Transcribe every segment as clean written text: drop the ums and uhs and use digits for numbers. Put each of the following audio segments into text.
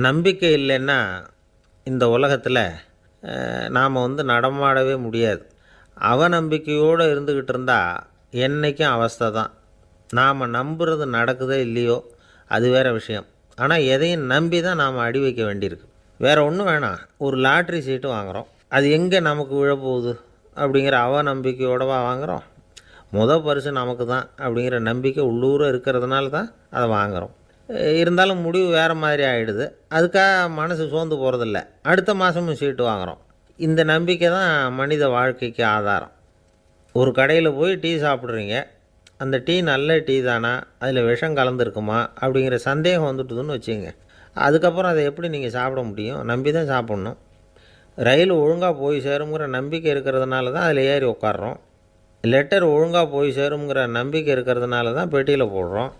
நம்பிக்கை இல்லைன்னா இந்த உலகத்தில் நாம் நடமாடவே முடியாது. அவநம்பிக்கையோடு இருந்துக்கிட்டு இருந்தால் என்றைக்கும் அவஸ்தை தான். நாம் நம்புறது நடக்குதோ இல்லையோ அது வேறு விஷயம். ஆனால் எதையும் நம்பி தான் நாம் அடி வைக்க வேண்டியிருக்கு. வேறு ஒன்றும் வேணாம், ஒரு லாட்ரி சீட்டு வாங்குகிறோம், அது எங்கே நமக்கு விழப்போகுது அப்படிங்கிற அவநம்பிக்கையோடவா வாங்குகிறோம்? பரிசு நமக்கு தான் அப்படிங்கிற நம்பிக்கை உள்ளூர இருக்கிறதுனால தான் அதை வாங்குகிறோம். இருந்தாலும் முடிவு வேறு மாதிரி ஆகிடுது. அதுக்காக மனசு சோர்ந்து போகிறதில்ல, அடுத்த மாதமும் சீட்டு வாங்குகிறோம். இந்த நம்பிக்கை தான் மனித வாழ்க்கைக்கு ஆதாரம். ஒரு கடையில் போய் டீ சாப்பிட்றீங்க, அந்த டீ நல்ல டீ தானா, அதில் விஷம் கலந்துருக்குமா அப்படிங்கிற சந்தேகம் வந்துட்டுதுன்னு வச்சுங்க. அதுக்கப்புறம் அதை எப்படி நீங்கள் சாப்பிட முடியும்? நம்பி தான் சாப்பிட்ணும். ரயில் ஒழுங்காக போய் சேருங்கிற நம்பிக்கை இருக்கிறதுனால தான் அதில் ஏறி உட்காடுறோம். லெட்டர் ஒழுங்காக போய் சேருங்கிற நம்பிக்கை இருக்கிறதுனால தான் பெட்டியில் போடுறோம்.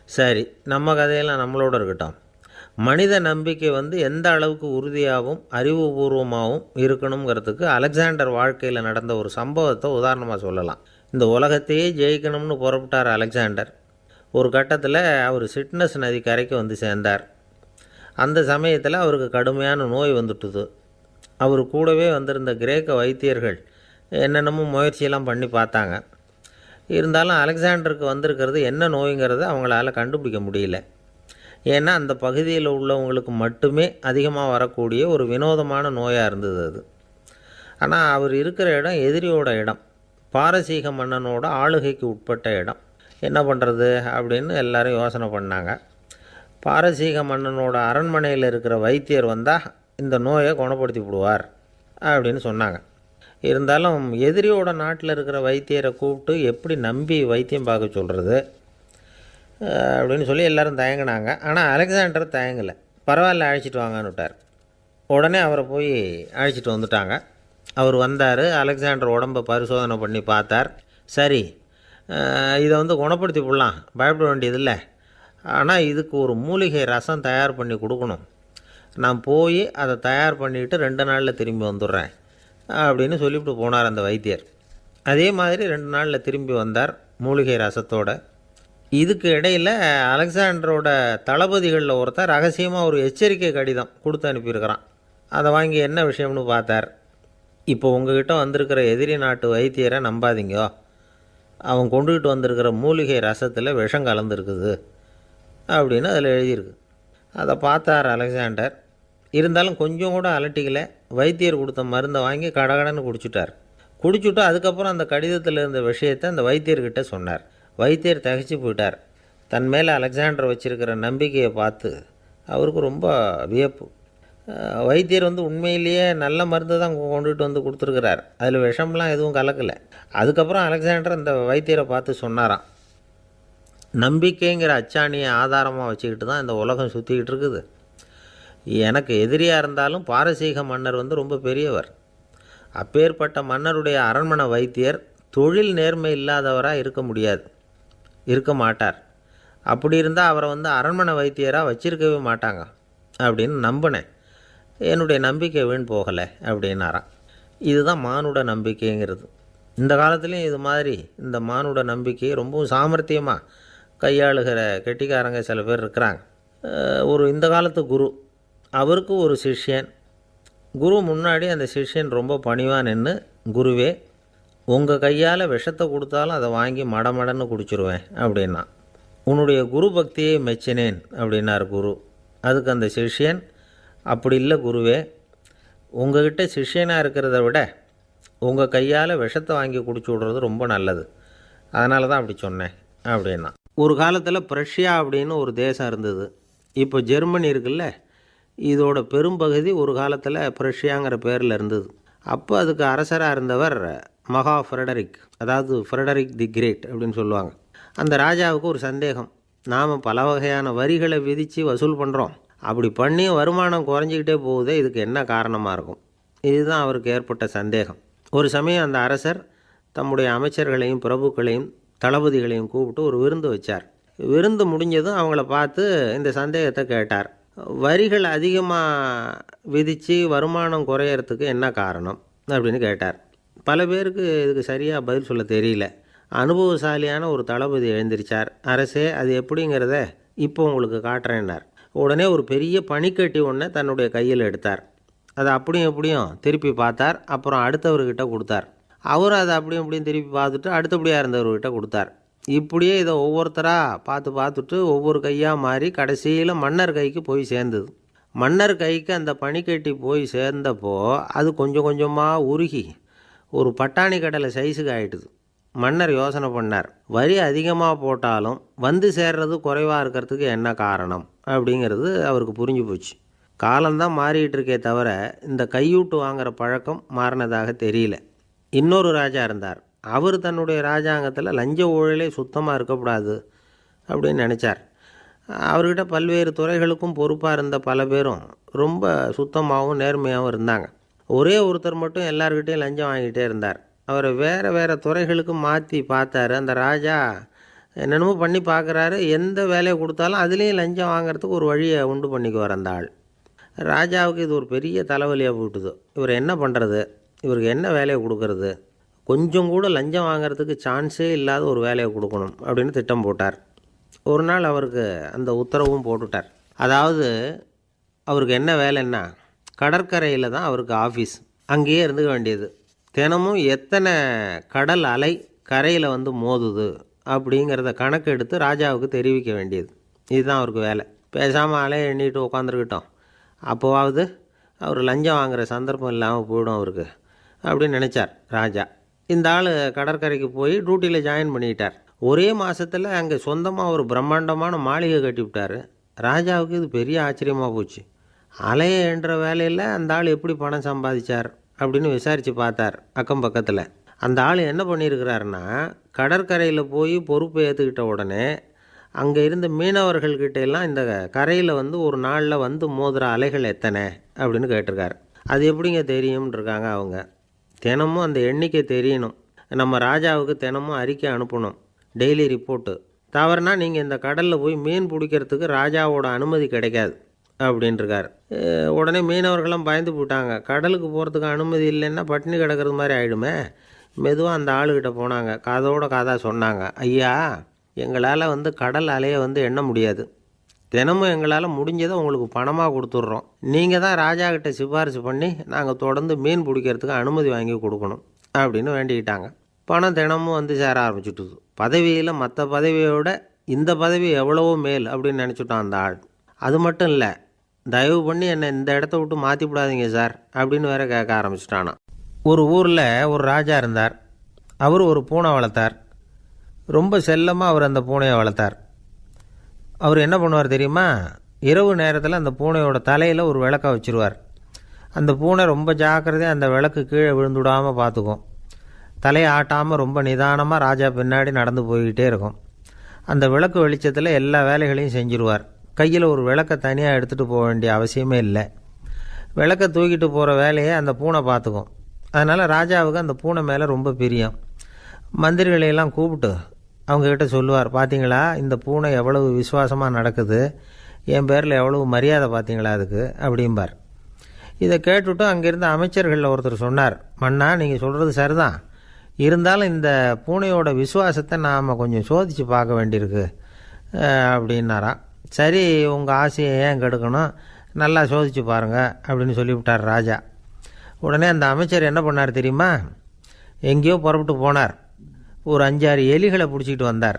சரி, நம்ம கதையெல்லாம் நம்மளோட இருக்கட்டும். மனித நம்பிக்கை எந்த அளவுக்கு உறுதியாகவும் அறிவுபூர்வமாகவும் இருக்கணுங்கிறதுக்கு அலெக்சாண்டர் வாழ்க்கையில் நடந்த ஒரு சம்பவத்தை உதாரணமாக சொல்லலாம். இந்த உலகத்தையே ஜெயிக்கணும்னு புறப்பட்டார் அலெக்சாண்டர். ஒரு கட்டத்தில் அவர் சிட்னஸ் நதி கரைக்கு சேர்ந்தார். அந்த சமயத்தில் அவருக்கு கடுமையான நோய் வந்துட்டுது. அவர் கூடவே வந்திருந்த கிரேக்க வைத்தியர்கள் என்னென்னமோ முயற்சியெல்லாம் பண்ணி பார்த்தாங்க. இருந்தாலும் அலெக்சாண்டருக்கு வந்திருக்கிறது என்ன நோய்ங்கிறத அவங்களால கண்டுபிடிக்க முடியல. ஏன்னா அந்த பகுதியில் உள்ளவங்களுக்கு மட்டுமே அதிகமாக வரக்கூடிய ஒரு வினோதமான நோயாக இருந்தது அது. ஆனால் அவர் இருக்கிற இடம் எதிரியோட இடம், பாரசீக மன்னனோட ஆளுகைக்கு உட்பட்ட இடம். என்ன பண்ணுறது அப்படின்னு எல்லாரும் யோசனை பண்ணாங்க. பாரசீக மன்னனோட அரண்மனையில் இருக்கிற வைத்தியர் வந்தால் இந்த நோயை குணப்படுத்தி விடுவார் அப்படின்னு சொன்னாங்க. இருந்தாலும் எதிரியோட நாட்டில் இருக்கிற வைத்தியரை கூப்பிட்டு எப்படி நம்பி வைத்தியம் பார்க்க சொல்கிறது அப்படின்னு சொல்லி எல்லோரும் தயங்கினாங்க. ஆனால் அலெக்சாண்டர் தயங்கலை. பரவாயில்ல, அழைச்சிட்டு வாங்கன்னு விட்டார். உடனே அவரை போய் அழைச்சிட்டு வந்துட்டாங்க. அவர் வந்தார். அலெக்சாண்டர் உடம்பை பரிசோதனை பண்ணி பார்த்தார். சரி, இதை குணப்படுத்தி விடலாம், பயப்பட வேண்டியதில்லை. ஆனால் இதுக்கு ஒரு மூலிகை ரசம் தயார் பண்ணி கொடுக்கணும். நான் போய் அதை தயார் பண்ணிவிட்டு 2 நாளில் திரும்பி வந்துடுறேன் அப்படின்னு சொல்லிவிட்டு போனார் அந்த வைத்தியர். அதே மாதிரி 2 நாளில் திரும்பி வந்தார் மூலிகை ரசத்தோட. இதுக்கு இடையில் அலெக்சாண்டரோட தளபதிகளில் ஒருத்தர் ரகசியமாக ஒரு எச்சரிக்கை கடிதம் கொடுத்து அனுப்பியிருக்கிறான். அதை வாங்கி என்ன விஷயம்னு பார்த்தார். இப்போ உங்ககிட்ட வந்திருக்கிற எதிரி நாட்டு வைத்தியரை நம்பாதீங்கோ, அவன் கொண்டுகிட்டு வந்திருக்கிற மூலிகை ரசத்தில் விஷம் கலந்துருக்குது அப்படின்னு அதில் எழுதியிருக்கு. அதை பார்த்தார் அலெக்சாண்டர். இருந்தாலும் கொஞ்சம் கூட அலட்டிக்கலை. வைத்தியர் கொடுத்த மருந்தை வாங்கி கடகடன்னு குடிச்சுட்டு அதுக்கப்புறம் அந்த கடிதத்தில் இருந்த விஷயத்தை அந்த வைத்தியர்கிட்ட சொன்னார். வைத்தியர் திகைச்சு போயிட்டார். தன் மேலே அலெக்சாண்டர் வச்சுருக்கிற நம்பிக்கையை பார்த்து அவருக்கு ரொம்ப வியப்பு. வைத்தியர் உண்மையிலேயே நல்ல மருந்து தான் கொண்டுகிட்டு கொடுத்துருக்கிறார், அதில் விஷம்லாம் எதுவும் கலக்கலை. அதுக்கப்புறம் அலெக்சாண்டர் அந்த வைத்தியரை பார்த்து சொன்னாராம், நம்பிக்கைங்கிற அச்சாணியை ஆதாரமாக வச்சுக்கிட்டு தான் இந்த உலகம் சுற்றிக்கிட்டு இருக்குது. எனக்கு எதிரியாக இருந்தாலும் பாரசீக மன்னர் ரொம்ப பெரியவர். அப்பேற்பட்ட மன்னருடைய அரண்மனை வைத்தியர் தொழில் நேர்மை இல்லாதவராக இருக்க மாட்டார். அப்படி இருந்தால் அவரை அரண்மனை வைத்தியராக வச்சிருக்கவே மாட்டாங்க அப்படின்னு நம்பினேன். என்னுடைய நம்பிக்கை வீண் போகலை அப்படின்னாராம். இதுதான் மானுட நம்பிக்கைங்கிறது. இந்த காலத்துலேயும் இது மாதிரி இந்த மானுட நம்பிக்கையை ரொம்பவும் சாமர்த்தியமாக கையாளுகிற கெட்டிக்காரங்க சில பேர் இருக்கிறாங்க. இந்த காலத்து குரு, அவருக்கு ஒரு சிஷ்யன். குரு முன்னாடி அந்த சிஷ்யன் ரொம்ப பணிவாக நின்று, குருவே, உங்கள் கையால் விஷத்தை கொடுத்தாலும் அதை வாங்கி மடமடன்னு குடிச்சிருவேன் அப்படின்னா. உன்னுடைய குரு பக்தியை மெச்சினேன் அப்படின்னார் குரு. அதுக்கு அந்த சிஷ்யன், அப்படி இல்லை குருவே, உங்கள்கிட்ட சிஷ்யனாக இருக்கிறத விட உங்கள் கையால் விஷத்தை வாங்கி குடிச்சு விட்றது ரொம்ப நல்லது, அதனால தான் அப்படி சொன்னேன் அப்படின்னா. ஒரு காலத்தில் பிரஷ்யா அப்படின்னு ஒரு தேசம் இருந்தது. இப்போ ஜெர்மனி இருக்குல்ல, இதோட பெரும்பகுதி ஒரு காலத்தில் பிரஷ்யாங்கிற பேரில் இருந்தது. அப்போ அதுக்கு அரசராக இருந்தவர் மகா ஃப்ரெடரிக், அதாவது ஃப்ரெடரிக் தி கிரேட் அப்படின்னு சொல்லுவாங்க. அந்த ராஜாவுக்கு ஒரு சந்தேகம், நாம் பல வகையான வரிகளை விதித்து வசூல் பண்ணுறோம், அப்படி பண்ணி வருமானம் குறைஞ்சிக்கிட்டே போகுதே, இதுக்கு என்ன காரணமாக இருக்கும்? இதுதான் அவருக்கு ஏற்பட்ட சந்தேகம். ஒரு சமயம் அந்த அரசர் தம்முடைய அமைச்சர்களையும் பிரபுக்களையும் தளபதிகளையும் கூப்பிட்டு ஒரு விருந்து வச்சார். விருந்து முடிஞ்சதும் அவங்கள பார்த்து இந்த சந்தேகத்தை கேட்டார். வரிகள் அதிகமாக விதித்து வருமானம் குறையறதுக்கு என்ன காரணம் அப்படின்னு கேட்டார். பல பேருக்கு இதுக்கு சரியாக பதில் சொல்ல தெரியல. அனுபவசாலியான ஒரு தளபதி எழுந்திருச்சார். அரசே, அது எப்படிங்கிறத இப்போ உங்களுக்கு காட்டுறேன்னார். உடனே ஒரு பெரிய பனிக்கட்டி ஒன்றை தன்னுடைய கையில் எடுத்தார். அதை அப்படியும் எப்படியும் திருப்பி பார்த்தார். அப்புறம் அடுத்தவர்கிட்ட கொடுத்தார். அவரும் அதை அப்படியும் இப்படியும் திருப்பி பார்த்துட்டு அடுத்தபடியாக இருந்தவர்கிட்ட கொடுத்தார். இப்படியே இதை ஒவ்வொருத்தராக பார்த்துட்டு ஒவ்வொரு கையாக மாறி கடைசியில் மன்னர் கைக்கு போய் சேர்ந்தது. மன்னர் கைக்கு அந்த பனிக்கட்டி போய் சேர்ந்தப்போ அது கொஞ்சம் கொஞ்சமாக உருகி ஒரு பட்டாணி கடலை சைஸுக்கு ஆகிட்டுது. மன்னர் யோசனை பண்ணார், வரி அதிகமாக போட்டாலும் வந்து சேர்றது குறைவாக இருக்கிறதுக்கு என்ன காரணம் அப்படிங்கிறது அவருக்கு புரிஞ்சு போச்சு. காலம்தான் மாறிட்டு இருக்கே தவிர இந்த கையூட்டு வாங்குகிற பழக்கம் மாறினதாக தெரியல. இன்னொரு ராஜா இருந்தார். அவர் தன்னுடைய ராஜாங்கத்தில் லஞ்ச ஊழலே சுத்தமாக இருக்கக்கூடாது அப்படின்னு நினச்சார். அவர்கிட்ட பல்வேறு துறைகளுக்கும் பொறுப்பாக இருந்த பல பேரும் ரொம்ப சுத்தமாகவும் நேர்மையாகவும் இருந்தாங்க. ஒரே ஒருத்தர் மட்டும் எல்லார்கிட்டையும் லஞ்சம் வாங்கிட்டே இருந்தார். அவரை வேறு வேறு துறைகளுக்கு மாற்றி பார்த்தாரு. அந்த ராஜா என்னென்னமோ பண்ணி பார்க்குறாரு. எந்த வேலையை கொடுத்தாலும் அதுலேயும் லஞ்சம் வாங்கிறதுக்கு ஒரு வழியை உண்டு பண்ணிக்குவார் அந்த ஆள். ராஜாவுக்கு இது ஒரு பெரிய தலைவலியாக போட்டுது. இவர் என்ன பண்ணுறது, இவருக்கு என்ன வேலையை கொடுக்கறது, கொஞ்சம் கூட லஞ்சம் வாங்கிறதுக்கு சான்ஸே இல்லாத ஒரு வேலையை கொடுக்கணும் அப்படின்னு திட்டம் போட்டார். ஒரு நாள் அவருக்கு அந்த உத்தரவும் போட்டுட்டார். அதாவது அவருக்கு என்ன வேலைன்னா, கடற்கரையில் தான் அவருக்கு ஆஃபீஸ். அங்கேயே இருந்துக்க வேண்டியது. தினமும் எத்தனை கடல் அலை கரையில் வந்து மோதுது அப்படிங்கிறத கணக்கு எடுத்து ராஜாவுக்கு தெரிவிக்க வேண்டியது. இதுதான் அவருக்கு வேலை. பேசாமல் அலையை எண்ணிட்டு உட்காந்துருக்கிட்டோம், அப்போவாவது அவர் லஞ்சம் வாங்குகிற சந்தர்ப்பம் இல்லாமல் போயிடும் அவருக்கு அப்படின்னு நினச்சார் ராஜா. இந்த ஆள் கடற்கரைக்கு போய் டியூட்டியில் ஜாயின் பண்ணிக்கிட்டார். ஒரே மாதத்தில் அங்கே சொந்தமாக ஒரு பிரம்மாண்டமான மாளிகை கட்டி விட்டார். ராஜாவுக்கு இது பெரிய ஆச்சரியமாக போச்சு. அலையை என்ற வேலையில் அந்த ஆள் எப்படி பணம் சம்பாதிச்சார் அப்படின்னு விசாரித்து பார்த்தார் அக்கம் பக்கத்தில். அந்த ஆள் என்ன பண்ணியிருக்கிறாருன்னா, கடற்கரையில் போய் பொறுப்பை ஏற்றுக்கிட்ட உடனே அங்கே இருந்த மீனவர்கள்கிட்ட எல்லாம் இந்த கரையில் வந்து ஒரு நாளில் வந்து மோதுகிற அலைகள் எத்தனை அப்படின்னு கேட்டிருக்காரு. அது எப்படிங்க தெரியும்னு இருக்காங்க அவங்க. தினமும் அந்த எண்ணிக்கை தெரியணும். நம்ம ராஜாவுக்கு தினமும் அறிக்கை அனுப்பணும், டெய்லி ரிப்போர்ட்டு. தவறுனா நீங்கள் இந்த கடலில் போய் மீன் பிடிக்கிறதுக்கு ராஜாவோட அனுமதி கிடைக்காது அப்படின்ட்டுருக்காரு. உடனே மீனவர்கள்லாம் பயந்து போட்டாங்க. கடலுக்கு போகிறதுக்கு அனுமதி இல்லைன்னா பட்டினி கிடக்கிறது மாதிரி ஆகிடுமே. மெதுவாக அந்த ஆளுக்கிட்ட போனாங்க. காதோட காதாக சொன்னாங்க, ஐயா, எங்களால் வந்து கடல் அலையை வந்து எண்ண முடியாது. தினமும் எங்களால் முடிஞ்சதை உங்களுக்கு பணமாக கொடுத்துட்றோம். நீங்கள் தான் ராஜா கிட்ட சிபாரிசு பண்ணி நாங்கள் தொடர்ந்து மீன் பிடிக்கிறதுக்கு அனுமதி வாங்கி கொடுக்கணும் அப்படின்னு வேண்டிக்கிட்டாங்க. பணம் தினமும் வந்து சேர ஆரம்பிச்சுட்டுது. பதவியில் மற்ற பதவியோட இந்த பதவி எவ்வளவோ மேல் அப்படின்னு நினச்சிட்டான் அந்த ஆள். அது மட்டும் இல்லை, தயவு பண்ணி என்னை இந்த இடத்த விட்டு மாற்றி விடாதீங்க சார் அப்படின்னு வேற கேட்க ஆரம்பிச்சிட்டானா. ஒரு ஊரில் ஒரு ராஜா இருந்தார். அவர் ஒரு பூனை வளர்த்தார். ரொம்ப செல்லமாக அவர் அந்த பூனையை வளர்த்தார். அவர் என்ன பண்ணுவார் தெரியுமா, இரவு நேரத்தில் அந்த பூனையோட தலையில் ஒரு விளக்கை வச்சுருவார். அந்த பூனை ரொம்ப ஜாக்கிரதையாக அந்த விளக்கு கீழே விழுந்துடாமல் பார்த்துக்கும். தலையை ஆட்டாமல் ரொம்ப நிதானமாக ராஜா பின்னாடி நடந்து போய்கிட்டே இருக்கும். அந்த விளக்கு வெளிச்சத்தில் எல்லா வேலைகளையும் செஞ்சுருவார். கையில் ஒரு விளக்கை தனியாக எடுத்துகிட்டு போக வேண்டிய அவசியமே இல்லை. விளக்கை தூக்கிட்டு போகிற வேலையை அந்த பூனை பார்த்துக்கும். அதனால் ராஜாவுக்கு அந்த பூனை மேலே ரொம்ப பிரியம். மந்திரிகளையெல்லாம் கூப்பிட்டு அவங்கக்கிட்ட சொல்லுவார், பார்த்தீங்களா இந்த பூனை எவ்வளவு விசுவாசமாக நடக்குது, என் பேரில் எவ்வளவு மரியாதை பார்த்தீங்களா அதுக்கு அப்படிம்பார். இதை கேட்டுவிட்டு அங்கேருந்து அமைச்சர்களில் ஒருத்தர் சொன்னார், மன்னா நீங்கள் சொல்கிறது சரிதான், இருந்தாலும் இந்த பூனையோட விசுவாசத்தை நாம் கொஞ்சம் சோதித்து பார்க்க வேண்டியிருக்கு அப்படின்னாராம். சரி, உங்கள் ஆசையை ஏன் கெடுக்கணும், நல்லா சோதித்து பாருங்கள் அப்படின்னு சொல்லிவிட்டார் ராஜா. உடனே அந்த அமைச்சர் என்ன பண்ணார் தெரியுமா, எங்கேயோ புறப்பட்டு போனார். ஒரு 5-6 எலிகளை பிடிச்சிக்கிட்டு வந்தார்.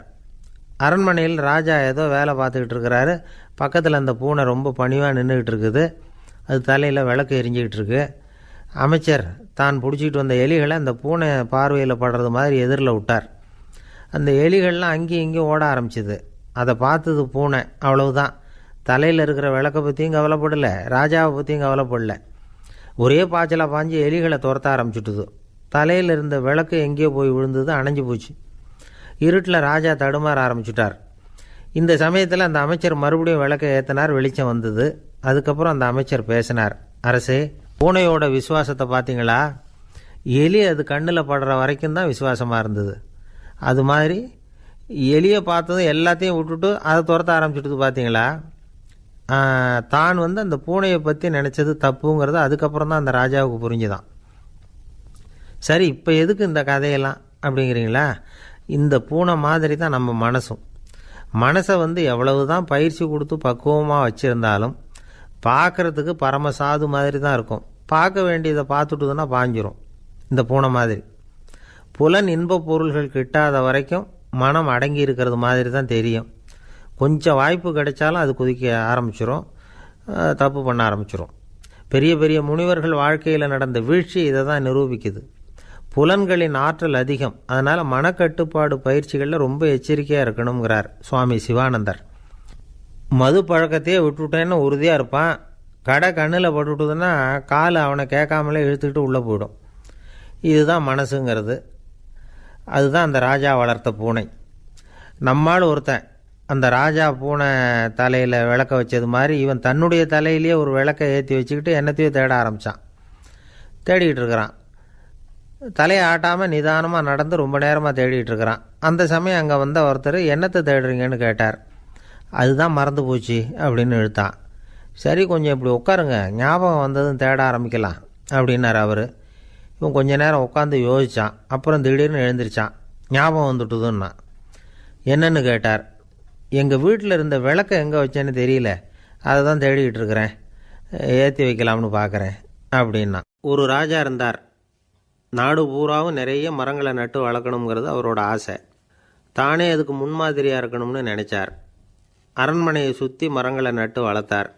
அரண்மனையில் ராஜா ஏதோ வேலை பார்த்துக்கிட்டு இருக்கிறாரு. பக்கத்தில் அந்த பூனை ரொம்ப பணிவாக நின்றுக்கிட்டு இருக்குது. அது தலையில் விளக்கு எரிஞ்சிக்கிட்டு இருக்கு. அமைச்சர் தான் பிடிச்சிக்கிட்டு வந்த எலிகளை அந்த பூனை பார்வையில் படுறது மாதிரி எதிரில் விட்டார். அந்த எலிகள்லாம் அங்கேயும் இங்கேயும் ஓட ஆரம்பிச்சிது. அதை பார்த்தது பூனை, அவ்வளவுதான். தலையில் இருக்கிற விளக்கை பற்றியும் கவலைப்படலை, ராஜாவை பற்றியும் கவலைப்படலை. ஒரே பாய்ச்சலாக பாஞ்சு எலிகளை துரத்த ஆரம்பிச்சுட்டுது. தலையில் இருந்த விளக்கு எங்கேயோ போய் விழுந்தது, அணைஞ்சு போச்சு. இருட்டில் ராஜா தடுமாற ஆரம்பிச்சுட்டார். இந்த சமயத்தில் அந்த அமைச்சர் மறுபடியும் விளக்கை ஏற்றினார். வெளிச்சம் வந்தது. அதுக்கப்புறம் அந்த அமைச்சர் பேசினார், அரசே, பூனையோட விசுவாசத்தை பார்த்தீங்களா, எலி அது கண்ணில் படுற வரைக்கும் தான் விசுவாசமாக இருந்தது. அது மாதிரி எலியை பார்த்ததும் எல்லாத்தையும் விட்டுட்டு அதை துரத்த ஆரம்பிச்சுட்டு பார்த்தீங்களா. தான் வந்து அந்த பூனையை பற்றி நினச்சது தப்புங்கிறது அதுக்கப்புறம் தான் அந்த ராஜாவுக்கு புரிஞ்சுதான். சரி, இப்போ எதுக்கு இந்த கதையெல்லாம் அப்படிங்கிறீங்களா, இந்த பூனை மாதிரி தான் நம்ம மனசும். மனசை எவ்வளவு தான் பயிற்சி கொடுத்து பக்குவமாக வச்சுருந்தாலும் பார்க்குறதுக்கு பரமசாது மாதிரி தான் இருக்கும். பார்க்க வேண்டியதை பார்த்துட்டுதுன்னா பாஞ்சிரும். இந்த பூனை மாதிரி புலன் இன்ப பொருள்கள் கிட்டாத வரைக்கும் மனம் அடங்கி இருக்கிறது மாதிரி தான் தெரியும். கொஞ்சம் வாய்ப்பு கிடைச்சாலும் அது குதிக்க ஆரம்பிச்சிடும், தப்பு பண்ண ஆரம்பிச்சிடும். பெரிய பெரிய முனிவர்கள் வாழ்க்கையில் நடந்த வீழ்ச்சி இதை தான் நிரூபிக்குது. புலன்களின் ஆற்றல் அதிகம், அதனால் மனக்கட்டுப்பாடு பயிற்சிகளில் ரொம்ப எச்சரிக்கையாக இருக்கணுங்கிறார் சுவாமி சிவானந்தர். மது பழக்கத்தையே விட்டுவிட்டேன்னு உறுதியாக இருப்பான். கடை கண்ணில் பட்டுவிட்டுதுன்னா கால் அவனை கேட்காமலே இழுத்துக்கிட்டு உள்ளே போயிடும். இதுதான் மனசுங்கிறது. அதுதான் அந்த ராஜா வளர்த்த பூனை. நம்மால் ஒருத்தன் அந்த ராஜா பூனை தலையில் விளக்க வச்சது மாதிரி இவன் தன்னுடைய தலையிலேயே ஒரு விளக்கை ஏற்றி வச்சுக்கிட்டு என்னத்தையோ தேட ஆரம்பித்தான். தேடிக்கிட்டு இருக்கிறான். தலையை ஆட்டாமல் நிதானமாக நடந்து ரொம்ப நேரமாக தேடிகிட்டு இருக்கிறான். அந்த சமயம் அங்கே வந்த ஒருத்தர் என்னத்தை தேடுறீங்கன்னு கேட்டார். அதுதான் மறந்து போச்சு அப்படின்னு இழுத்தான். சரி, கொஞ்சம் இப்படி உட்காருங்க, ஞாபகம் வந்ததும் தேட ஆரம்பிக்கலாம் அப்படின்னார் அவர். இவன் கொஞ்ச நேரம் உட்காந்து யோசித்தான். அப்புறம் திடீர்னு எழுந்திரிச்சான். ஞாபகம் வந்துட்டுதுன்னா. என்னன்னு கேட்டார். எங்கள் வீட்டில் இருந்த விளக்கை எங்கே வச்சேன்னு தெரியல, அதை தான் தேடிக்கிட்டு இருக்கிறேன், ஏற்றி வைக்கலாம்னு பார்க்குறேன் அப்படின்னா. ஒரு ராஜா இருந்தார். நாடு பூராவும் நிறைய மரங்களை நட்டு வளர்க்கணுங்கிறது அவரோட ஆசை. தானே அதுக்கு முன்மாதிரியாக இருக்கணும்னு நினச்சார். அரண்மனையை சுற்றி மரங்களை நட்டு வளர்த்தார்.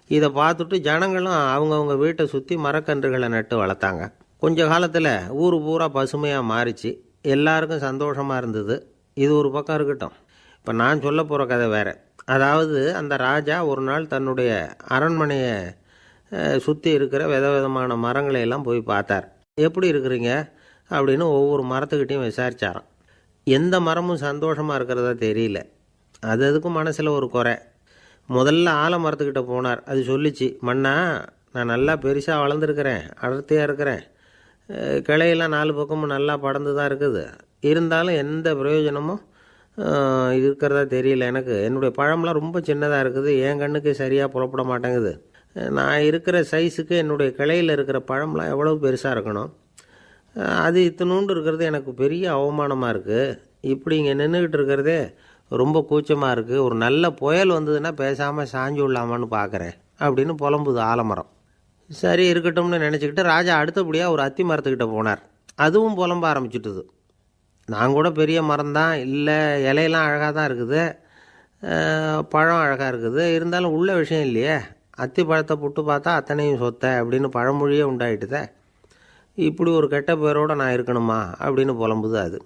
இதை பார்த்துட்டு ஜனங்களும் அவங்கவுங்க வீட்டை சுற்றி மரக்கன்றுகளை நட்டு வளர்த்தாங்க. கொஞ்ச காலத்தில் ஊர் பூரா பசுமையாக மாறிச்சு. எல்லாருக்கும் சந்தோஷமாக இருந்தது. இது ஒரு பக்கம் இருக்கட்டும். இப்போ நான் சொல்ல போகிற கதை வேறு. அதாவது அந்த ராஜா ஒரு நாள் தன்னுடைய அரண்மனையை சுற்றி இருக்கிற விதவிதமான மரங்களை எல்லாம் போய் பார்த்தார். எப்படி இருக்கிறீங்க அப்படின்னு ஒவ்வொரு மரத்துக்கிட்டையும் விசாரித்தாராம். எந்த மரமும் சந்தோஷமாக இருக்கிறதா தெரியல. அதுக்கும் மனசில் ஒரு குறை. முதல்ல ஆலமரத்துக்கிட்ட போனார். அது சொல்லிச்சு, மண்ணா, நான் நல்லா பெருசாக வளர்ந்துருக்கிறேன், அடர்த்தியாக இருக்கிறேன், கிளையெல்லாம் 4 பக்கமும் நல்லா படர்ந்து தான் இருக்குது, இருந்தாலும் எந்த பிரயோஜனமும் இருக்கிறதா தெரியல எனக்கு. என்னுடைய பழம்லாம் ரொம்ப சின்னதாக இருக்குது, என் கண்ணுக்கு சரியாக புலப்பட மாட்டேங்குது. நான் இருக்கிற சைஸுக்கு என்னுடைய கிளையில் இருக்கிற பழம்லாம் எவ்வளோ பெருசாக இருக்கணும், அது இத்தினூண்டு இருக்கிறது எனக்கு பெரிய அவமானமாக இருக்குது. இப்படி இங்கே நின்றுக்கிட்டு இருக்கிறதே ரொம்ப கூச்சமாக இருக்குது. ஒரு நல்ல புயல் வந்ததுன்னா பேசாமல் சாஞ்சு விடலாமான்னு பார்க்குறேன் அப்படின்னு புலம்புது ஆலமரம். சரி இருக்கட்டும்னு நினச்சிக்கிட்டு ராஜா அடுத்தபடியாக ஒரு அத்தி மரத்துக்கிட்ட போனார். அதுவும் புலம்ப ஆரம்பிச்சுட்டுது. நான் கூட பெரிய மரம் தான், இல்லை இலையெல்லாம் அழகாக தான் இருக்குது, பழம் அழகாக இருக்குது, இருந்தாலும் உள்ள விஷயம் இல்லையே, அத்தி பழத்தை புட்டு பார்த்தா அத்தனையும் சொத்தை அப்படின்னு பழமொழியே உண்டாயிட்டுதே, இப்படி ஒரு கெட்ட பேரோடு நான் இருக்கணுமா அப்படின்னு புலம்புது அது.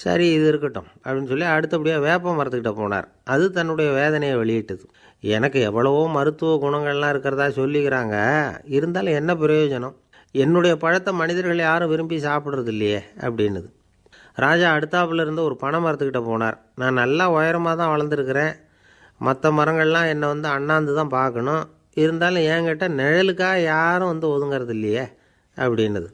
சரி இது இருக்கட்டும் அப்படின்னு சொல்லி அடுத்தபடியாக வேப்ப மரத்துக்கிட்ட போனார். அது தன்னுடைய வேதனையை வெளியிட்டது. எனக்கு எவ்வளவோ மருத்துவ குணங்கள்லாம் இருக்கிறதா சொல்லிக்கிறாங்க, இருந்தாலும் என்ன பிரயோஜனம், என்னுடைய பழத்தை மனிதர்கள் யாரும் விரும்பி சாப்பிட்றது இல்லையே அப்படின்னுது. ராஜா அடுத்தாப்புல இருந்து ஒரு பனை மரத்துக்கிட்ட போனார். நான் நல்லா உயரமாக தான் வளர்ந்துருக்கிறேன், மற்ற மரங்கள்லாம் என்னை அண்ணாந்து தான் பார்க்கணும், இருந்தாலும் என்கிட்ட நிழலுக்காக யாரும் ஒதுங்கிறது இல்லையே அப்படின்னுது.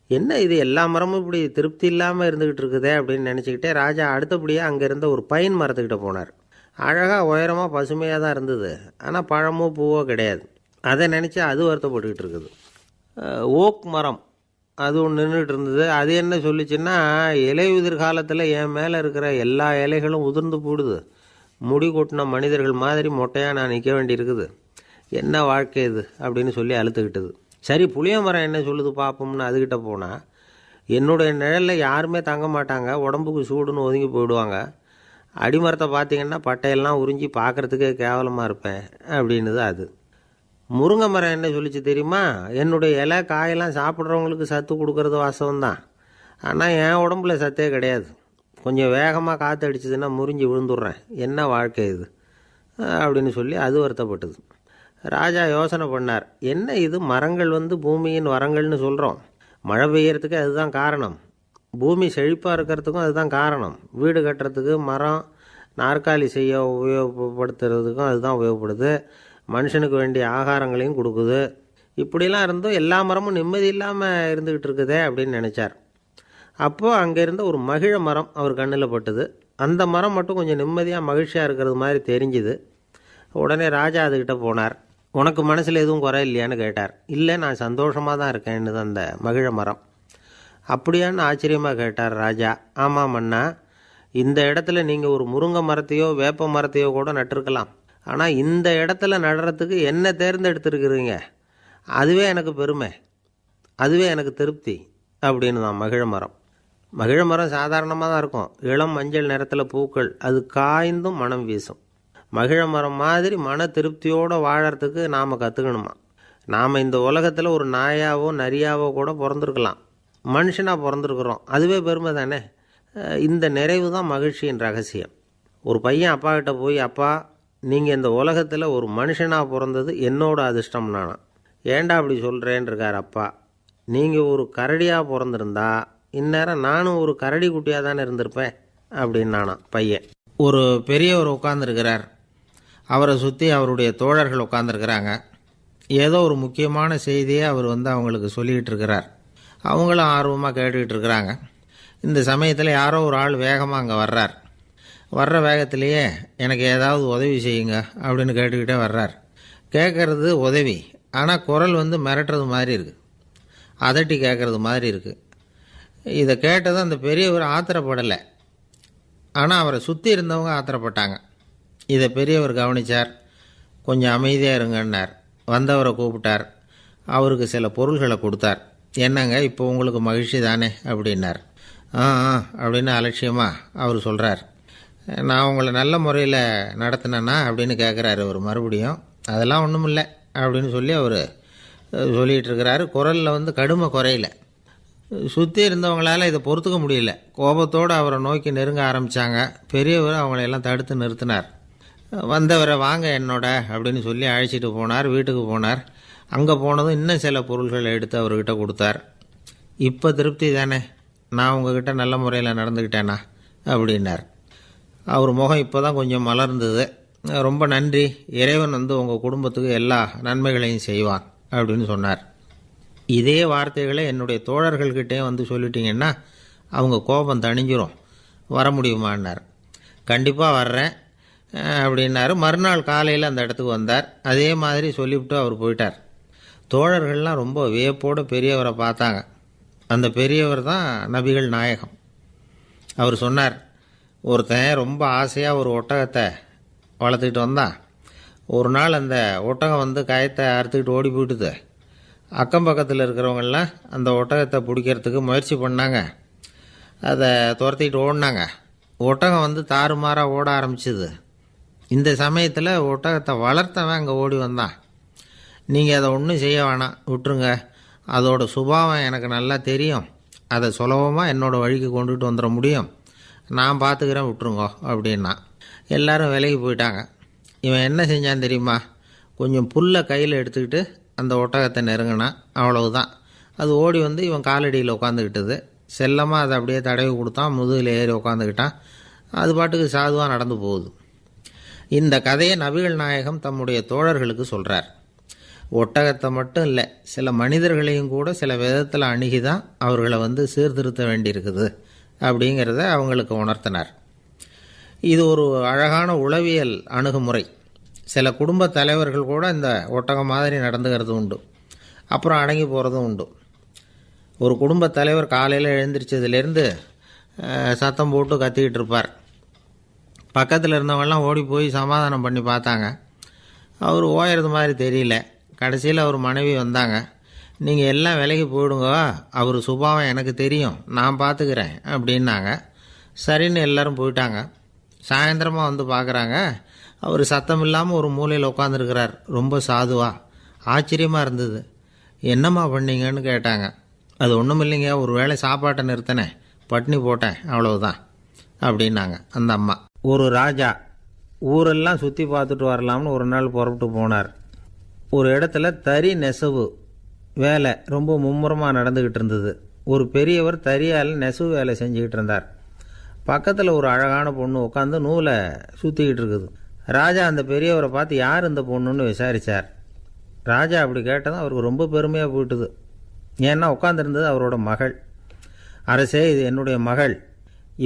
என்ன இது எல்லா மரமும் இப்படி திருப்தி இல்லாமல் இருந்துக்கிட்டு இருக்குதே அப்படின்னு நினச்சிக்கிட்டே ராஜா அடுத்தபடியாக அங்கே இருந்த ஒரு பைன் மரத்துக்கிட்ட போனார். அழகாக உயரமாக பசுமையாக தான் இருந்தது, ஆனால் பழமோ பூவோ கிடையாது. அதை நினச்சி அது வருத்தப்பட்டுக்கிட்டு இருக்குது. ஓக் மரம் அது ஒன்று நின்றுட்டு இருந்தது. அது என்ன சொல்லிச்சுன்னா, இலையுதிர் காலத்தில் என் மேலே இருக்கிற எல்லா இலைகளும் உதிர்ந்து போடுது, முடி கொட்டின மனிதர்கள் மாதிரி மொட்டையாக நான் நிற்க வேண்டியிருக்குது, என்ன வாழ்க்கை இது அப்படின்னு சொல்லி அழுத்துக்கிட்டது. சரி புளிய மரம் என்ன சொல்லுது பார்ப்போம்னு அதுக்கிட்ட போனால், என்னுடைய நிழலில் யாருமே தங்க மாட்டாங்க, உடம்புக்கு சூடுன்னு ஒதுங்கி போயிடுவாங்க, அடிமரத்தை பார்த்திங்கன்னா பட்டையெல்லாம் உறிஞ்சி பார்க்குறதுக்கே கேவலமாக இருப்பேன் அப்படின்னுது அது. முருங்கை மரம் என்ன சொல்லிச்சு தெரியுமா, என்னுடைய இலை காயெல்லாம் சாப்பிட்றவங்களுக்கு சத்து கொடுக்கறது வாசம்தான், ஆனால் என் உடம்புல சத்தே கிடையாது, கொஞ்சம் வேகமாக காற்று அடிச்சதுன்னா முறிஞ்சி விழுந்துடுறேன், என்ன வாழ்க்கை இது அப்படின்னு சொல்லி அது வருத்தப்பட்டது. ராஜா யோசனை பண்ணார். என்ன இது மரங்கள் பூமியின் வரங்கள்னு சொல்கிறோம், மழை பெய்யறதுக்கு அதுதான் காரணம், பூமி செழிப்பாக இருக்கிறதுக்கும் அதுதான் காரணம், வீடு கட்டுறதுக்கு மரம், நாற்காலி செய்ய உபயோகப்படுத்துறதுக்கும் அதுதான் உபயோகப்படுது, மனுஷனுக்கு வேண்டிய ஆகாரங்களையும் கொடுக்குது, இப்படிலாம் இருந்தும் எல்லா மரமும் நிம்மதி இல்லாமல் இருந்துக்கிட்டு இருக்குதே அப்படின்னு நினச்சார். அப்போது அங்கே இருந்த ஒரு மகிழ மரம் அவர் கண்ணில் பட்டுது. அந்த மரம் மட்டும் கொஞ்சம் நிம்மதியாக மகிழ்ச்சியாக இருக்கிறது மாதிரி தெரிஞ்சுது. உடனே ராஜா அதுக்கிட்ட போனார். உனக்கு மனசில் எதுவும் குறை இல்லையான்னு கேட்டார். இல்லை, நான் சந்தோஷமாக தான் இருக்கேன்னு அந்த மகிழ மரம். அப்படியான்னு ஆச்சரியமாக கேட்டார் ராஜா. ஆமாம் மன்னா, இந்த இடத்துல நீங்கள் ஒரு முருங்கை மரத்தையோ வேப்ப மரத்தையோ கூட நட்டிருக்கலாம். ஆனால் இந்த இடத்துல நடுறதுக்கு என்ன தேர்ந்தெடுத்துருக்குறீங்க, அதுவே எனக்கு பெருமை, அதுவே எனக்கு திருப்தி அப்படின்னு தான் மகிழ மரம். மகிழ மரம் சாதாரணமாக தான் இருக்கும். இளம் மஞ்சள் நிறத்தில் பூக்கள், அது காய்ந்தும் மனம் வீசும். மகிழ மரம் மாதிரி மன திருப்தியோடு வாழறதுக்கு நாம் கற்றுக்கணுமா. நாம் இந்த உலகத்தில் ஒரு நாயாவோ நரியாவோ கூட பிறந்திருக்கலாம், மனுஷனாக பிறந்திருக்கிறோம், அதுவே பெருமை தானே. இந்த நிறைவு தான் மகிழ்ச்சியின் ரகசியம். ஒரு பையன் அப்பா கிட்ட போய், அப்பா நீங்கள் இந்த உலகத்தில் ஒரு மனுஷனாக பிறந்தது என்னோட அதிர்ஷ்டம் நானா. ஏண்டா அப்படி சொல்கிறேன்னு இருக்கார் அப்பா. நீங்கள் ஒரு கரடியாக பிறந்திருந்தா இந்நேரம் நானும் ஒரு கரடி குட்டியாக தானே இருந்திருப்பேன் அப்படின்னு நானா பையன். ஒரு பெரியவர் உட்காந்துருக்கிறார். அவரை சுற்றி அவருடைய தோழர்கள் உட்காந்துருக்கிறாங்க. ஏதோ ஒரு முக்கியமான செய்தியை அவர் அவங்களுக்கு சொல்லிக்கிட்டு இருக்கிறார். அவங்களும் ஆர்வமாக கேட்டுக்கிட்டு இருக்கிறாங்க. இந்த சமயத்தில் யாரோ ஒரு ஆள் வேகமாக அங்கே வர்றார். வர்ற வேகத்திலேயே எனக்கு ஏதாவது உதவி செய்யுங்க அப்படின்னு கேட்டுக்கிட்டே வர்றார். கேட்குறது உதவி, ஆனால் குரல் மிரட்டுறது மாதிரி இருக்குது, அதட்டி கேட்குறது மாதிரி இருக்குது. இதை கேட்டதும் அந்த பெரியவர் ஆத்திரப்படலை, ஆனால் அவரை சுற்றி இருந்தவங்க ஆத்திரப்பட்டாங்க. இதை பெரியவர் கவனித்தார். கொஞ்சம் அமைதியாக இருங்கன்னார். வந்தவரை கூப்பிட்டார். அவருக்கு சில பொருள்களை கொடுத்தார். என்னங்க இப்போ உங்களுக்கு மகிழ்ச்சி தானே அப்படின்னார். ஆ அப்படின்னு அலட்சியமாக அவர் சொல்கிறார். நான் உங்களை நல்ல முறையில் நடத்தினேன்னா அப்படின்னு கேட்குறாரு அவர் மறுபடியும். அதெல்லாம் ஒன்றும் இல்லை அப்படின்னு சொல்லி அவர் சொல்லிகிட்டு இருக்கிறாரு. குரலில் கடுமை குறையில. சுற்றி இருந்தவங்களால் இதை பொறுத்துக்க முடியல. கோபத்தோடு அவரை நோக்கி நெருங்க ஆரம்பித்தாங்க. பெரியவர் அவங்களையெல்லாம் தடுத்து நிறுத்தினார். வந்தவரை வாங்க என்னோட அப்படின்னு சொல்லி அழைச்சிட்டு போனார். வீட்டுக்கு போனார். அங்கே போனதும் இன்னும் சில பொருள்களை எடுத்து அவர்கிட்ட கொடுத்தார். இப்போ திருப்தி தானே, நான் உங்ககிட்ட நல்ல முறையில் நடந்துக்கிட்டேனா அப்படின்னார். அவர் முகம் இப்போ தான் கொஞ்சம் மலர்ந்தது. ரொம்ப நன்றி, இறைவன் உங்கள் குடும்பத்துக்கு எல்லா நன்மைகளையும் செய்வான் அப்படின்னு சொன்னார். இதே வார்த்தைகளை என்னுடைய தோழர்கள்கிட்டே சொல்லிட்டீங்கன்னா அவங்க கோபம் தணிஞ்சிரும், வர முடியுமான்னார். கண்டிப்பாக வர்றேன் அப்படின்னாரு. மறுநாள் காலையில் அந்த இடத்துக்கு வந்தார். அதே மாதிரி சொல்லிவிட்டு அவர் போயிட்டார். தோழர்கள்லாம் ரொம்ப வியப்போடு பெரியவரை பார்த்தாங்க. அந்த பெரியவர் தான் நபிகள் நாயகம். அவர் சொன்னார், ஒருத்தன் ரொம்ப ஆசையாக ஒரு ஒட்டகத்தை வளர்த்துக்கிட்டு வந்தான். ஒரு நாள் அந்த ஒட்டகம் கயத்தை அறுத்துக்கிட்டு ஓடி போயிட்டுது. அக்கம் பக்கத்தில் இருக்கிறவங்கெல்லாம் அந்த ஒட்டகத்தை பிடிக்கிறதுக்கு முயற்சி பண்ணாங்க. அதை துரத்திக்கிட்டு ஓடினாங்க. ஒட்டகம் தாறுமாறாக ஓட ஆரம்பிச்சிது. இந்த சமயத்தில் ஒட்டகத்தை வளர்த்தவன் அங்கே ஓடி வந்தான். நீங்கள் அதை ஒன்றும் செய்ய வேணாம், விட்டுருங்க, அதோட சுபாவம் எனக்கு நல்லா தெரியும், அதை சுலபமாக என்னோடய வழிக்கு கொண்டுகிட்டு வந்துட முடியும், நான் பார்த்துக்கிறேன், விட்டுருங்கோ அப்படின்னா. எல்லோரும் விலகி போயிட்டாங்க. இவன் என்ன செஞ்சான் தெரியுமா? கொஞ்சம் புல்லை கையில் எடுத்துக்கிட்டு அந்த ஒட்டகத்தை நெருங்கினான். அவ்வளவுதான். அது ஓடி இவன் காலடியில் உட்காந்துக்கிட்டது. செல்லமாக அதை அப்படியே தடவி கொடுத்தான். முதுகில் ஏறி உட்காந்துக்கிட்டான். அது பாட்டுக்கு சாதுவாக நடந்து போகுது. இந்த கதையை நபிகள் நாயகம் தம்முடைய தோழர்களுக்கு சொல்கிறார். ஒட்டகத்தை மட்டும் இல்லை, சில மனிதர்களையும் கூட சில விதத்தில் அணுகி தான் அவர்களை சீர்திருத்த வேண்டியிருக்குது அப்படிங்கிறத அவங்களுக்கு உணர்த்தினார். இது ஒரு அழகான உளவியல் அணுகுமுறை. சில குடும்ப தலைவர்கள் கூட இந்த ஒட்டகம் மாதிரி நடந்துக்கிறது உண்டு, அப்புறம் அடங்கி போகிறதும் உண்டு. ஒரு குடும்ப தலைவர் காலையில் எழுந்திரிச்சதுலேருந்து சத்தம் போட்டு கத்திக்கிட்டு இருப்பார். பக்கத்தில் இருந்தவங்கெல்லாம் ஓடி போய் சமாதானம் பண்ணி பார்த்தாங்க. அவர் ஓயறது மாதிரி தெரியல. கடைசியில் அவர் மனைவி வந்தாங்க. நீங்கள் எல்லாம் விலகி போயிடுங்க, அவர் சுபாவம் எனக்கு தெரியும், நான் பார்த்துக்கிறேன் அப்படின்னாங்க. சரின்னு எல்லோரும் போயிட்டாங்க. சாயந்தரமாக பார்க்குறாங்க, அவர் சத்தம் இல்லாமல் ஒரு மூலையில் உட்காந்துருக்கிறார். ரொம்ப சாதுவா. ஆச்சரியமாக இருந்தது. என்னம்மா பண்ணீங்கன்னு கேட்டாங்க. அது ஒன்றும் இல்லைங்க, ஒரு வேளை சாப்பாட்டை நிறுத்தினேன், பட்னி போட்டேன், அவ்வளவுதான் அப்படின்னாங்க அந்த அம்மா. ஒரு ராஜா ஊரெல்லாம் சுற்றி பார்த்துட்டு வரலாம்னு ஒரு நாள் புறப்பட்டு போனார். ஒரு இடத்துல தறி நெசவு வேலை ரொம்ப மும்முரமாக நடந்துக்கிட்டு இருந்தது. ஒரு பெரியவர் தறியால் நெசவு வேலை செஞ்சுக்கிட்டு இருந்தார். பக்கத்தில் ஒரு அழகான பொண்ணு உட்காந்து நூலை சுற்றிக்கிட்டு இருக்குது. ராஜா அந்த பெரியவரை பார்த்து யார் இந்த பொண்ணுன்னு விசாரித்தார். ராஜா அப்படி கேட்டதும் அவருக்கு ரொம்ப பெருமையாக போயிட்டுது. ஏன்னா உட்காந்துருந்தது அவரோட மகள். அரசே, இது என்னுடைய மகள்,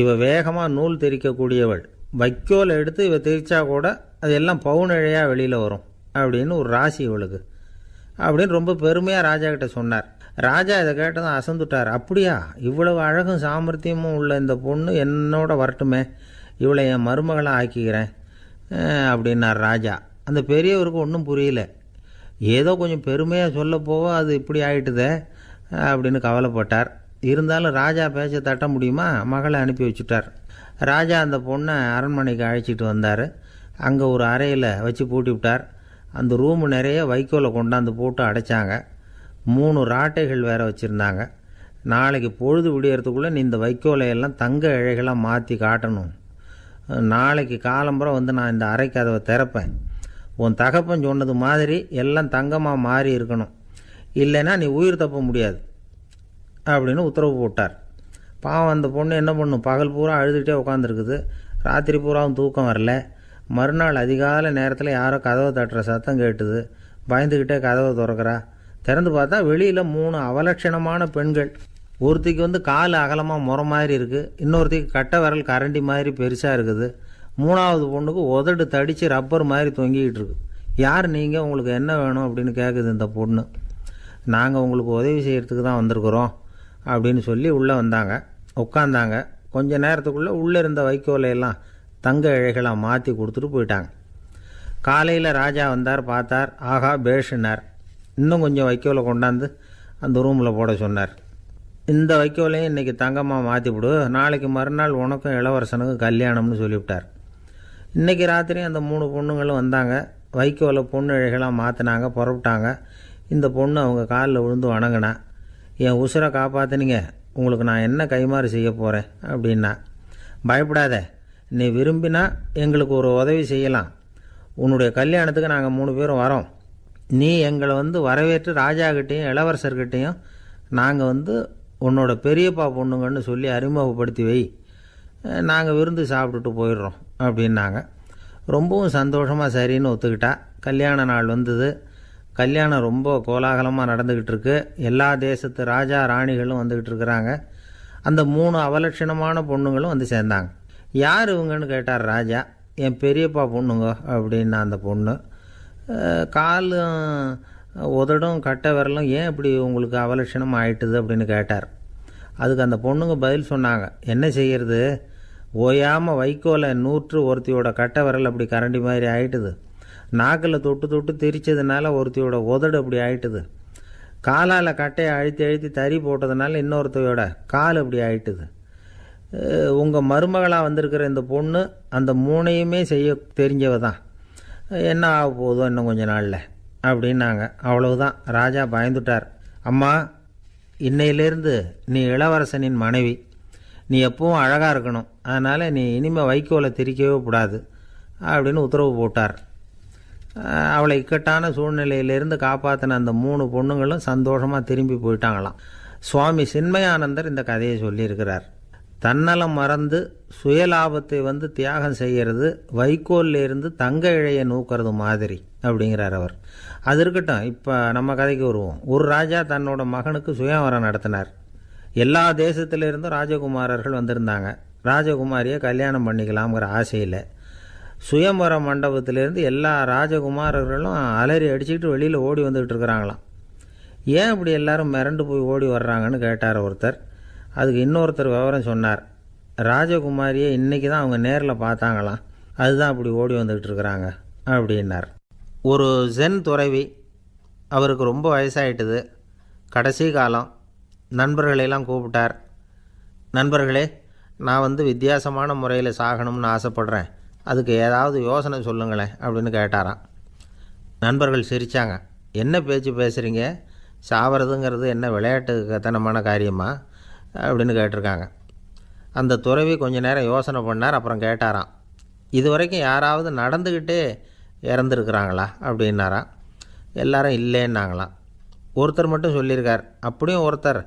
இவ வேகமாக நூல் தெரிக்கக்கூடியவள், வைக்கோல் எடுத்து இவ தெரிச்சா கூட அது எல்லாம் பவுனிழையாக வெளியில் வரும் அப்படின்னு ஒரு ராசி இவளுக்கு அப்படின்னு ரொம்ப பெருமையாக ராஜா கிட்ட சொன்னார். ராஜா இதை கேட்டதும் அசந்துட்டார். அப்படியா, இவ்வளவு அழகும் சாமர்த்தியமும் உள்ள இந்த பொண்ணு என்னோட வரட்டுமே, இவளை என் மருமகளாக ஆக்கிக்கிறேன் அப்படின்னார் ராஜா. அந்த பெரியவருக்கு ஒன்றும் புரியல. ஏதோ கொஞ்சம் பெருமையாக சொல்ல போவோ அது இப்படி ஆயிட்டுதே அப்படின்னு கவலைப்பட்டார். இருந்தாலும் ராஜா பேச்ச தட்ட முடியுமா, மகளை அனுப்பி வச்சுட்டார். ராஜா அந்த பொண்ணை அரண்மனைக்கு அழைச்சிட்டு வந்தார். அங்கே ஒரு அறையில் வச்சு பூட்டி விட்டார். அந்த ரூமு நிறைய வைக்கோலை கொண்டாந்து போட்டு அடைச்சாங்க. 3 ராட்டைகள் வேறு வச்சுருந்தாங்க. நாளைக்கு பொழுது விடியறதுக்குள்ளே நீ இந்த வைக்கோலையெல்லாம் தங்க இழைகளாக மாற்றி காட்டணும். நாளைக்கு காலம்புறம் வந்து நான் இந்த அறை கதவை திறப்பேன். உன் தகப்பன் சொன்னது மாதிரி எல்லாம் தங்கமாக மாறி இருக்கணும், இல்லைன்னா நீ உயிர் தப்ப முடியாது அப்படின்னு உத்தரவு போட்டார். பாவம் அந்த பொண்ணு என்ன பண்ணும், பகல் பூரா அழுதுகிட்டே உட்காந்துருக்குது. ராத்திரி பூராவும் தூக்கம் வரல. மறுநாள் அதிகாலை நேரத்தில் யாரோ கதவை தட்டுற சத்தம் கேட்டுது. பயந்துக்கிட்டே கதவை திறக்கிறா. திறந்து பார்த்தா வெளியில் 3 அவலட்சணமான பெண்கள். ஒருத்திக்கு வந்து கால் அகலமாக முறை மாதிரி இருக்குது, இன்னொருத்திக்கு கட்டை விரல் கரண்டி மாதிரி பெருசாக இருக்குது, 3ஆவது பொண்ணுக்கு உதடு தடித்து ரப்பர் மாதிரி தொங்கிக்கிட்டு இருக்கு. யார் நீங்கள், உங்களுக்கு என்ன வேணும் அப்படின்னு கேட்குது இந்த பொண்ணு. நாங்கள் உங்களுக்கு உதவி செய்கிறதுக்கு தான் வந்திருக்கிறோம் அப்படின்னு சொல்லி உள்ளே வந்தாங்க. உட்காந்தாங்க. கொஞ்ச நேரத்துக்குள்ளே உள்ளே இருந்த வைக்கோலையெல்லாம் தங்க இழைகளாக மாற்றி கொடுத்துட்டு போயிட்டாங்க. காலையில் ராஜா வந்தார், பார்த்தார். ஆகா பேஷுனார். இன்னும் கொஞ்சம் வைக்கோலை கொண்டாந்து அந்த ரூமில் போட சொன்னார். இந்த வைக்கோலையும் இன்றைக்கி தங்கமாக மாற்றிவிடு, நாளைக்கு மறுநாள் உனக்கும் இளவரசனுக்கும் கல்யாணம்னு சொல்லிவிட்டார். இன்றைக்கி ராத்திரி அந்த 3 பொண்ணுங்களும் வந்தாங்க. வைக்கோலை பொண்ணு இழைகளாக மாற்றினாங்க, புறப்பட்டாங்க. இந்த பொண்ணு அவங்க காலில் விழுந்து வணங்கினா. என் உசுரை காப்பாற்றினீங்க, உங்களுக்கு நான் என்ன கைமாறு செய்ய போகிறேன் அப்படின்னா. பயப்படாத, நீ விரும்பினா எங்களுக்கு ஒரு உதவி செய்யலாம். உன்னுடைய கல்யாணத்துக்கு நாங்கள் 3 பேரும் வரோம். நீ எங்களை வந்து வரவேற்று ராஜாக்கிட்டேயும் இளவரசர்கிட்டையும் நாங்கள் வந்து உன்னோட பெரியப்பா பொண்ணுங்கன்னு சொல்லி அறிமுகப்படுத்தி வை, நாங்கள் விருந்து சாப்பிட்டுட்டு போயிடுறோம் அப்படின்னாங்க. ரொம்பவும் சந்தோஷமாக சரின்னு ஒத்துக்கிட்டா. கல்யாண நாள் வந்தது. கல்யாணம் ரொம்ப கோலாகலமாக நடந்துக்கிட்டு இருக்கு. எல்லா தேசத்து ராஜா ராணிகளும் வந்துக்கிட்டு இருக்கிறாங்க. அந்த 3 அவலட்சணமான பொண்ணுங்களும் வந்து சேர்ந்தாங்க. யார் இவங்கன்னு கேட்டார் ராஜா. என் பெரியப்பா பொண்ணுங்க அப்படின்னா அந்த பொண்ணு. காலும் உதடும் கட்டை விரலும் ஏன் இப்படி உங்களுக்கு அவலட்சணம் ஆயிட்டுது அப்படின்னு கேட்டார். அதுக்கு அந்த பொண்ணுங்க பதில் சொன்னாங்க. என்ன செய்கிறது, ஓயாமல் வைக்கோலை நூற்று ஒருத்தியோட கட்டை விரல் அப்படி கரண்டி மாதிரி ஆயிட்டுது, நாக்கில் தொட்டு தொட்டு திரிச்சதுனால ஒருத்தியோட உதடு அப்படி ஆயிட்டுது, காலால் கட்டையை அழுத்தி அழுத்தி தறி போட்டதுனால இன்னொருத்தையோட கால் அப்படி ஆயிட்டுது. உங்கள் மருமகளாக வந்திருக்கிற இந்த பொண்ணு அந்த 3ஐயுமே செய்ய தெரிஞ்சவ தான். என்ன ஆக போதும் இன்னும் கொஞ்ச நாளில் அப்படின்னாங்க. அவ்வளவுதான். ராஜா பயந்துட்டார். அம்மா, இன்னையிலேருந்து நீ இளவரசனின் மனைவி, நீ எப்பவும் அழகாக இருக்கணும், அதனால் நீ இனிமேல் வைக்கோலை திரிக்கவே கூடாது அப்படின்னு உத்தரவு போட்டார். அவளை இக்கட்டான சூழ்நிலையிலேருந்து காப்பாற்றின அந்த 3 பொண்ணுங்களும் சந்தோஷமாக திரும்பி போயிட்டாங்களாம். சுவாமி சின்மயானந்தர் இந்த கதையை சொல்லியிருக்கிறார். தன்னலம் மறந்து சுயலாபத்தை வந்து தியாகம் செய்கிறது வைக்கோல்லேருந்து தங்க இழையை நூக்கிறது மாதிரி அப்படிங்கிறார் அவர். அது இருக்கட்டும், இப்போ நம்ம கதைக்கு வருவோம். ஒரு ராஜா தன்னோட மகனுக்கு சுயவரம் நடத்தினார். எல்லா தேசத்திலிருந்தும் ராஜகுமாரர்கள் வந்திருந்தாங்க. ராஜகுமாரியை கல்யாணம் பண்ணிக்கலாம்ங்கிற ஆசையில் சுயம்பர மண்டபத்திலேருந்து எல்லா ராஜகுமாரர்களும் அலறி அடிச்சுக்கிட்டு வெளியில் ஓடி வந்துக்கிட்டு இருக்கிறாங்களாம். ஏன் இப்படி எல்லாரும் மிரண்டு போய் ஓடி வர்றாங்கன்னு கேட்டார் ஒருத்தர். அதுக்கு இன்னொருத்தர் விவரம் சொன்னார். ராஜகுமாரியை இன்றைக்கி தான் அவங்க நேரில் பார்த்தாங்களாம், அதுதான் அப்படி ஓடி வந்துக்கிட்டு இருக்கிறாங்க அப்படின்னார். ஒரு ஜென் துறவி, அவருக்கு ரொம்ப வயசாகிட்டுது, கடைசி காலம். நண்பர்களெல்லாம் கூப்பிட்டார். நண்பர்களே, நான் வந்து வித்தியாசமான முறையில் சாகணும்னு ஆசைப்படுறேன், அதுக்கு ஏதாவது யோசனை சொல்லுங்களேன் அப்படின்னு கேட்டாராம். நண்பர்கள் சிரித்தாங்க. என்ன பேச்சு பேசுகிறீங்க, சாவறதுங்கிறது என்ன விளையாட்டு கத்தனமான காரியமா அப்படின்னு கேட்டிருக்காங்க. அந்த துறவி கொஞ்ச நேரம் யோசனை பண்ணார். அப்புறம் கேட்டாராம், இது வரைக்கும் யாராவது நடந்துக்கிட்டே இறந்துருக்குறாங்களா அப்படின்னாராம். எல்லாரும் இல்லைன்னாங்களாம். ஒருத்தர் மட்டும் சொல்லியிருக்கார். அப்படியும் ஒருத்தர்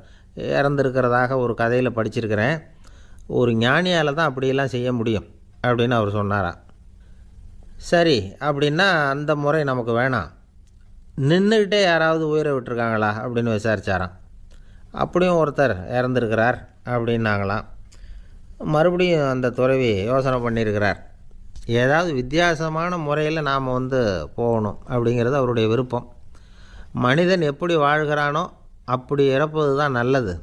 இறந்துருக்கிறதாக ஒரு கதையில் படிச்சிருக்கிறேன், ஒரு ஞானியால் தான் அப்படியெல்லாம் செய்ய முடியும் அப்படின்னு அவர் சொன்னாராம். சரி, அப்படின்னா அந்த முறை நமக்கு வேணாம், நின்றுக்கிட்டே யாராவது உயிரை விட்டுருக்காங்களா அப்படின்னு விசாரித்தாராம். அப்படியும் ஒருத்தர் இறந்துருக்கிறார் அப்படின்னாங்களாம். மறுபடியும் அந்த துறவி யோசனை பண்ணியிருக்கிறார். ஏதாவது வித்தியாசமான முறையில் நாம் வந்து போகணும் அப்படிங்கிறது அவருடைய விருப்பம். மனிதன் எப்படி வாழ்கிறானோ அப்படி இறப்பது தான் நல்லது.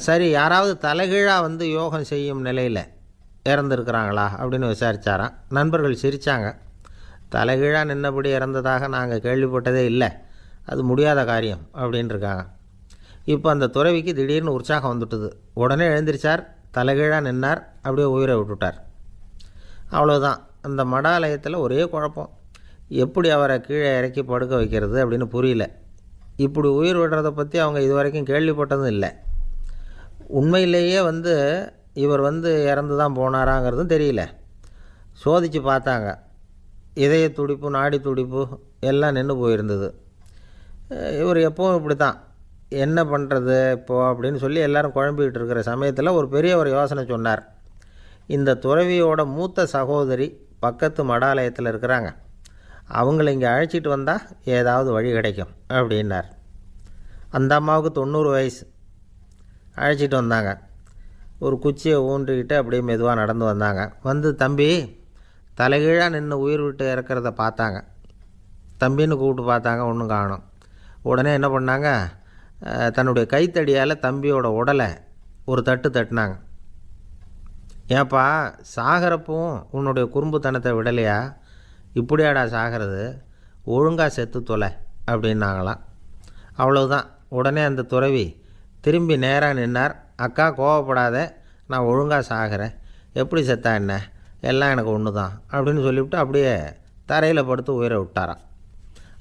சரி, யாராவது தலைகீழாக வந்து யோகம் செய்யும் நிலையில் இறந்துருக்குறாங்களா அப்படின்னு விசாரித்தாராம். நண்பர்கள் சிரித்தாங்க. தலைகீழாக நின்னபடி இறந்ததாக நாங்கள் கேள்விப்பட்டதே இல்லை, அது முடியாத காரியம் அப்படின்ட்டுருக்காங்க. இப்போ அந்த துறவிக்கு திடீர்னு உற்சாகம் வந்துட்டுது. உடனே எழுந்திரிச்சார், தலைகீழாக நின்னார், அப்படியே உயிரை விட்டுட்டார். அவ்வளோதான். அந்த மடாலயத்தில் ஒரே குழப்பம். எப்படி அவரை கீழே இறக்கி படுக்க வைக்கிறது அப்படின்னு புரியல. இப்படி உயிர் விடுறதை பற்றி அவங்க இது வரைக்கும் கேள்விப்பட்டதும் இல்லை. உண்மையிலேயே வந்து இவர் வந்து இறந்து தான் போனாராங்கிறதும் தெரியல. சோதித்து பார்த்தாங்க. இதய துடிப்பு, நாடி துடிப்பு எல்லாம் நின்று போயிருந்தது. இவர் எப்பவும் இப்படி தான், என்ன பண்ணுறது இப்போது அப்படின்னு சொல்லி எல்லோரும் குழம்பிக்கிட்டு இருக்கிற சமயத்தில் ஒரு பெரிய ஒரு யோசனை சொன்னார். இந்த துறவியோட மூத்த சகோதரி பக்கத்து மடாலயத்தில் இருக்கிறாங்க, அவங்கள இங்கே அழைச்சிட்டு வந்தால் ஏதாவது வழி கிடைக்கும் அப்படின்னார். அந்த அம்மாவுக்கு 90 வயசு. அழைச்சிட்டு வந்தாங்க. ஒரு குச்சியை ஊன்றிக்கிட்டு அப்படியே மெதுவாக நடந்து வந்தாங்க. வந்து தம்பி, தலைகீழாக நின்று உயிர் விட்டு இறக்கிறத பார்த்தாங்க. தம்பின்னு கூப்பிட்டு பார்த்தாங்க, ஒன்றும் காணும். உடனே என்ன பண்ணாங்க, தன்னுடைய கைத்தடியால் தம்பியோட உடலை ஒரு தட்டு தட்டினாங்க. ஏப்பா, சாகிறப்பவும் உன்னுடைய குறும்புத்தனத்தை விடலையா? இப்படியாடா சாகிறது, ஒழுங்காக செத்து தொலை அப்படின்னாங்களாம். அவ்வளவுதான். உடனே அந்த துறவி திரும்பி நேராக நின்னார். அக்கா, கோவப்படாத, நான் ஒழுங்காக சாகிறேன், எப்படி செத்தா என்ன, எல்லாம் எனக்கு ஒன்று தான் அப்படின்னு சொல்லிவிட்டு அப்படியே தரையில் படுத்து உயிரை விட்டாராம்.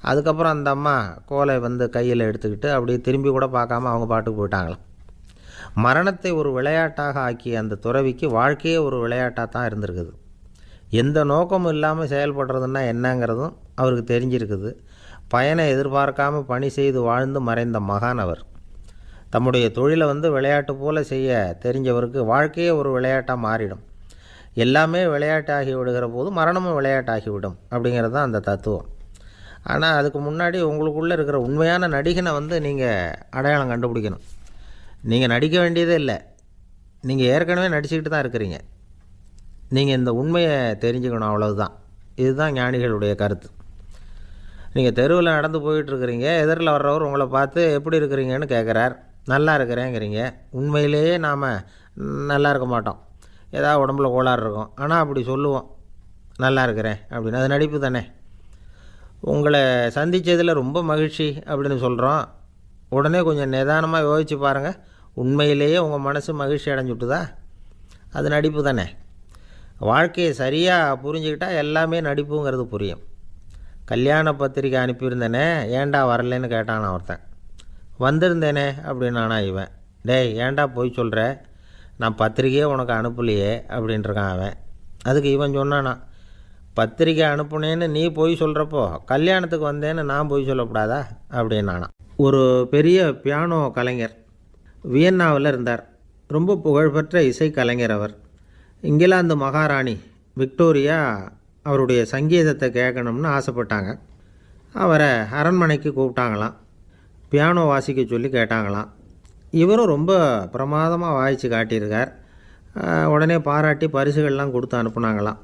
அதுக்கப்புறம் அந்த அம்மா கோலை வந்து கையில் எடுத்துக்கிட்டு அப்படியே திரும்பி கூட பார்க்காம அவங்க பாட்டுக்கு போயிட்டாங்களாம். மரணத்தை ஒரு விளையாட்டாக ஆக்கிய அந்த துறவிக்கு வாழ்க்கையே ஒரு விளையாட்டாக தான் இருந்திருக்குது. எந்த நோக்கமும் இல்லாமல் செயல்படுறதுன்னா என்னங்கிறதும் அவருக்கு தெரிஞ்சிருக்குது. பயனை எதிர்பார்க்காமல் பணி செய்து வாழ்ந்து மறைந்த மகான் அவர். தம்முடைய தொழிலை வந்து விளையாட்டு போல் செய்ய தெரிஞ்சவருக்கு வாழ்க்கையே ஒரு விளையாட்டாக மாறிடும். எல்லாமே விளையாட்டாகி விடுகிற போது மரணமும் விளையாட்டாகிவிடும் அப்படிங்கிறது தான் அந்த தத்துவம். ஆனால் அதுக்கு முன்னாடி உங்களுக்குள்ளே இருக்கிற உண்மையான நடிகனை வந்து நீங்கள் அடையாளம் கண்டுபிடிக்கணும். நீங்கள் நடிக்க வேண்டியதே இல்லை, நீங்கள் ஏற்கனவே நடிச்சுக்கிட்டு தான் இருக்கிறீங்க. நீங்கள் இந்த உண்மையை தெரிஞ்சுக்கணும், அவ்வளவுதான். இதுதான் ஞானிகளுடைய கருத்து. நீங்கள் தெருவில் நடந்து போயிட்டுருக்கிறீங்க, எதிரில் வர்றவர் உங்களை பார்த்து எப்படி இருக்கிறீங்கன்னு கேட்குறார். நல்லா இருக்கிறேங்கிறீங்க. உண்மையிலேயே நாம் நல்லா இருக்க மாட்டோம், ஏதாவது உடம்புல கோளாறு இருக்கும். ஆனால் அப்படி சொல்லுவோம், நல்லா இருக்கிறேன் அப்படின்னு. அது நடிப்பு தானே. உங்களை சந்தித்ததில் ரொம்ப மகிழ்ச்சி அப்படின்னு சொல்கிறோம். உடனே கொஞ்சம் நிதானமாக யோசித்து பாருங்கள், உண்மையிலேயே உங்கள் மனசு மகிழ்ச்சி அடைஞ்சுட்டுதா? அது நடிப்பு தானே. வாழ்க்கையை சரியாக புரிஞ்சுக்கிட்டால் எல்லாமே நடிப்புங்கிறது புரியும். கல்யாண பத்திரிக்கை அனுப்பியிருந்தேனே, ஏன்டா வரலன்னு கேட்டான் ஒருத்தன். வந்திருந்தேனே அப்படின்னானா இவன். டேய், ஏன்டா போய் சொல்கிற, நான் பத்திரிக்கையே உனக்கு அனுப்பலையே அப்படின்ட்டுருக்கான் அவன். அதுக்கு இவன் சொன்னானா, பத்திரிக்கை அனுப்புனேன்னு நீ போய் சொல்கிறப்போ கல்யாணத்துக்கு வந்தேன்னு நான் போய் சொல்லக்கூடாதா அப்படின்னானா. ஒரு பெரிய பியானோ கலைஞர் வியன்னாவில் இருந்தார். ரொம்ப புகழ்பெற்ற இசை கலைஞர் அவர். இங்கிலாந்து மகாராணி விக்டோரியா அவருடைய சங்கீதத்தை கேட்கணும்னு ஆசைப்பட்டாங்க. அவரை அரண்மனைக்கு கூப்பிட்டாங்களாம். பியானோ வாசிக்க சொல்லி கேட்டாங்களாம். இவரும் ரொம்ப பிரமாதமாக வாய்ச்சி காட்டியிருக்கார். உடனே பாராட்டி பரிசுகள்லாம் கொடுத்து அனுப்புனாங்களாம்.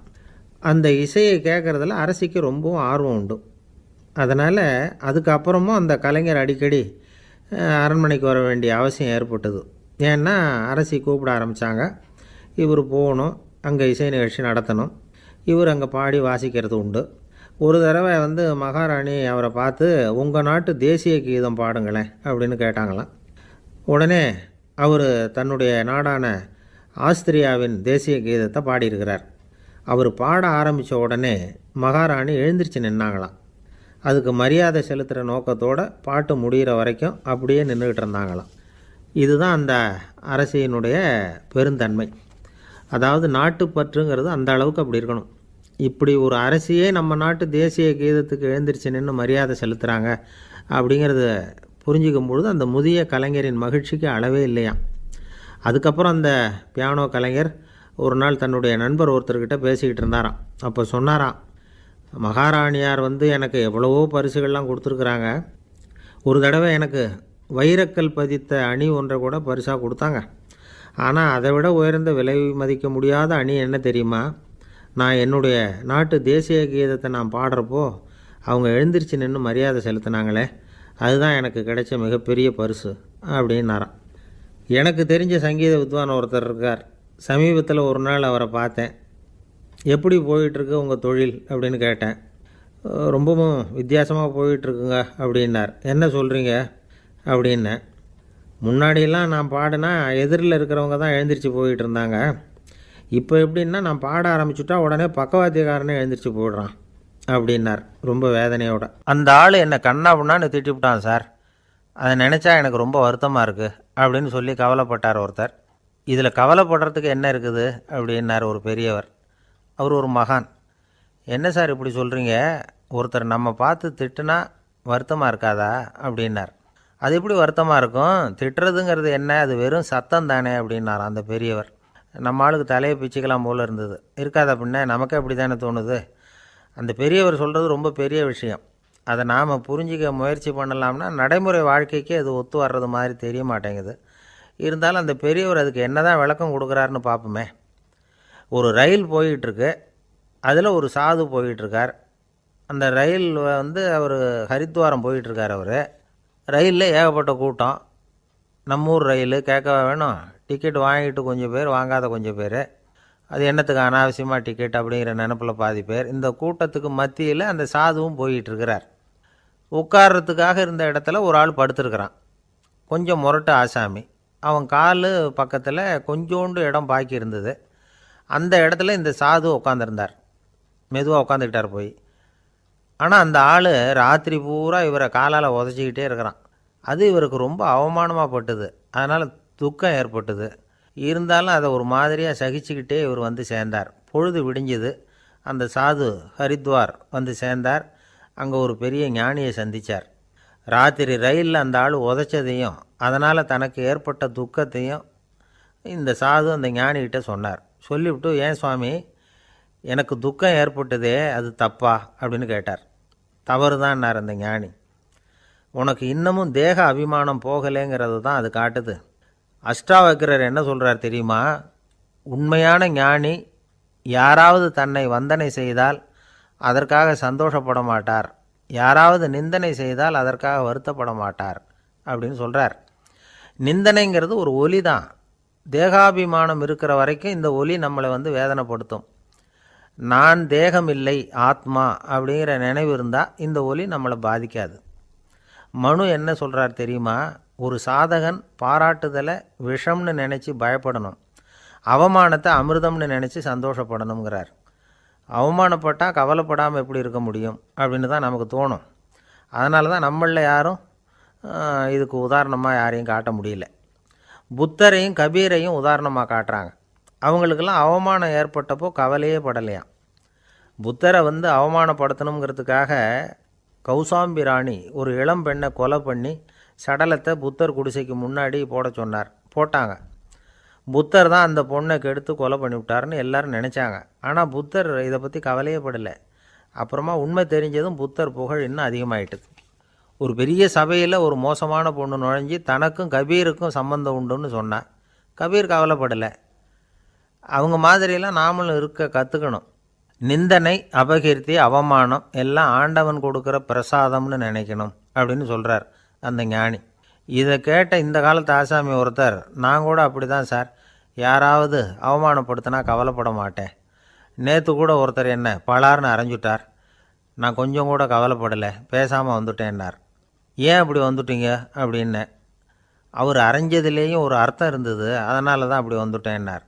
அந்த இசையை கேட்குறதுல அரசிக்கு ரொம்பவும் ஆர்வம் உண்டு. அதனால் அதுக்கப்புறமும் அந்த கலைஞர் அடிக்கடி அரண்மனைக்கு வர வேண்டிய அவசியம் ஏற்பட்டது. ஏன்னா அரசி கூப்பிட ஆரம்பித்தாங்க. இவர் போகணும், அங்கே இசை நிகழ்ச்சி நடத்தணும். இவர் அங்கே பாடி வாசிக்கிறது உண்டு. ஒரு தடவை வந்து மகாராணி அவரை பார்த்து, உங்கள் நாட்டு தேசிய கீதம் பாடுங்களேன் அப்படின்னு கேட்டாங்களாம். உடனே அவர் தன்னுடைய நாடான ஆஸ்திரியாவின் தேசிய கீதத்தை பாடியிருக்கிறார். அவர் பாட ஆரம்பித்த உடனே மகாராணி எழுந்திரிச்சு நின்னாங்களாம். அதுக்கு மரியாதை செலுத்துகிற நோக்கத்தோடு பாட்டு முடிகிற வரைக்கும் அப்படியே நின்றுக்கிட்டு இருந்தாங்களாம். இதுதான் அந்த அரசியினுடைய பெருந்தன்மை. அதாவது நாட்டுப்பற்றுங்கிறது அந்த அளவுக்கு அப்படி இருக்கணும். இப்படி ஒரு அரசியே நம்ம நாட்டு தேசிய கீதத்துக்கு எழுந்திரிச்சு நின்று மரியாதை செலுத்துகிறாங்க அப்படிங்கிறத புரிஞ்சிக்கும் பொழுது அந்த முதிய கலைஞரின் மகிழ்ச்சிக்கு அளவே இல்லையாம். அதுக்கப்புறம் அந்த பியானோ கலைஞர் ஒரு நாள் தன்னுடைய நண்பர் ஒருத்தர்கிட்ட பேசிக்கிட்டு இருந்தாராம். அப்போ சொன்னாராம், மகாராணியார் வந்து எனக்கு எவ்வளவோ பரிசுகள்லாம் கொடுத்துருக்குறாங்க. ஒரு தடவை எனக்கு வைரக்கல் பதித்த அணி ஒன்றை கூட பரிசாக கொடுத்தாங்க. ஆனால் அதை விட உயர்ந்த விலை மதிக்க முடியாத அணி என்ன தெரியுமா? நான் என்னுடைய நாட்டு தேசிய கீதத்தை நான் பாடுறப்போ அவங்க எழுந்திரிச்சு நின்று மரியாதை செலுத்தினாங்களே, அதுதான் எனக்கு கிடைச்ச மிகப்பெரிய பரிசு அப்படின்னாராம். எனக்கு தெரிஞ்ச சங்கீத வித்வான் ஒருத்தர் இருக்கார். சமீபத்தில் ஒரு நாள் அவரை பார்த்தேன். எப்படி போயிட்டுருக்கு உங்கள் தொழில் அப்படின்னு கேட்டேன். ரொம்பவும் வித்தியாசமாக போயிட்டுருக்குங்க அப்படின்னார். என்ன சொல்கிறீங்க அப்படின்னேன். முன்னாடியெல்லாம் நான் பாடினா எதிரில் இருக்கிறவங்க தான் எழுந்திரிச்சு போயிட்டு இருந்தாங்க. இப்போ எப்படின்னா நான் பாட ஆரம்பிச்சுட்டா உடனே பக்கவாத்தியக்காரனே எழுந்திரிச்சு போயிடுறான் அப்படின்னார் ரொம்ப வேதனையோட. அந்த ஆள் என்னை கண்ணா புண்ணான்னு திட்டிவிட்டான் சார். அதை நினச்சா எனக்கு ரொம்ப வருத்தமாக இருக்குது அப்படின்னு சொல்லி கவலைப்பட்டார் ஒருத்தர். இதில் கவலைப்படுறதுக்கு என்ன இருக்குது அப்படின்னார் ஒரு பெரியவர். அவர் ஒரு மகான். என்ன சார் இப்படி சொல்கிறீங்க, ஒருத்தர் நம்ம பார்த்து திட்டுனா வருத்தமாக இருக்காதா அப்படின்னார். அது எப்படி வருத்தமாக இருக்கும், திட்டுறதுங்கிறது என்ன, அது வெறும் சத்தம் தானே அப்படின்னார் அந்த பெரியவர். நம்ம ஆளுக்கு தலையை பிச்சுக்கலாம் போல் இருந்தது. இருக்காது அப்படின்னா நமக்கு அப்படி தானே தோணுது. அந்த பெரியவர் சொல்கிறது ரொம்ப பெரிய விஷயம். அதை நாம் புரிஞ்சிக்க முயற்சி பண்ணலாம்னா நடைமுறை வாழ்க்கைக்கு அது ஒத்து வர்றது மாதிரி தெரிய மாட்டேங்குது. இருந்தாலும் அந்த பெரியவர் அதுக்கு என்ன தான் விளக்கம் கொடுக்குறாருன்னு பார்ப்போமே. ஒரு ரயில் போயிட்டுருக்கு, அதில் ஒரு சாது போயிட்டுருக்கார். அந்த ரயில் அவர் ஹரித்வாரம் போயிட்டுருக்கார். அவர் ரயிலில் ஏகப்பட்ட கூட்டம். நம்ம ஊர் ரயில் கேட்க வேணும், டிக்கெட் வாங்கிட்டு கொஞ்சம் பேர், வாங்காத கொஞ்சம் பேர். அது என்னத்துக்கு அனாவசியமாக டிக்கெட் அப்படிங்கிற நினப்பில் பாதி பேர். இந்த கூட்டத்துக்கு மத்தியில் அந்த சாதுவும் போயிட்டுருக்கிறார். உட்கார்றதுக்காக இருந்த இடத்துல ஒரு ஆள் படுத்துருக்கிறான். கொஞ்சம் முரட்டு ஆசாமி. அவன் கால் பக்கத்தில் கொஞ்சோண்டு இடம் பாக்கி இருந்தது. அந்த இடத்துல இந்த சாது உட்காந்துருந்தார். மெதுவாக உட்காந்துக்கிட்டார் போய். ஆனால் அந்த ஆள் ராத்திரி பூரா இவரை காலால் உதச்சிக்கிட்டே இருக்கிறான். அது இவருக்கு ரொம்ப அவமானமாக பட்டுது. அதனால் துக்கம் ஏற்பட்டுது. இருந்தாலும் அதை ஒரு மாதிரியாக சகிச்சுக்கிட்டே இவர் வந்து சேர்ந்தார். பொழுது விடிஞ்சுது. அந்த சாது ஹரித்வார் வந்து சேர்ந்தார். அங்கே ஒரு பெரிய ஞானியை சந்தித்தார். ராத்திரி ரயிலில் அந்த ஆள் உதைச்சதையும் அதனால் தனக்கு ஏற்பட்ட துக்கத்தையும் இந்த சாது அந்த ஞானிகிட்ட சொன்னார். சொல்லிவிட்டு, ஏன் சுவாமி, எனக்கு துக்கம் ஏற்பட்டதே அது தப்பா அப்படின்னு கேட்டார். தவறு தான்னார் அந்த ஞானி. உனக்கு இன்னமும் தேக அபிமானம் போகலைங்கிறது தான் அது காட்டுது. அஷ்டாவக்கிரர் என்ன சொல்கிறார் தெரியுமா? உண்மையான ஞானி யாராவது தன்னை வந்தனை செய்தால் அதற்காக சந்தோஷப்பட மாட்டார், யாராவது நிந்தனை செய்தால் அதற்காக வருத்தப்பட மாட்டார் அப்படின்னு சொல்கிறார். நிந்தனைங்கிறது ஒரு ஒலி தான். தேகாபிமானம் இருக்கிற வரைக்கும் இந்த ஒலி நம்மளை வேதனைப்படுத்தும். நான் தேகம் இல்லை, ஆத்மா அப்படிங்கிற நினைவு இருந்தால் இந்த ஒலி நம்மளை பாதிக்காது. மனு என்ன சொல்கிறார் தெரியுமா? ஒரு சாதகன் பாராட்டுதலை விஷம்னு நினச்சி பயப்படணும், அவமானத்தை அமிர்தம்னு நினச்சி சந்தோஷப்படணுங்கிறார். அவமானப்பட்டால் கவலைப்படாமல் எப்படி இருக்க முடியும் அப்படின்னு தான் நமக்கு தோணும். அதனால தான் நம்மளில் யாரும் இதுக்கு உதாரணமாக யாரையும் காட்ட முடியல. புத்தரையும் கபீரையும் உதாரணமாக காட்டுறாங்க. அவங்களுக்கெல்லாம் அவமானம் ஏற்பட்டப்போ கவலையே படலையாம். புத்தரை அவமானப்படுத்தணுங்கிறதுக்காக கௌசாம்பி ராணி ஒரு இளம் பெண்ணை கொலை பண்ணி சடலத்தை புத்தர் குடிசைக்கு முன்னாடி போட சொன்னார். போட்டாங்க. புத்தர் தான் அந்த பொண்ணை கெடுத்து கொலை பண்ணிவிட்டார்னு எல்லாரும் நினச்சாங்க. ஆனால் புத்தர் இதை பற்றி கவலையே படலை. அப்புறமா உண்மை தெரிஞ்சதும் புத்தர் புகழ் இன்னும் அதிகமாகிட்டுது. ஒரு பெரிய சபையில் ஒரு மோசமான பொண்ணு நுழைஞ்சி தனக்கும் கபீருக்கும் சம்பந்தம் உண்டுன்னு சொன்னான். கபீர் கவலைப்படலை. அவங்க மாதிரியெல்லாம் நாமளும் இருக்க கற்றுக்கணும். நிந்தனை, அபகீர்த்தி, அவமானம் எல்லாம் ஆண்டவன் கொடுக்குற பிரசாதம்னு நினைக்கணும் அப்படின்னு சொல்கிறார் அந்த ஞானி. இதை கேட்ட இந்த காலத்து ஆசாமி ஒருத்தர், நான் கூட அப்படி தான் சார், யாராவது அவமானப்படுத்தினா கவலைப்பட மாட்டேன். நேற்று கூட ஒருத்தர் என்ன பலார்னு அரைஞ்சுட்டார், நான் கொஞ்சம் கூட கவலைப்படலை, பேசாமல் வந்துட்டேன்னார். ஏன் அப்படி வந்துட்டீங்க அப்படின்னு. அவர் அரைஞ்சதுலேயும் ஒரு அர்த்தம் இருந்தது, அதனால தான் அப்படி வந்துட்டேன்னார்.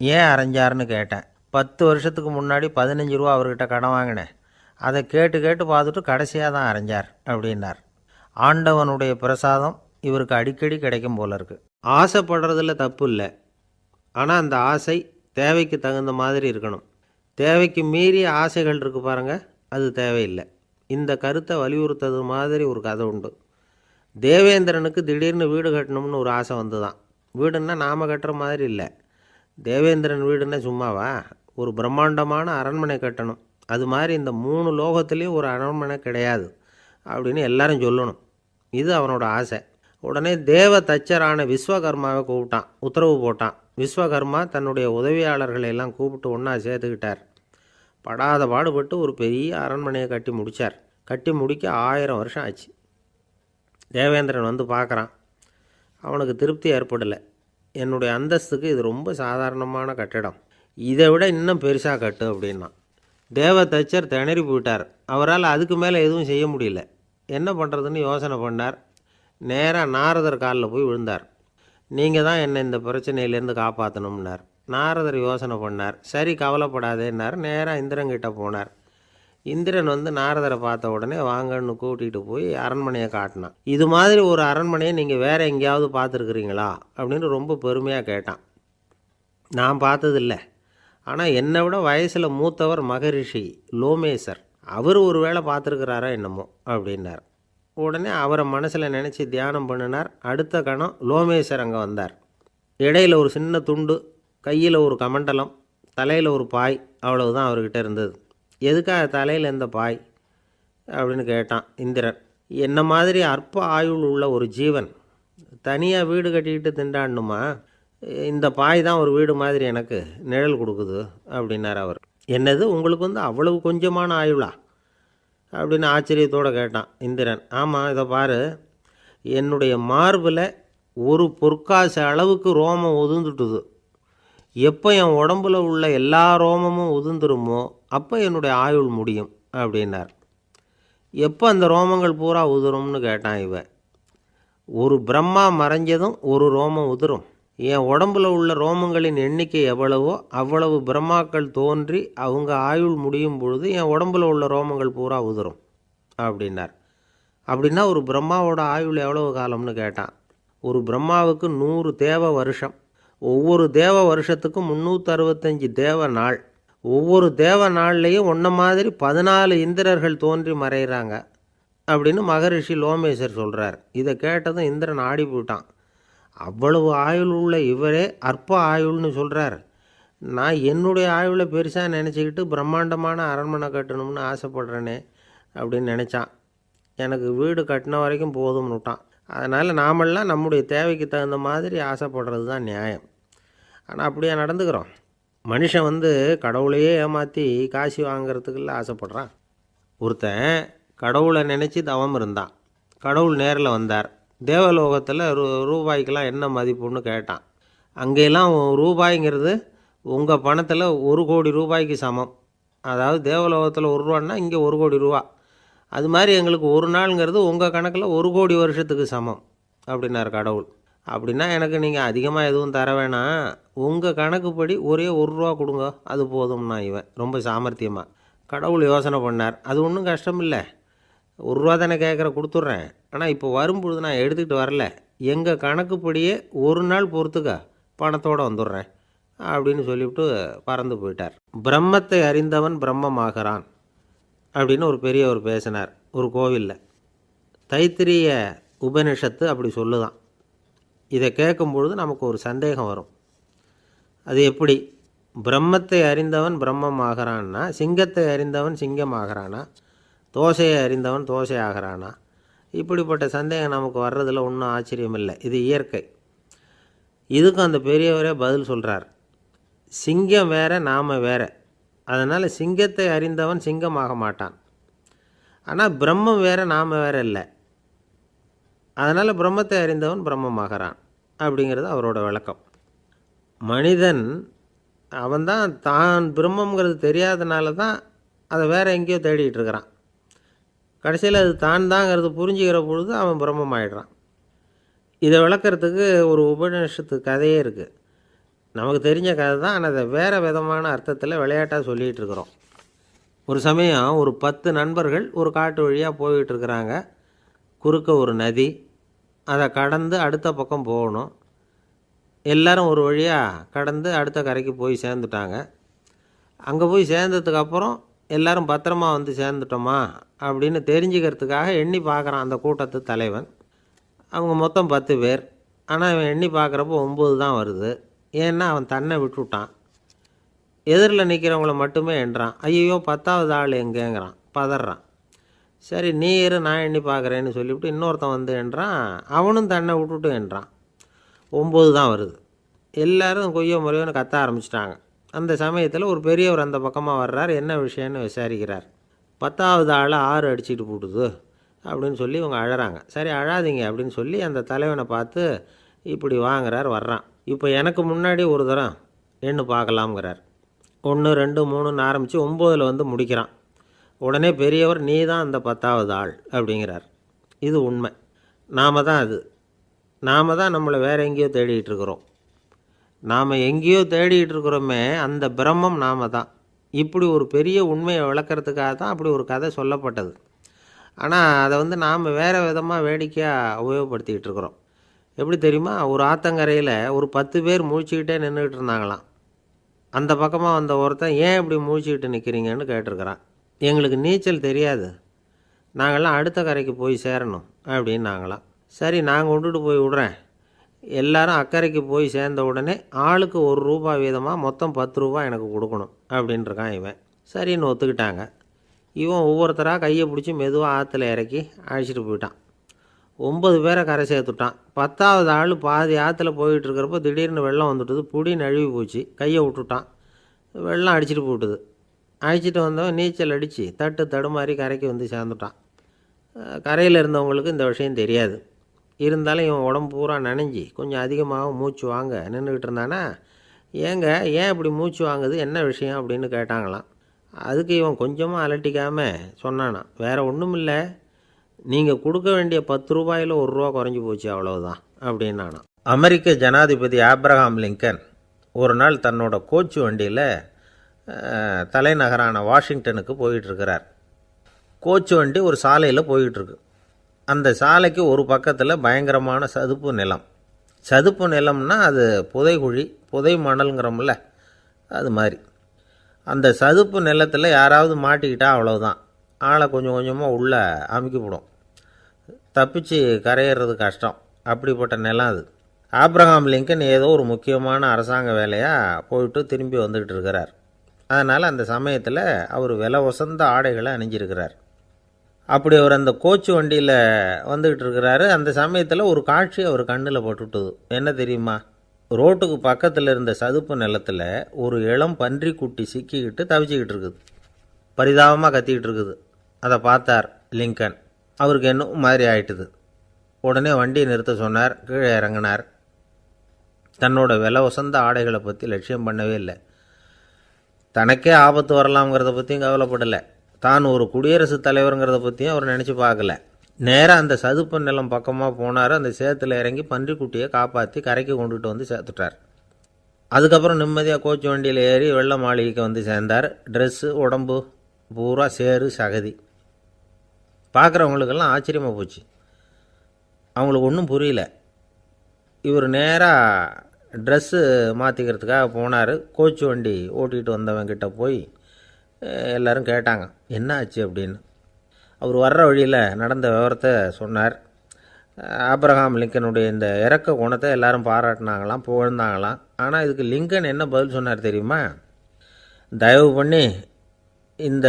ஏன் அரைஞ்சாருன்னு கேட்டேன். 10 வருஷத்துக்கு முன்னாடி 15 ரூபா அவர்கிட்ட கடன் வாங்கினேன், அதை கேட்டு கேட்டு பார்த்துட்டு கடைசியாக தான் அரைஞ்சார் அப்படின்னார். ஆண்டவனுடைய பிரசாதம் இவருக்கு அடிக்கடி கிடைக்கும் போல இருக்குது. ஆசைப்படுறதுல தப்பு இல்லை, ஆனால் அந்த ஆசை தேவைக்கு தகுந்த மாதிரி இருக்கணும். தேவைக்கு மீறிய ஆசைகள் இருக்குது பாருங்கள், அது தேவையில்லை. இந்த கருத்தை வலியுறுத்தது மாதிரி ஒரு கதை உண்டு. தேவேந்திரனுக்கு திடீர்னு வீடு கட்டணும்னு ஒரு ஆசை வந்து தான். வீடுன்னா நாம் கட்டுற மாதிரி இல்லை. தேவேந்திரன் வீடுன்னா சும்மாவா? ஒரு பிரம்மாண்டமான அரண்மனை கட்டணும். அது மாதிரி இந்த 3 லோகத்துலேயும் ஒரு அரண்மனை கிடையாது அப்படின்னு எல்லாரும் சொல்லணும். இது அவனோட ஆசை. உடனே தேவ தச்சரான விஸ்வகர்மாவை கூப்பிட்டான், உத்தரவு போட்டான். விஸ்வகர்மா தன்னுடைய உதவியாளர்களை எல்லாம் கூப்பிட்டு ஒன்றா சேர்த்துக்கிட்டார். படாத பாடுபட்டு ஒரு பெரிய அரண்மனையை கட்டி முடித்தார். கட்டி முடிக்க 1000 வருஷம் ஆச்சு. தேவேந்திரன் வந்து பார்க்குறான். அவனுக்கு திருப்தி ஏற்படலை. என்னுடைய அந்தஸ்துக்கு இது ரொம்ப சாதாரணமான கட்டிடம், இதை விட இன்னும் பெருசாக கட்டு அப்படின்னா. தேவ தச்சர் திணறி போயிட்டார். அவரால் அதுக்கு மேலே எதுவும் செய்ய முடியல. என்ன பண்ணுறதுன்னு யோசனை பண்ணார். நேராக நாரதர் காலில் போய் விழுந்தார். நீங்கள் தான் என்னை இந்த பிரச்சனையிலேருந்து காப்பாற்றணும்னார். நாரதர் யோசனை பண்ணார். சரி, கவலைப்படாதேன்னார். நேராக இந்திரன்கிட்ட போனார். இந்திரன் வந்து நாரதரை பார்த்த உடனே வாங்கன்னு கூட்டிகிட்டு போய் அரண்மனையை காட்டினான். இது மாதிரி ஒரு அரண்மனையை நீங்கள் வேறு எங்கேயாவது பார்த்துருக்குறீங்களா அப்படின்னு ரொம்ப பெருமையாக கேட்டான். நான் பார்த்ததில்லை, ஆனால் என்னை விட வயசில் மூத்தவர் மகரிஷி லோமேசர், அவர் ஒரு வேளை பார்த்துருக்கிறாரா என்னமோ அப்படின்னார். உடனே அவரை மனசில் நினச்சி தியானம் பண்ணினார். அடுத்த கணம் லோமேசர் அங்கே வந்தார். இடையில் ஒரு சின்ன துண்டு, கையில் ஒரு கமண்டலம், தலையில் ஒரு பாய், அவ்வளவுதான் அவர்கிட்ட இருந்தது. எதுக்காக தலையில் எந்த பாய் அப்படின்னு கேட்டான் இந்திரன். என்ன மாதிரி அற்ப ஆயுள் உள்ள ஒரு ஜீவன் தனியாக வீடு கட்டிக்கிட்டு திண்டாடணுமா? இந்த பாய் தான் ஒரு வீடு மாதிரி எனக்கு நிழல் கொடுக்குது அப்படின்னார் அவர். என்னது, உங்களுக்கு வந்து அவ்வளவு கொஞ்சமான ஆயுளா அப்படின்னு ஆச்சரியத்தோடு கேட்டான் இந்திரன். ஆமாம், இதை பாரு, என்னுடைய மார்பில் ஒரு பொற்காசு அளவுக்கு ரோமம் உதிர்ந்துட்டுது. எப்போ என் உடம்புல உள்ள எல்லா ரோமமும் உதிர்ந்துருமோ அப்போ என்னுடைய ஆயுள் முடியும் அப்படின்னார். எப்போ அந்த ரோமங்கள் பூரா உதிரும்னு கேட்டான் இவன். ஒரு பிரம்மா மறைஞ்சதும் ஒரு ரோமம் உதிரும். என் உடம்புல உள்ள ரோமங்களின் எண்ணிக்கை எவ்வளவோ அவ்வளவு பிரம்மாக்கள் தோன்றி அவங்க ஆயுள் முடியும் பொழுது என் உடம்புல உள்ள ரோமங்கள் பூரா உதிரும் அப்படின்னார். அப்படின்னா ஒரு பிரம்மாவோட ஆயுள் எவ்வளவு காலம்னு கேட்டான். ஒரு பிரம்மாவுக்கு 100 தேவ வருஷம். ஒவ்வொரு தேவ வருஷத்துக்கும் 365 தேவ நாள். ஒவ்வொரு தேவ நாள்லேயும் ஒன்றை மாதிரி 14 இந்திரர்கள் தோன்றி மறைகிறாங்க அப்படின்னு மகரிஷி லோமேசர் சொல்கிறார். இதை கேட்டதும் இந்திரன் ஆடி போயிட்டான். அவ்வளவு ஆயுள் உள்ள இவரே அற்ப ஆயுள்னு சொல்கிறார். நான் என்னுடைய ஆயுளை பெருசாக நினச்சிக்கிட்டு பிரம்மாண்டமான அரண்மனை கட்டணும்னு ஆசைப்படுறேனே அப்படின்னு நினச்சான். எனக்கு வீடு கட்டின வரைக்கும் போதும்னு விட்டான். அதனால் நாமெல்லாம் நம்முடைய தேவைக்கு தகுந்த மாதிரி ஆசைப்படுறது தான் நியாயம். ஆனால் அப்படியே நடந்துக்கிறோம். மனுஷன் வந்து கடவுளையே ஏமாற்றி காசு வாங்கிறதுக்குள்ள ஆசைப்படுறான். ஒருத்தன் கடவுளை நினச்சி தவம் இருந்தான். கடவுள் நேரில் வந்தார். தேவலோகத்தில் ரூபாய்க்கெல்லாம் என்ன மதிப்புன்னு கேட்டான். அங்கெல்லாம் ரூபாய்ங்கிறது உங்கள் பணத்தில் 1 கோடி ரூபாய்க்கு சமம். அதாவது தேவலோகத்தில் 1 ரூபான்னா இங்கே 1 கோடி ரூபா. அது மாதிரி எங்களுக்கு ஒரு நாளுங்கிறது உங்கள் கணக்கில் 1 கோடி வருஷத்துக்கு சமம் அப்படின்னார் கடவுள். அப்படின்னா எனக்கு நீங்கள் அதிகமாக எதுவும் தர வேணாம், உங்கள் கணக்குப்படி ஒரே 1 ரூபா கொடுங்க, அது போதும்னா இவன் ரொம்ப சாமர்த்தியமாக. கடவுள் யோசனை பண்ணார். அது ஒன்றும் கஷ்டம் இல்லை, 1 ரூபா தானே கேட்குற, கொடுத்துட்றேன். ஆனால் இப்போ வரும்பொழுது நான் எடுத்துக்கிட்டு வரல, எங்கள் கணக்குப்படியே 1 நாள் பொறுத்துக்க பணத்தோடு வந்துடுறேன் அப்படின்னு சொல்லிவிட்டு பறந்து போயிட்டார். பிரம்மத்தை அறிந்தவன் பிரம்மமாகிறான் அப்படின்னு ஒரு பெரியவர் பேசினார் ஒரு கோவிலில். தைத்திரிய உபனிஷத்து அப்படி சொல்லுதான். இதை கேட்கும்பொழுது நமக்கு ஒரு சந்தேகம் வரும். அது எப்படி? பிரம்மத்தை அறிந்தவன் பிரம்மம் ஆகிறான்னா, சிங்கத்தை அறிந்தவன் சிங்கம் ஆகிறானா, தோசையை அறிந்தவன் தோசை ஆகிறானா? இப்படிப்பட்ட சந்தேகம் நமக்கு வர்றதில் ஒன்றும் ஆச்சரியம் இல்லை. இது இயற்கை. இதுக்கும் அந்த பெரியவரே பதில் சொல்கிறார். சிங்கம் வேற, நாம் வேற. அதனால் சிங்கத்தை அறிந்தவன் சிங்கமாக மாட்டான். ஆனால் பிரம்மம் வேற, நாம் வேற இல்லை. அதனால் பிரம்மத்தை அறிந்தவன் பிரம்மமாகறான் அப்படிங்கிறது அவரோட விளக்கம். மனிதன் அவன்தான் தான் பிரம்மங்கிறது தெரியாதனால தான் அதை வேறு எங்கேயோ தேடிகிட்டு இருக்கிறான். கடைசியில் அது தான் தாங்கிறது புரிஞ்சுக்கிற பொழுது அவன் பிரம்மம் ஆகிடுறான். இதை விளக்கிறதுக்கு ஒரு உபநிஷத்து கதையே இருக்குது. நமக்கு தெரிஞ்ச கதை தான், ஆனால் அதை வேறு விதமான அர்த்தத்தில் விளையாட்டாக சொல்லிகிட்டு இருக்கிறோம். ஒரு சமயம் ஒரு 10 நண்பர்கள் ஒரு காட்டு வழியாக போய்கிட்டு இருக்கிறாங்க. குறுக்க ஒரு நதி, அதை கடந்து அடுத்த பக்கம் போகணும். எல்லோரும் ஒரு வழியாக கடந்து அடுத்த கரைக்கு போய் சேர்ந்துட்டாங்க. அங்கே போய் சேர்ந்ததுக்கப்புறம் எல்லோரும் பத்திரமா வந்து சேர்ந்துட்டோமா அப்படின்னு தெரிஞ்சுக்கிறதுக்காக எண்ணி பார்க்குறான் அந்த கூட்டத்து தலைவன். அவங்க மொத்தம் 10 பேர். ஆனால் இவன் எண்ணி பார்க்குறப்போ 9 தான் வருது. ஏன்னா அவன் தன்னை விட்டுவிட்டான். எதிரில் நிற்கிறவங்கள மட்டுமே எண்ணுறான். ஐயோ 10வது ஆள் எங்கேங்கிறான், பதறான். சரி நீ இரு, நான் எண்ணி பார்க்குறேன்னு சொல்லிவிட்டு இன்னொருத்தன் வந்து எண்ணுறான். அவனும் தன்னை விட்டுட்டு எண்ணுறான். 9 தான் வருது. எல்லோரும் கொய்யோ முறையோன்னு கத்த ஆரம்பிச்சிட்டாங்க. அந்த சமயத்தில் ஒரு பெரியவர் அந்த பக்கமாக வர்றார். என்ன விஷயம்னு விசாரிக்கிறார். 10வது ஆளை 6 அடிச்சுட்டு போட்டுது அப்படின்னு சொல்லி இவங்க அழறாங்க. சரி அழாதீங்க அப்படின்னு சொல்லி அந்த தலைவனை பார்த்து இப்படி வாங்குறார், வர்றான். இப்போ எனக்கு முன்னாடி ஒரு தரம் எண்ணு பார்க்கலாம்ங்கிறார். 1 2 3ன்னு ஆரம்பித்து 9ல் வந்து முடிக்கிறான். உடனே பெரியவர் நீ தான் அந்த 10வது ஆள் அப்படிங்கிறார். இது உண்மை. நாம் தான் அது. நாம் தான் நம்மளை வேறு எங்கேயோ தேடிகிட்டு இருக்கிறோம். நாம் எங்கேயோ தேடிகிட்டு இருக்கிறோமே, அந்த பிரம்மம் நாம் தான். இப்படி ஒரு பெரிய உண்மையை விளக்கிறதுக்காக தான் அப்படி ஒரு கதை சொல்லப்பட்டது. ஆனால் அதை வந்து நாம் வேறு விதமாக வேடிக்கையாக உபயோகப்படுத்திக்கிட்டு இருக்கிறோம். எப்படி தெரியுமா? ஒரு ஆற்றங்கரையில் ஒரு 10 பேர் முழிச்சுக்கிட்டே நின்றுக்கிட்டு இருந்தாங்களாம். அந்த பக்கமாக வந்த ஒருத்தன் ஏன் இப்படி முழிச்சுக்கிட்டு நிற்கிறீங்கன்னு கேட்டிருக்கிறான். எங்களுக்கு நீச்சல் தெரியாது, நாங்கள்லாம் அடுத்த கரைக்கு போய் சேரணும் அப்படின்னாங்களாம். சரி நான் கொண்டுட்டு போய் விட்றேன். எல்லாரும் அக்கறைக்கு போய் சேர்ந்த உடனே ஆளுக்கு ₹1 வீதமாக மொத்தம் ₹10 எனக்கு கொடுக்கணும் அப்படின்ட்டுருக்கான் இவன். சரின்னு ஒத்துக்கிட்டாங்க. இவன் ஒவ்வொருத்தராக கையை பிடிச்சி மெதுவாக ஆற்றுல இறக்கி அழைச்சிட்டு போயிட்டான். 9 பேரை கரை சேர்த்துட்டான். 10வது ஆள் பாதி ஆற்றுல போயிட்டுருக்கிறப்போ திடீர்னு வெள்ளம் வந்துட்டுது. புடி நழுவி போச்சு. கையை விட்டுட்டான். வெள்ளம் அடிச்சிட்டு போட்டுது. அழைச்சிட்டு வந்தவன் நீச்சல் அடித்து தட்டு தடுமாறி கரைக்கு வந்து சேர்ந்துட்டான். கரையில் இருந்தவங்களுக்கு இந்த விஷயம் தெரியாது. இருந்தாலும் இவன் உடம்பு பூரா நனைஞ்சி கொஞ்சம் அதிகமாக மூச்சு வாங்க நின்றுக்கிட்டு இருந்தானா, ஏங்க ஏன் இப்படி மூச்சு வாங்குது, என்ன விஷயம் அப்படின்னு கேட்டாங்களாம். அதுக்கு இவன் கொஞ்சமாக அலட்டிக்காமல் சொன்னானா, வேறு ஒன்றும் இல்லை, நீங்கள் கொடுக்க வேண்டிய ₹10ல் ₹1 குறைஞ்சி போச்சு அவ்வளவுதான் அப்படின்னானா. அமெரிக்க ஜனாதிபதி ஆப்ரஹாம் லிங்கன் ஒரு நாள் தன்னோட கோச்சு வண்டியில் தலைநகரான வாஷிங்டனுக்கு போயிட்டுருக்கிறார். கோச்சு வண்டி ஒரு சாலையில் போயிட்டுருக்கு. அந்த சாலைக்கு ஒரு பக்கத்தில் பயங்கரமான சதுப்பு நிலம். சதுப்பு நிலம்னா அது புதைகுழி, புதை மணல்ங்கிறோம்ல, அது மாதிரி. அந்த சதுப்பு நிலத்தில் யாராவது மாட்டிக்கிட்டால் அவ்வளவுதான், ஆளை கொஞ்சம் கொஞ்சமாக உள்ளே அமுக்கிவிடும். தப்பிச்சு கரையிறது கஷ்டம். அப்படிப்பட்ட நிலம் அது. ஆப்ரஹாம் லிங்கன் ஏதோ ஒரு முக்கியமான அரசாங்க வேலையாக போயிட்டு திரும்பி வந்துக்கிட்டு இருக்கிறார். அதனால் அந்த சமயத்தில் அவர் விலை உசந்த ஆடைகளை அணிஞ்சிருக்கிறார். அப்படி அவர் அந்த கோச்சு வண்டியில் வந்துக்கிட்டு இருக்கிறாரு. அந்த சமயத்தில் ஒரு காட்சி அவர் கண்ணில் பட்டுட்டுது. என்ன தெரியுமா? ரோட்டுக்கு பக்கத்தில் இருந்த சதுப்பு நிலத்தில் ஒரு இளம் பன்றி குட்டி சிக்கிக்கிட்டு தவிச்சிக்கிட்டு இருக்குது. பரிதாபமாக கத்திக்கிட்டு இருக்குது. அதை பார்த்தார் லிங்கன். அவருக்கு என்ன மாதிரி ஆயிட்டுது. உடனே வண்டியை நிறுத்த சொன்னார். கீழே இறங்கினார். தன்னோட விலை உசந்த ஆடைகளை பற்றி லட்சியம் பண்ணவே இல்லை. தனக்கே ஆபத்து வரலாம்ங்கிறத பற்றியும் கவலைப்படலை. தான் ஒரு குடியரசுத் தலைவருங்கிறத பற்றியும் அவர் நினச்சி பார்க்கல. நேராக அந்த சதுப்பு நிலம் பக்கமாக போனார். அந்த சேத்துல இறங்கி பன்றிக்குட்டியை காப்பாற்றி கரைக்கு கொண்டுட்டு வந்து சேர்த்துட்டார். அதுக்கப்புறம் நிம்மதியாக கோச்சு வண்டியில் ஏறி வெள்ள மாளிகைக்கு வந்து சேர்ந்தார். ட்ரெஸ்ஸு உடம்பு பூரா சேறு சகதி. பார்க்குறவங்களுக்கெல்லாம் ஆச்சரியமாக போச்சு. அவங்களுக்கு ஒன்றும் புரியல. இவர் நேராக ட்ரெஸ்ஸு மாற்றிக்கிறதுக்காக போனார். கோச்சு வண்டி ஓட்டிகிட்டு வந்தவங்கிட்ட போய் எல்லோரும் கேட்டாங்க என்ன ஆச்சு அப்படின்னு. அவர் வர்ற வழியில் நடந்த விவரத்தை சொன்னார். ஆப்ரஹாம் லிங்கனுடைய இந்த இறக்க குணத்தை எல்லாரும் பாராட்டினாங்களாம், புகழ்ந்தாங்களாம். ஆனால் இதுக்கு லிங்கன் என்ன பதில் சொன்னார் தெரியுமா? தயவு பண்ணி இந்த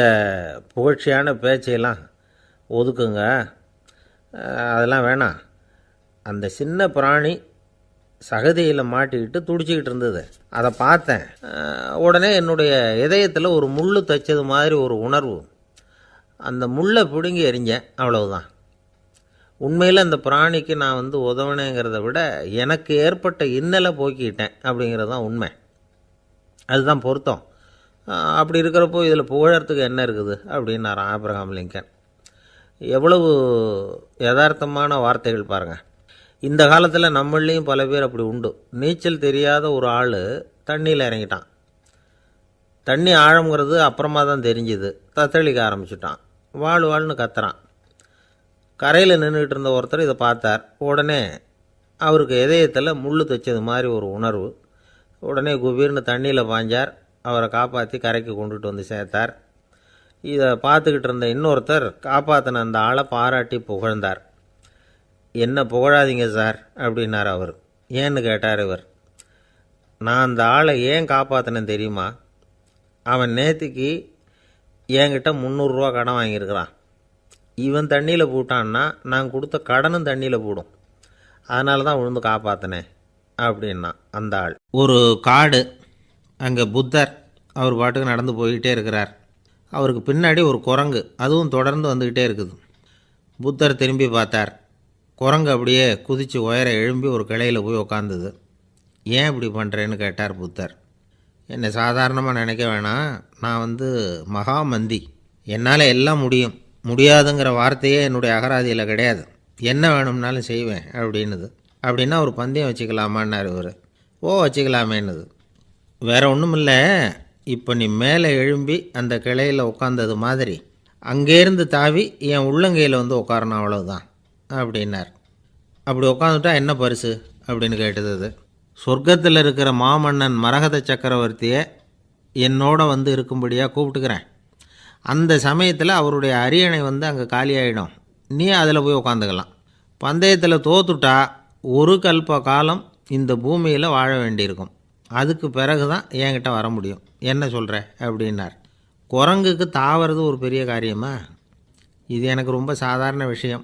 புகழ்ச்சியான பேச்சையெல்லாம் ஒதுக்குங்க, அதெல்லாம் வேணாம். அந்த சின்ன பிராணி சகதியில் மாட்டிக்கிட்டு துடிச்சிக்கிட்டு இருந்தது, அதை பார்த்தேன். உடனே என்னுடைய இதயத்தில் ஒரு முள் தைச்சது மாதிரி ஒரு உணர்வு. அந்த முள்ளை பிடுங்கி எறிஞ்சேன், அவ்வளவுதான். உண்மையில் அந்த பிராணிக்கு நான் வந்து உதவினேங்கிறத விட எனக்கு ஏற்பட்ட இன்னலை போக்கிட்டேன் அப்படிங்கிறது தான் உண்மை. அதுதான் பொருத்தம். அப்படி இருக்கிறப்போ இதில் புகழறதுக்கு என்ன இருக்குது அப்படின்னார் ஆப்ரஹாம் லிங்கன். எவ்வளவு யதார்த்தமான வார்த்தைகள் பாருங்கள். இந்த காலத்தில் நம்மளையும் பல பேர் அப்படி உண்டு. நீச்சல் தெரியாத ஒரு ஆள் தண்ணியில் இறங்கிட்டான். தண்ணி ஆழங்கிறது அப்புறமா தான் தெரிஞ்சுது. தத்தளிக்க ஆரம்பிச்சிட்டான். வாழ்னு கத்துறான். கரையில் நின்றுக்கிட்டு இருந்த ஒருத்தர் இதை பார்த்தார். உடனே அவருக்கு இதயத்தில் முள் தைச்சது மாதிரி ஒரு உணர்வு. உடனே குபீர்னு தண்ணியில் பாய்ஞ்சார். அவரை காப்பாற்றி கரைக்கு கொண்டுட்டு வந்து சேர்த்தார். இதை பார்த்துக்கிட்டு இருந்த இன்னொருத்தர் காப்பாற்றின அந்த ஆளை பாராட்டி புகழ்ந்தார். என்ன புகழாதீங்க சார் அப்படின்னார் அவர். ஏன்னு கேட்டார் இவர். நான் அந்த ஆளை ஏன் காப்பாற்றினேன் தெரியுமா? அவன் நேற்றுக்கு என்கிட்ட ₹300 கடன் வாங்கியிருக்கிறான். இவன் தண்ணியில் போட்டான்னா நான் கொடுத்த கடனும் தண்ணியில் போடும். அதனால தான் விழுந்து காப்பாற்றினேன் அப்படின்னா அந்த ஆள். ஒரு காடு, அங்கே புத்தர் அவர் பாட்டுக்கு நடந்து போய்கிட்டே இருக்கிறார். அவருக்கு பின்னாடி ஒரு குரங்கு, அதுவும் தொடர்ந்து வந்துக்கிட்டே இருக்குது. புத்தர் திரும்பி பார்த்தார். குரங்கு அப்படியே குதித்து உயர எழும்பி ஒரு கிளையில் போய் உக்காந்தது. ஏன் இப்படி பண்ணுறேன்னு கேட்டார் புத்தர். என்னை சாதாரணமாக நினைக்க வேணாம், நான் மகாமந்தி, என்னால் எல்லாம் முடியும், முடியாதுங்கிற வார்த்தையே என்னுடைய அகராதியில் கிடையாது, என்ன வேணும்னாலும் செய்வேன் அப்படின்னுது. அப்படின்னா ஒரு பந்தயம் வச்சுக்கலாமான்னார் இவர். ஓ வச்சுக்கலாமேன்னுது. வேறு ஒன்றும் இல்லை, இப்போ நீ மேலே எழும்பி அந்த கிளையில் உட்காந்தது மாதிரி அங்கேருந்து தாவி என் உள்ளங்கையில் உட்காரணும், அவ்வளவுதான் அப்படின்னார். அப்படி உட்காந்துட்டா என்ன பரிசு அப்படின்னு கேட்டது அது. சொர்க்கத்தில் இருக்கிற மாமன்னன் மரகத சக்கரவர்த்தியை என்னோட இருக்கும்படியாக கூப்பிட்டுக்கிறேன். அந்த சமயத்தில் அவருடைய அரியணை அங்கே காலியாகிடும், நீ அதில் போய் உட்காந்துக்கலாம். பந்தயத்தில் தோத்துட்டா ஒரு கல்ப காலம் இந்த பூமியில் வாழ வேண்டியிருக்கும், அதுக்கு பிறகு தான் என்கிட்ட வர முடியும், என்ன சொல்கிற அப்படின்னார். குரங்குக்கு தாவறது ஒரு பெரிய காரியமா? இது எனக்கு ரொம்ப சாதாரண விஷயம்,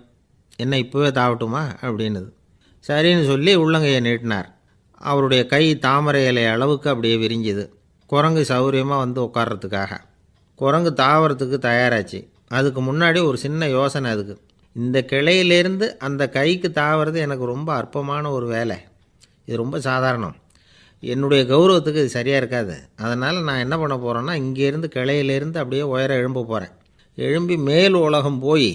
என்ன இப்போவே தாவட்டுமா அப்படின்னுது. சரின்னு சொல்லி உள்ளங்கையை நீட்டினார். அவருடைய கை தாமரை இலை அளவுக்கு அப்படியே விரிஞ்சுது. குரங்கு சௌகரியமாக உட்கார்றதுக்காக. குரங்கு தாவறதுக்கு தயாராச்சு. அதுக்கு முன்னாடி ஒரு சின்ன யோசனை அதுக்கு. இந்த கிளையிலேருந்து அந்த கைக்கு தாவறது எனக்கு ரொம்ப அற்பமான ஒரு வேலை, இது ரொம்ப சாதாரணம், என்னுடைய கௌரவத்துக்கு இது சரியாக இருக்காது. அதனால் நான் என்ன பண்ண போகிறேன்னா, இங்கேருந்து கிளையிலேருந்து அப்படியே உயர எழும்ப போகிறேன். எழும்பி மேல் உலகம் போய்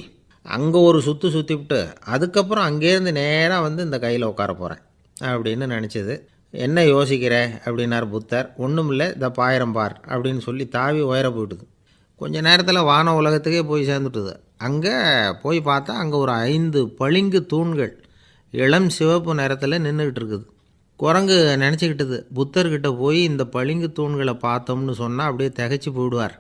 அங்கே ஒரு சுற்றிவிட்டு அதுக்கப்புறம் அங்கேருந்து நேராக இந்த கையில் உட்கார போகிறேன் அப்படின்னு நினச்சிது. என்ன யோசிக்கிற அப்படின்னார் புத்தர். ஒன்றும் இல்லை, இந்த பாயிரம் பார் அப்படின்னு சொல்லி தாவி உயர போயிட்டுது. கொஞ்ச நேரத்தில் வான உலகத்துக்கே போய் சேர்ந்துட்டுது. அங்கே போய் பார்த்தா அங்கே ஒரு 5 பளிங்கு தூண்கள் இளம் சிவப்பு நிறத்தில் நின்றுக்கிட்டு இருக்குது. குரங்கு நினச்சிக்கிட்டது, புத்தர்கிட்ட போய் இந்த பளிங்கு தூண்களை பார்த்தோம்னு சொன்னால் அப்படியே திகைச்சி போயிடுவார்,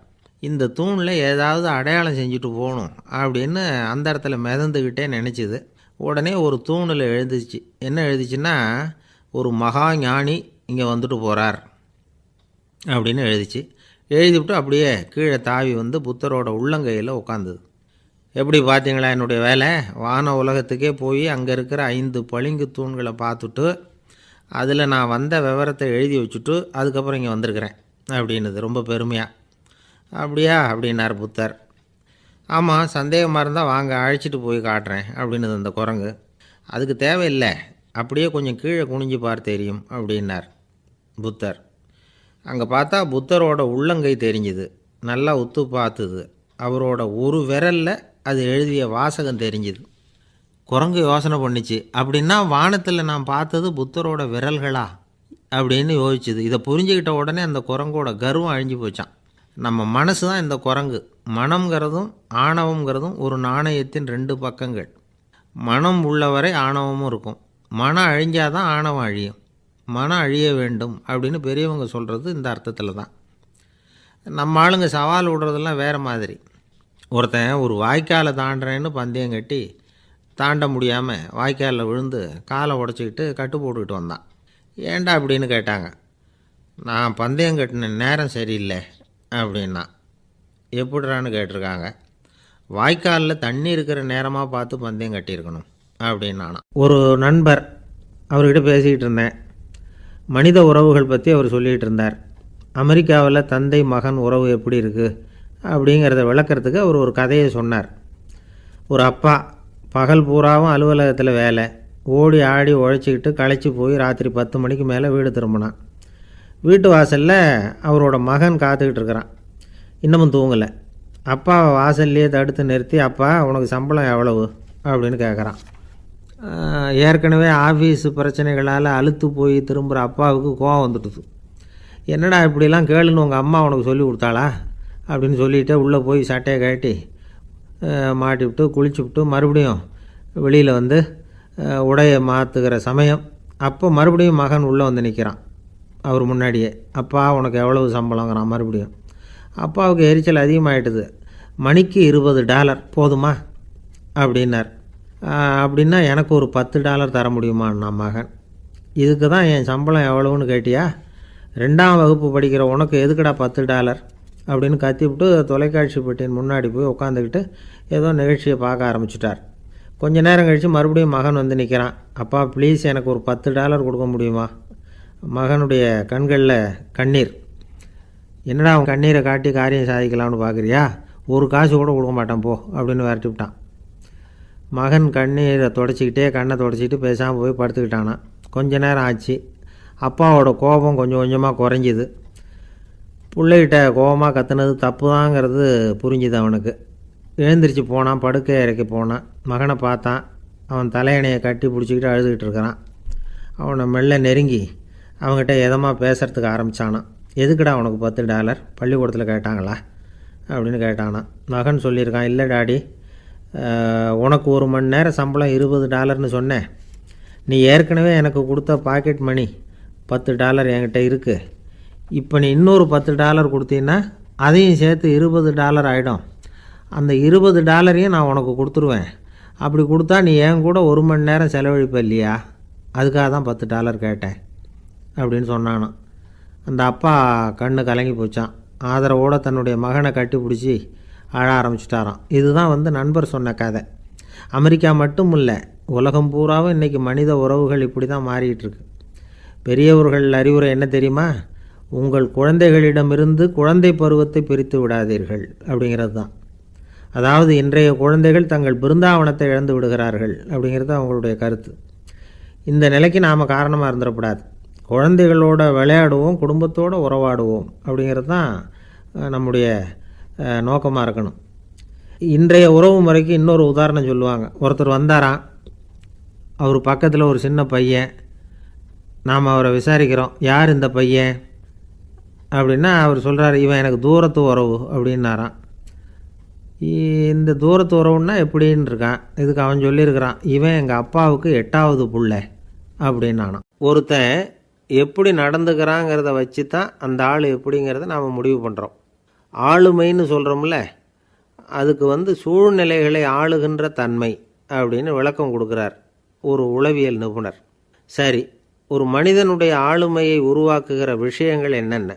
இந்த தூணில் ஏதாவது அடையாளம் செஞ்சுட்டு போகணும் அப்படின்னு அந்த இடத்துல மிதந்துக்கிட்டே நினச்சிது. உடனே ஒரு தூணில் எழுதிச்சு. என்ன எழுதிச்சுன்னா, ஒரு மகா ஞானி இங்கே போகிறார் அப்படின்னு எழுதிச்சு. எழுதிவிட்டு அப்படியே கீழே தாவி புத்தரோட உள்ளங்கையில் உட்காந்துது. எப்படி பார்த்தீங்களா என்னுடைய வேலை? வான உலகத்துக்கே போய் அங்கே இருக்கிற 5 பளிங்கு தூண்களை பார்த்துட்டு அதில் நான் வந்த விவரத்தை எழுதி வச்சுட்டு அதுக்கப்புறம் இங்கே வந்திருக்கிறேன் அப்படின்னுது ரொம்ப பெருமையாக. அப்படியா அப்படின்னார் புத்தர். ஆமாம், சந்தேகமாக இருந்தால் வாங்க, அழைச்சிட்டு போய் காட்டுறேன் அப்படின்னுது அந்த குரங்கு. அதுக்கு தேவையில்லை, அப்படியே கொஞ்சம் கீழே குனிஞ்சு பார் தெரியும் அப்படின்னார் புத்தர். அங்கே பார்த்தா புத்தரோட உள்ளங்கை தெரிஞ்சுது. நல்லா உத்து பார்த்துது. அவரோட ஒரு விரலில் அது எழுதிய வாசகம் தெரிஞ்சுது. குரங்கு யோசனை பண்ணிச்சு, அப்படின்னா வானத்தில் நான் பார்த்தது புத்தரோட விரல்களா அப்படின்னு யோசிச்சுது. இதை புரிஞ்சுக்கிட்ட உடனே அந்த குரங்கோட கர்வம் அழிஞ்சு போச்சான். நம்ம மனசு தான் இந்த குரங்கு. மனம்ங்கிறதும் ஆணவங்கிறதும் ஒரு நாணயத்தின் 2 பக்கங்கள். மனம் உள்ளவரை ஆணவமும் இருக்கும். மனம் அழிஞ்சாதான் ஆணவம் அழியும். மனம் அழிய வேண்டும் அப்படின்னு பெரியவங்க சொல்கிறது இந்த அர்த்தத்தில் தான். நம்ம ஆளுங்க சவால் விடுறதெல்லாம் வேறு மாதிரி. ஒருத்தன் ஒரு வாய்க்காலை தாண்டுறேன்னு பந்தயம் கட்டி தாண்ட முடியாமல் வாய்க்காலில் விழுந்து காலை உடச்சிக்கிட்டு கட்டு போட்டுக்கிட்டு வந்தான். ஏன்டா அப்படின்னு கேட்டாங்க. நான் பந்தயம் கட்டின நேரம் சரியில்லை அப்படின்னா. எப்படிறான்னு கேட்டிருக்காங்க. வாய்க்காலில் தண்ணி இருக்கிற நேரமாக பார்த்து பந்தயம் கட்டியிருக்கணும் அப்படின்னானா. ஒரு நண்பர், அவர்கிட்ட பேசிக்கிட்டு இருந்தேன். மனித உறவுகள் பற்றி அவர் சொல்லிகிட்டு இருந்தார். அமெரிக்காவில் தந்தை மகன் உறவு எப்படி இருக்குது அப்படிங்கிறத விளக்கிறதுக்கு அவர் ஒரு கதையை சொன்னார். ஒரு அப்பா பகல் பூராவும் அலுவலகத்தில் வேலை, ஓடி ஆடி உழைச்சிக்கிட்டு களைச்சி போய் ராத்திரி 10 மணிக்கு மேலே வீடு திரும்பினான். வீட்டு வாசலில் அவரோட மகன் காத்துக்கிட்டு இருக்கிறான், இன்னமும் தூங்கலை. அப்பாவை வாசல்லையே தடுத்து நிறுத்தி, அப்பா உனக்கு சம்பளம் எவ்வளவு அப்படின்னு கேட்குறான். ஏற்கனவே ஆஃபீஸ் பிரச்சனைகளால் அலுத்து போய் திரும்புகிற அப்பாவுக்கு கோவம் வந்துடுது. என்னடா இப்படிலாம் கேளுன்னு உங்கள் அம்மா உனக்கு சொல்லி கொடுத்தாளா அப்படின்னு சொல்லிவிட்டு உள்ளே போய் சட்டையை கட்டி மாட்டிவிட்டு குளிச்சுவிட்டு மறுபடியும் வெளியில் உடையை மாற்றுகிற சமயம் அப்போ மறுபடியும் மகன் உள்ளே நிற்கிறான் அவர் முன்னாடியே. அப்பா உனக்கு எவ்வளவு சம்பளங்கிறான் மறுபடியும். அப்பாவுக்கு எரிச்சல் அதிகமாகிட்டுது. மணிக்கு $20 போதுமா அப்படின்னார். அப்படின்னா எனக்கு ஒரு $10 தர முடியுமான்னா மகன். இதுக்கு தான் என் சம்பளம் எவ்வளவுன்னு கேட்டியா? 2ஆம் வகுப்பு படிக்கிற உனக்கு எதுக்குடா $10 அப்படின்னு கத்திவிட்டு தொலைக்காட்சி பெட்டியின் முன்னாடி போய் உட்காந்துக்கிட்டு ஏதோ நிகழ்ச்சியை பார்க்க ஆரம்பிச்சிட்டார். கொஞ்ச நேரம் கழித்து மறுபடியும் மகன் நிற்கிறான். அப்பா ப்ளீஸ் எனக்கு ஒரு $10 கொடுக்க முடியுமா? மகனுடைய கண்களில் கண்ணீர். என்னடா அவன் கண்ணீரை காட்டி காரியம் சாதிக்கலாம்னு பார்க்குறியா? ஒரு காசு கூட கொடுக்க மாட்டான் போ அப்படின்னு விரட்டி விட்டான். மகன் கண்ணீரை தொடச்சிக்கிட்டே கண்ணை தொடச்சிக்கிட்டு பேசாமல் போய் படுத்துக்கிட்டானான். கொஞ்ச நேரம் ஆச்சு. அப்பாவோட கோபம் கொஞ்சம் கொஞ்சமாக குறைஞ்சிது. பிள்ளைகிட்ட கோபமாக கத்துனது தப்பு தாங்கிறது புரிஞ்சுது அவனுக்கு. எழுந்திரிச்சு போனான், படுக்கை இறக்கி போனான். மகனை பார்த்தான். அவன் தலையணையை கட்டி பிடிச்சிக்கிட்டு அழுதுகிட்டு இருக்கிறான். அவனை மெல்ல நெருங்கி அவங்ககிட்ட எதமாக பேசுகிறதுக்கு ஆரம்பித்தானான். எதுக்குடா உனக்கு $10 பள்ளிக்கூடத்தில் கேட்டாங்களா அப்படின்னு கேட்டானான். மகன் சொல்லியிருக்கான், இல்லை டாடி, உனக்கு 1 மணி நேரம் சம்பளம் $20ன்னு சொன்னேன். நீ ஏற்கனவே எனக்கு கொடுத்த பாக்கெட் மணி $10 என்கிட்ட இருக்குது. இப்போ நீ இன்னொரு $10 கொடுத்தீங்கன்னா அதையும் சேர்த்து $20 ஆகிடும். அந்த $20 நான் உனக்கு கொடுத்துருவேன். அப்படி கொடுத்தா நீ என் கூட 1 மணி நேரம் செலவழிப்ப இல்லையா? அதுக்காக தான் $10 கேட்டேன் அப்படின்னு சொன்னானான். அந்த அப்பா கண்ணு கலங்கி போச்சான். ஆதரவோடு தன்னுடைய மகனை கட்டி பிடிச்சி அழ ஆரம்பிச்சிட்டாராம். இதுதான் நண்பர் சொன்ன கதை. அமெரிக்கா மட்டும் இல்லை, உலகம் பூராவும் இன்றைக்கி மனித உறவுகள் இப்படி தான் மாறிட்டுருக்கு. பெரியவர்கள் அறிவுரை என்ன தெரியுமா? உங்கள் குழந்தைகளிடமிருந்து குழந்தை பருவத்தை பிரித்து விடாதீர்கள் அப்படிங்கிறது தான். அதாவது இன்றைய குழந்தைகள் தங்கள் பிருந்தாவனத்தை இழந்து விடுகிறார்கள் அப்படிங்கிறது அவங்களுடைய கருத்து. இந்த நிலைக்கு நாம் காரணமாக இருந்துடக்கூடாது. குழந்தைகளோட விளையாடுவோம், குடும்பத்தோடு உறவாடுவோம் அப்படிங்கிறது தான் நம்முடைய நோக்கமாக இருக்கணும். இன்றைய உறவு முறைக்கு இன்னொரு உதாரணம் சொல்லுவாங்க. ஒருத்தர் வந்தாராம், அவர் பக்கத்தில் ஒரு சின்ன பையன். நாம் அவரை விசாரிக்கிறோம், யார் இந்த பையன் அப்படின்னா அவர் சொல்கிறார், இவன் எனக்கு தூரத்து உறவு அப்படின்னாராம். இந்த தூரத்து உறவுன்னா எப்படின்னு இருக்கான். இதுக்கு அவன் சொல்லியிருக்கிறான், இவன் எங்கள் அப்பாவுக்கு 8வது புள்ளை அப்படின்னானான். ஒருத்தன் எப்படி நடந்துக்கிறாங்கிறத வச்சு தான் அந்த ஆள் எப்படிங்கிறத நாம் முடிவு பண்ணுறோம். ஆளுமைன்னு சொல்கிறோம்ல, அதுக்கு சூழ்நிலைகளை ஆளுகின்ற தன்மை அப்படின்னு விளக்கம் கொடுக்குறார் ஒரு உளவியல் நிபுணர். சரி, ஒரு மனிதனுடைய ஆளுமையை உருவாக்குகிற விஷயங்கள் என்னென்ன?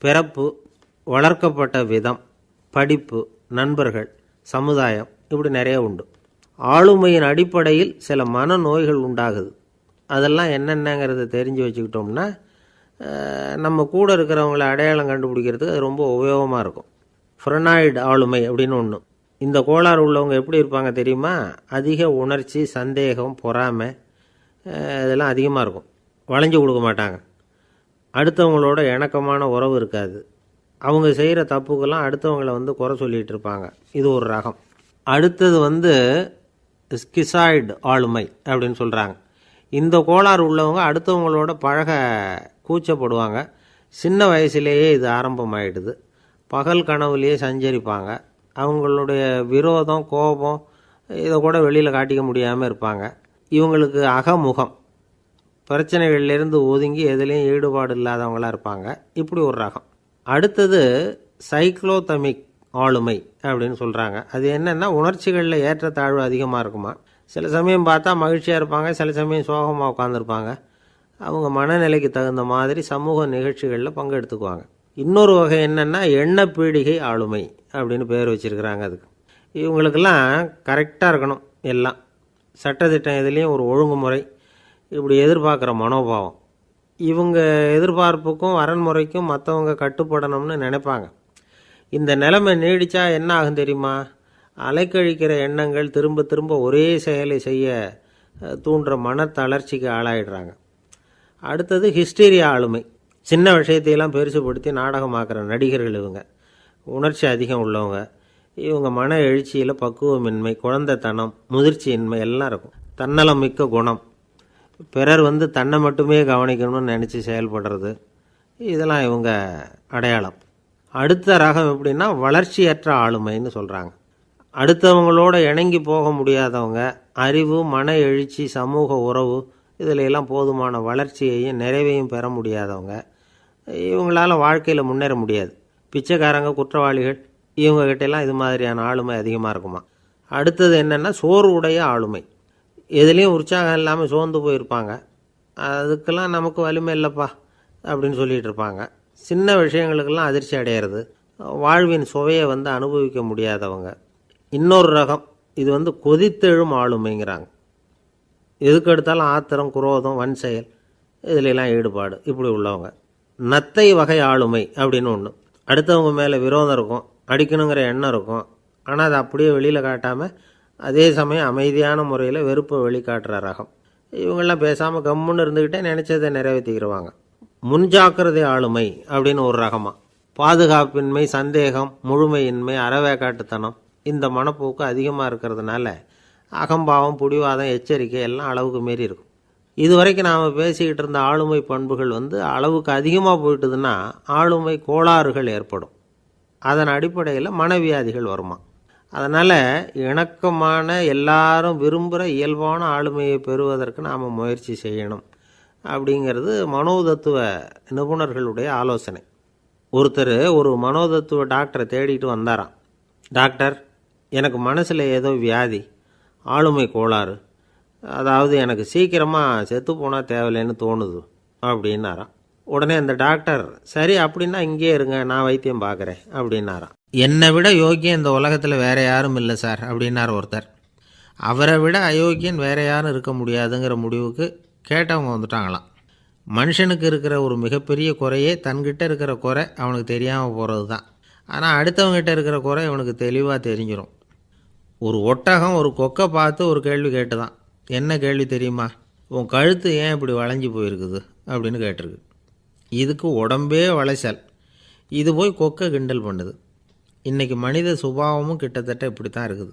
பிறப்பு, வளர்க்கப்பட்ட விதம், படிப்பு, நண்பர்கள், சமுதாயம், இப்படி நிறைய உண்டு. ஆளுமையின் அடிப்படையில் சில மனநோய்கள் உண்டாகுது. அதெல்லாம் என்னென்னங்கிறத தெரிஞ்சு வச்சுக்கிட்டோம்னா நம்ம கூட இருக்கிறவங்கள அடையாளம் கண்டுபிடிக்கிறதுக்கு அது ரொம்ப உபயோகமாக இருக்கும். ஃப்ரெனாய்டு ஆளுமை அப்படின்னு ஒன்று. இந்த கோளாறு உள்ளவங்க எப்படி இருப்பாங்க தெரியுமா? அதிக உணர்ச்சி, சந்தேகம், பொறாமை இதெல்லாம் அதிகமாக இருக்கும். வளைஞ்சு கொடுக்க மாட்டாங்க. அடுத்தவங்களோட இணக்கமான உறவு இருக்காது. அவங்க செய்கிற தப்புக்கெல்லாம் அடுத்தவங்களை குறை சொல்லிகிட்டு இருப்பாங்க. இது ஒரு ரகம். அடுத்தது ஸ்கிசாய்டு ஆளுமை அப்படின்னு சொல்கிறாங்க. இந்த கோளாறு உள்ளவங்க அடுத்தவங்களோட பழக கூச்சப்படுவாங்க. சின்ன வயசுலேயே இது ஆரம்பமாயிடுது. பகல் கனவுலேயே சஞ்சரிப்பாங்க. அவங்களுடைய விரோதம், கோபம் இதை கூட வெளியில் காட்டிக்க முடியாமல் இருப்பாங்க. இவங்களுக்கு அகமுகம், பிரச்சனைகள்லேருந்து ஒதுங்கி எதுலேயும் ஈடுபாடு இல்லாதவங்களாக இருப்பாங்க. இப்படி ஒரு ரகம். அடுத்தது சைக்ளோதமிக் ஆளுமை அப்படின்னு சொல்கிறாங்க. அது என்னென்னா, உணர்ச்சிகளில் ஏற்றத்தாழ்வு அதிகமாக இருக்குமா. சில சமயம் பார்த்தா மகிழ்ச்சியாக இருப்பாங்க, சில சமயம் சோகமாக உட்காந்துருப்பாங்க. அவங்க மனநிலைக்கு தகுந்த மாதிரி சமூக நிகழ்ச்சிகளில் பங்கெடுத்துக்குவாங்க. இன்னொரு வகை என்னென்னா எண்ணப்பீடிகை ஆளுமை அப்படின்னு பேர் வச்சுருக்கிறாங்க. அதுக்கு இவங்களுக்கெல்லாம் கரெக்டாக இருக்கணும். எல்லாம் சட்டத்திட்டம், எதுலேயும் ஒரு ஒழுங்குமுறை, இப்படி எதிர்பார்க்குற மனோபாவம். இவங்க எதிர்பார்ப்புக்கும் வரன்முறைக்கும் மற்றவங்க கட்டுப்படணும்னு நினைப்பாங்க. இந்த நிலைமை நீடித்தா என்ன ஆகும் தெரியுமா? அலைக்கழிக்கிற எண்ணங்கள் திரும்ப திரும்ப ஒரே செயலை செய்ய தூண்டுற மன தளர்ச்சிக்கு ஆளாயிடுறாங்க. அடுத்தது ஹிஸ்டீரியா ஆளுமை. சின்ன விஷயத்தையெல்லாம் பெருசுப்படுத்தி நாடகமாக்குற நடிகர்கள் இவங்க. உணர்ச்சி அதிகம் உள்ளவங்க. இவங்க மன எழுச்சியில் பக்குவமின்மை, குழந்தைத்தனம், முதிர்ச்சியின்மை எல்லாம் இருக்கும். தன்னலம் மிக்க குணம். பிறர் தன்னை மட்டுமே கவனிக்கணும்னு நினச்சி செயல்படுறது, இதெல்லாம் இவங்க அடையாளம். அடுத்த ரகம் எப்படின்னா வளர்ச்சியற்ற ஆளுமைன்னு சொல்கிறாங்க. அடுத்தவங்களோட இணங்கி போக முடியாதவங்க. அறிவு, மன எழுச்சி, சமூக உறவு இதில் எல்லாம் போதுமான வளர்ச்சியையும் நிறைவையும் பெற முடியாதவங்க. இவங்களால் வாழ்க்கையில் முன்னேற முடியாது. பிச்சைக்காரங்க, குற்றவாளிகள், இவங்ககிட்டெல்லாம் இது மாதிரியான ஆளுமை அதிகமாக இருக்குமா. அடுத்தது என்னென்னா சோர்வுடைய ஆளுமை. எதுலேயும் உற்சாகம் இல்லாமல் சோர்ந்து போயிருப்பாங்க. அதுக்கெல்லாம் நமக்கு வலிமை இல்லைப்பா அப்படின்னு சொல்லிகிட்டு இருப்பாங்க. சின்ன விஷயங்களுக்கெல்லாம் அதிர்ச்சி அடையிறது. வாழ்வின் சுவையை அனுபவிக்க முடியாதவங்க. இன்னொரு ரகம் இது கொதித்தெழும் ஆளுமைங்கிறாங்க. எதுக்கு எடுத்தாலும் ஆத்திரம், குரோதம், வன் செயல் இதிலெல்லாம் ஈடுபாடு, இப்படி உள்ளவங்க. நத்தை வகை ஆளுமை அப்படின்னு ஒன்று. அடுத்தவங்க மேலே விரோதம் இருக்கும், அடிக்கணுங்கிற எண்ணம் இருக்கும். ஆனால் அதை அப்படியே வெளியில் காட்டாமல் அதே சமயம் அமைதியான முறையில் வெறுப்பை வெளிக்காட்டுற ரகம். இவங்கெல்லாம் பேசாமல் கம்முன்னு இருந்துக்கிட்டே நினச்சதை நிறைவேற்றிக்கிறவாங்க. முன்ஜாக்கிரதை ஆளுமை அப்படின்னு ஒரு ரகமாக பாதுகாப்பின்மை, சந்தேகம், முழுமையின்மை, அறவேக்காட்டுத்தனம் இந்த மனப்போக்கு அதிகமாக இருக்கிறதுனால அகம்பாவம், புடிவாதம், எச்சரிக்கை எல்லாம் அளவுக்கு மீறி இருக்கும். இதுவரைக்கும் நாம் பேசிக்கிட்டு இருந்த ஆளுமை பண்புகள் அளவுக்கு அதிகமாக போயிட்டுதுன்னா ஆளுமை கோளாறுகள் ஏற்படும். அதன் அடிப்படையில் மனவியாதிகள் வருமா. அதனால் இணக்கமான எல்லாரும் விரும்புகிற இயல்பான ஆளுமையை பெறுவதற்கு நாம் முயற்சி செய்யணும் அப்படிங்கிறது மனோதத்துவ நிபுணர்களுடைய ஆலோசனை. ஒருத்தர் ஒரு மனோதத்துவ டாக்டரை தேடிட்டு வந்தாராம். டாக்டர், எனக்கு மனசில் ஏதோ வியாதி, ஆளுமை கோளாறு, அதாவது எனக்கு சீக்கிரமாக செத்து போனால் தேவையில்லைன்னு தோணுது அப்படின்னாராம். உடனே அந்த டாக்டர், சரி அப்படின்னா இங்கே இருங்க, நான் வைத்தியம் பார்க்குறேன் அப்படின்னாராம். என்னை விட யோக்கியம் இந்த உலகத்தில் வேறு யாரும் இல்லை சார் அப்படின்னார் ஒருத்தர். அவரை விட அயோக்கியன் வேறு யாரும் இருக்க முடியாதுங்கிற முடிவுக்கு கேட்டவங்க வந்துட்டாங்களாம். மனுஷனுக்கு இருக்கிற ஒரு மிகப்பெரிய குறையே தன்கிட்ட இருக்கிற குறை அவனுக்கு தெரியாமல் போகிறது தான். ஆனால் அடுத்தவங்ககிட்ட இருக்கிற குறை இவனுக்கு தெளிவாக தெரிஞ்சிடும். ஒரு ஒட்டகம் ஒரு கொக்கை பார்த்து ஒரு கேள்வி கேட்டுதான். என்ன கேள்வி தெரியுமா? உன் கழுத்து ஏன் இப்படி வளைஞ்சி போயிருக்குது அப்படின்னு கேட்டிருக்கு. இதுக்கு உடம்பே வளைச்சல். இது போய் கொக்கை கிண்டல் பண்ணுது. இன்றைக்கி மனித சுபாவமும் கிட்டத்தட்ட இப்படி தான் இருக்குது.